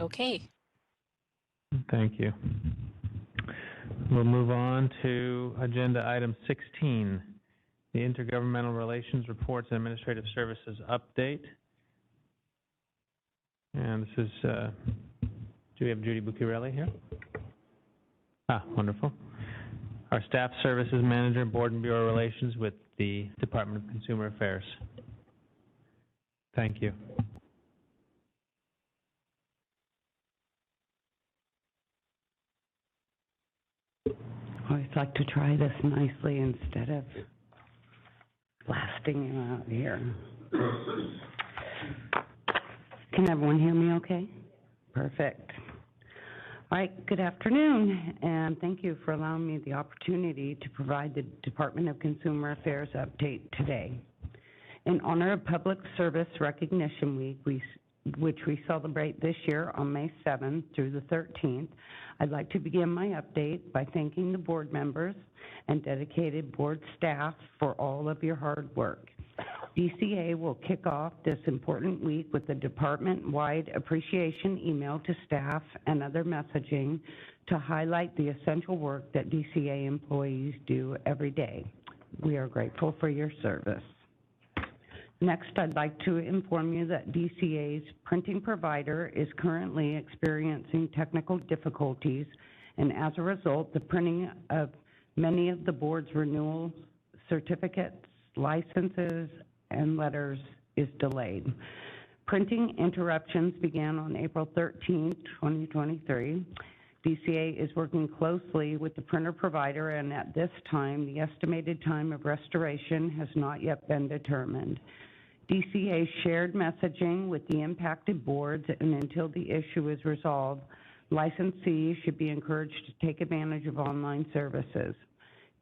Okay. Thank you. We'll move on to agenda item 16, the Intergovernmental Relations Reports and Administrative Services Update. And this is, do we have Judy Bucchiarelli here? Wonderful. Our Staff Services Manager, Board and Bureau Relations with the Department of Consumer Affairs. Thank you. I always like to try this nicely instead of blasting you out here. Can everyone hear me okay? Perfect. All right, good afternoon, and thank you for allowing me the opportunity to provide the Department of Consumer Affairs update today. In honor of Public Service Recognition Week, which we celebrate this year on May 7th through the 13th, I'd like to begin my update by thanking the board members and dedicated board staff for all of your hard work. DCA will kick off this important week with a department-wide appreciation email to staff and other messaging to highlight the essential work that DCA employees do every day. We are grateful for your service. Next, I'd like to inform you that DCA's printing provider is currently experiencing technical difficulties, and as a result, the printing of many of the board's renewal certificates, licenses, and letters is delayed. Printing interruptions began on April 13, 2023. DCA is working closely with the printer provider, and at this time, the estimated time of restoration has not yet been determined. DCA shared messaging with the impacted boards, and until the issue is resolved, licensees should be encouraged to take advantage of online services.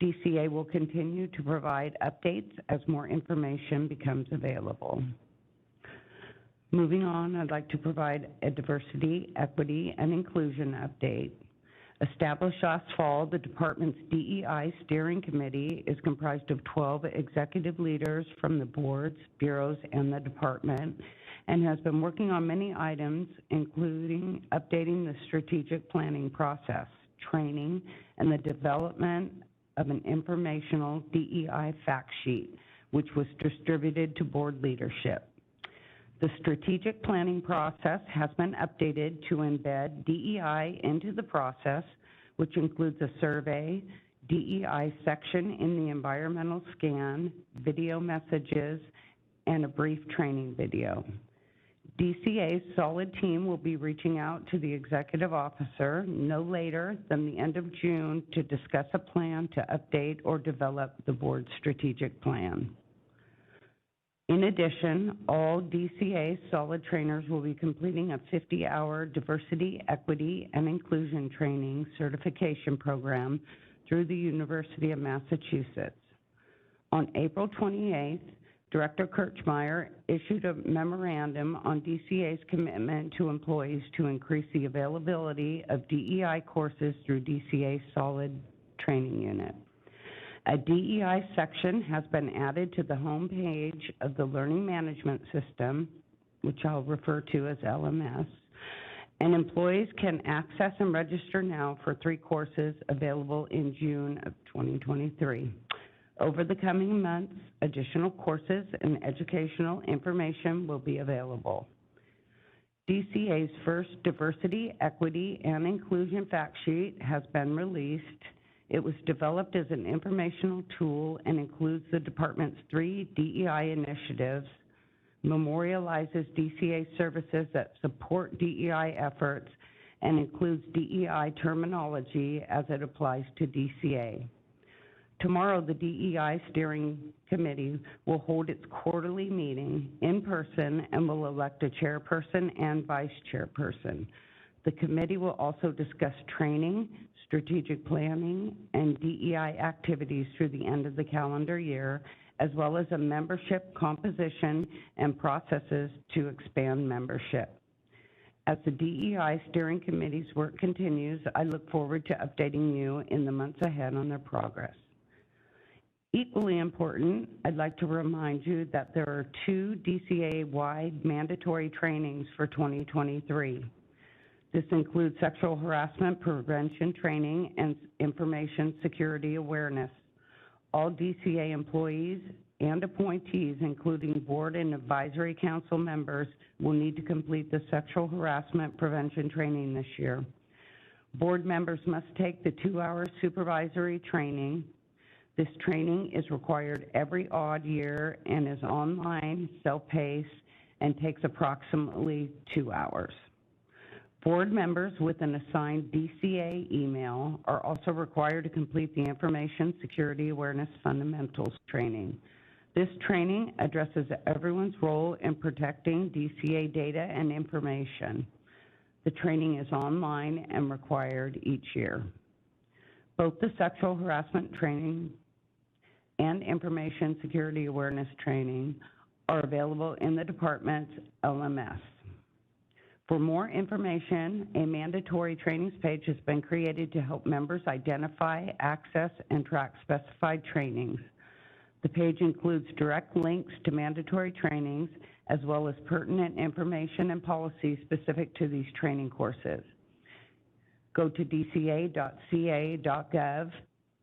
DCA will continue to provide updates as more information becomes available. Moving on, I'd like to provide a diversity, equity, and inclusion update. Established last fall, the department's DEI steering committee is comprised of 12 executive leaders from the boards, bureaus, and the department, and has been working on many items, including updating the strategic planning process, training, and the development of an informational DEI fact sheet, which was distributed to board leadership. The strategic planning process has been updated to embed DEI into the process, which includes a survey, DEI section in the environmental scan, video messages, and a brief training video. DCA's solid team will be reaching out to the executive officer no later than the end of June to discuss a plan to update or develop the board's strategic plan. In addition, all DCA solid trainers will be completing a 50-hour diversity, equity, and inclusion training certification program through the University of Massachusetts. On April 28th, Director Kirchmeier issued a memorandum on DCA's commitment to employees to increase the availability of DEI courses through DCA's solid training unit. A DEI section has been added to the homepage of the Learning Management System, which I'll refer to as LMS, and employees can access and register now for 3 courses available in June of 2023. Over the coming months, additional courses and educational information will be available. DCA's first diversity, equity, and inclusion fact sheet has been released. It was developed as an informational tool and includes the department's 3 DEI initiatives, memorializes DCA services that support DEI efforts, and includes DEI terminology as it applies to DCA. Tomorrow, the DEI Steering Committee will hold its quarterly meeting in person and will elect a chairperson and vice chairperson. The committee will also discuss training, strategic planning, and DEI activities through the end of the calendar year, as well as a membership composition and processes to expand membership. As the DEI steering committee's work continues, I look forward to updating you in the months ahead on their progress. Equally important, I'd like to remind you that there are 2 DCA-wide mandatory trainings for 2023. This includes sexual harassment prevention training and information security awareness. All DCA employees and appointees, including board and advisory council members, will need to complete the sexual harassment prevention training this year. Board members must take the 2-hour supervisory training. This training is required every odd year and is online, self-paced, and takes approximately 2 hours. Board members with an assigned DCA email are also required to complete the Information Security Awareness Fundamentals training. This training addresses everyone's role in protecting DCA data and information. The training is online and required each year. Both the sexual harassment training and information security awareness training are available in the department's LMS. For more information, a mandatory trainings page has been created to help members identify, access, and track specified trainings. The page includes direct links to mandatory trainings, as well as pertinent information and policies specific to these training courses. Go to dca.ca.gov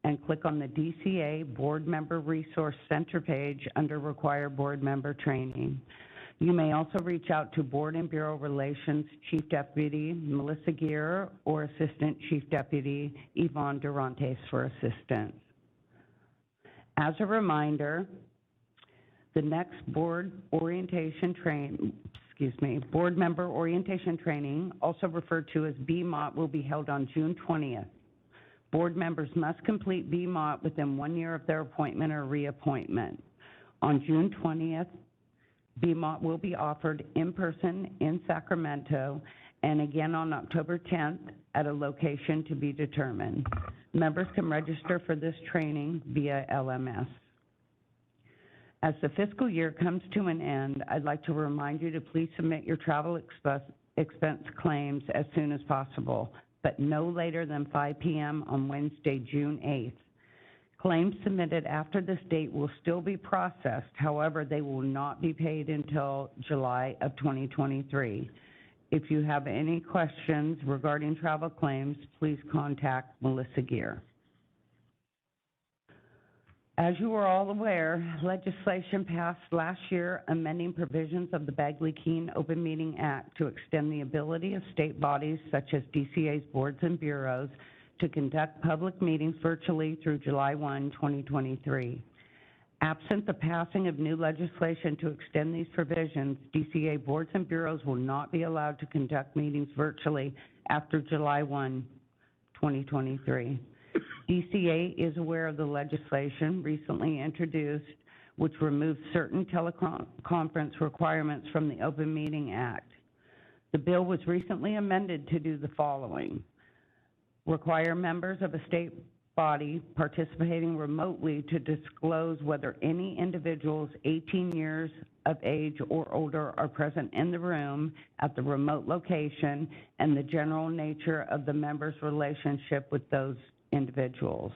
and click on the DCA Board Member Resource Center page under Require Board Member Training. You may also reach out to Board and Bureau Relations Chief Deputy Melissa Gear or Assistant Chief Deputy Yvonne Durantes for assistance. As a reminder, the next board member orientation training, also referred to as BMOT, will be held on June 20th. Board members must complete BMOT within 1 year of their appointment or reappointment. On June 20th, BMOT will be offered in person in Sacramento and again on October 10th at a location to be determined. Members can register for this training via LMS. As the fiscal year comes to an end, I'd like to remind you to please submit your travel expense claims as soon as possible, but no later than 5 p.m. on Wednesday, June 8th. Claims submitted after this date will still be processed. However, they will not be paid until July of 2023. If you have any questions regarding travel claims, please contact Melissa Gear. As you are all aware, legislation passed last year amending provisions of the Bagley-Keene Open Meeting Act to extend the ability of state bodies such as DCA's boards and bureaus to conduct public meetings virtually through July 1, 2023. Absent the passing of new legislation to extend these provisions, DCA boards and bureaus will not be allowed to conduct meetings virtually after July 1, 2023. DCA is aware of the legislation recently introduced, which removes certain teleconference requirements from the Open Meeting Act. The bill was recently amended to do the following: require members of a state body participating remotely to disclose whether any individuals 18 years of age or older are present in the room at the remote location and the general nature of the member's relationship with those individuals.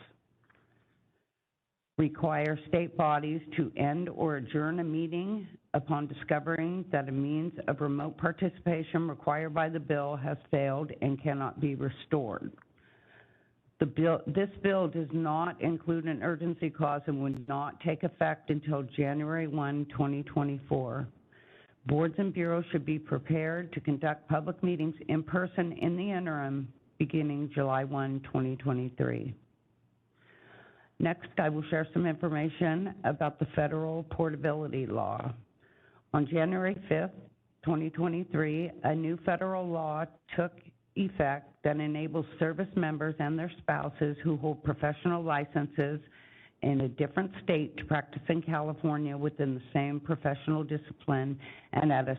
Require state bodies to end or adjourn a meeting upon discovering that a means of remote participation required by the bill has failed and cannot be restored. This bill does not include an urgency clause and would not take effect until January 1, 2024. Boards and bureaus should be prepared to conduct public meetings in person in the interim beginning July 1, 2023. Next, I will share some information about the federal portability law. On January 5th, 2023, a new federal law took effect that enables service members and their spouses who hold professional licenses in a different state to practice in California within the same professional discipline and at a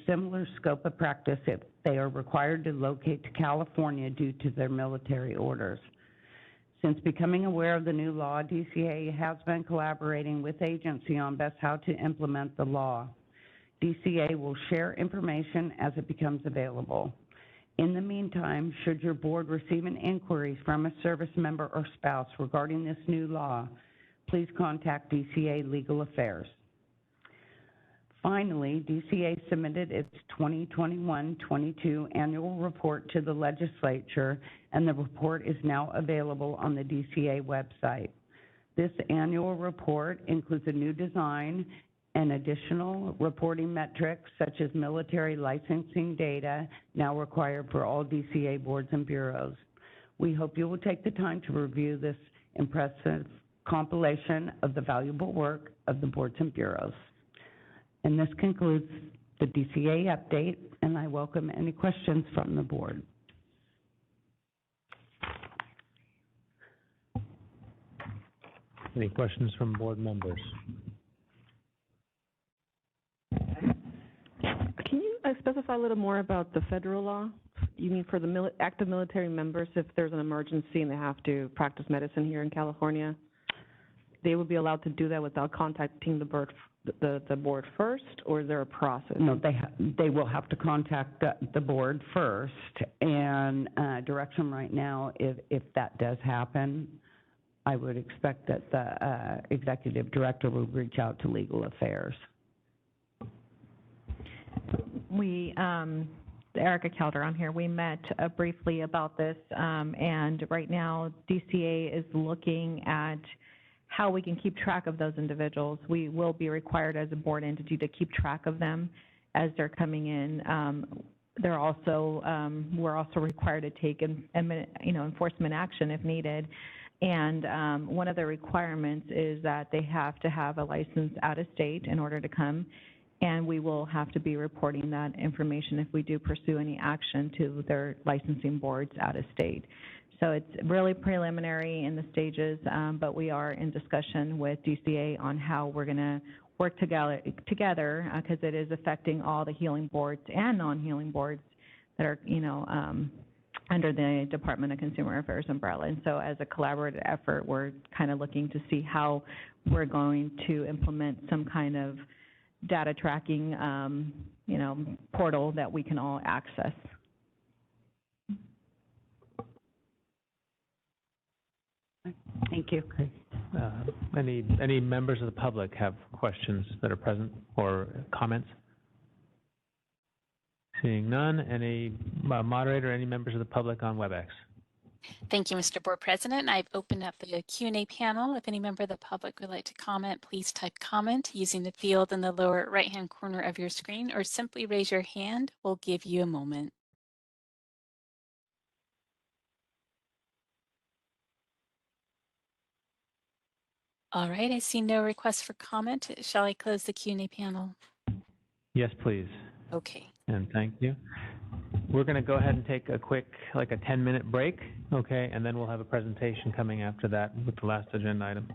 similar scope of practice if they are required to locate to California due to their military orders. Since becoming aware of the new law, DCA has been collaborating with agency on best how to implement the law. DCA will share information as it becomes available. In the meantime, should your board receive an inquiry from a service member or spouse regarding this new law, please contact DCA Legal Affairs. Finally, DCA submitted its 2021-22 annual report to the legislature, and the report is now available on the DCA website. This annual report includes a new design and additional reporting metrics such as military licensing data now required for all DCA boards and bureaus. We hope you will take the time to review this impressive compilation of the valuable work of the boards and bureaus. And this concludes the DCA update, and I welcome any questions from the board. Any questions from board members? Can you specify a little more about the federal law? You mean for the active military members, if there's an emergency and they have to practice medicine here in California, they would be allowed to do that without contacting the board first, or is there a process? No, they will have to contact the board first, and direction right now, if that does happen, I would expect that the executive director will reach out to legal affairs. We, Erica Calderon here, we met briefly about this, and right now DCA is looking at how we can keep track of those individuals. We will be required as a board entity to keep track of them as they're coming in. They're also, we're also required to take enforcement action if needed. And one of the requirements is that they have to have a license out of state in order to come, and we will have to be reporting that information if we do pursue any action to their licensing boards out of state. So it's really preliminary in the stages, but we are in discussion with DCA on how we're going to work together because it is affecting all the healing boards and non-healing boards that are, under the Department of Consumer Affairs umbrella. And so as a collaborative effort, we're kind of looking to see how we're going to implement some kind of data tracking, portal that we can all access. Thank you. Okay. Any members of the public have questions that are present or comments? Seeing none, any moderator, any members of the public on WebEx? Thank you, Mr. Board President. I've opened up the Q&A panel. If any member of the public would like to comment, please type comment using the field in the lower right-hand corner of your screen, or simply raise your hand. We'll give you a moment. All right, I see no requests for comment. Shall I close the Q&A panel? Yes, please. Okay. And thank you. We're going to go ahead and take a quick, like a 10-minute break, okay, and then we'll have a presentation coming after that with the last agenda item.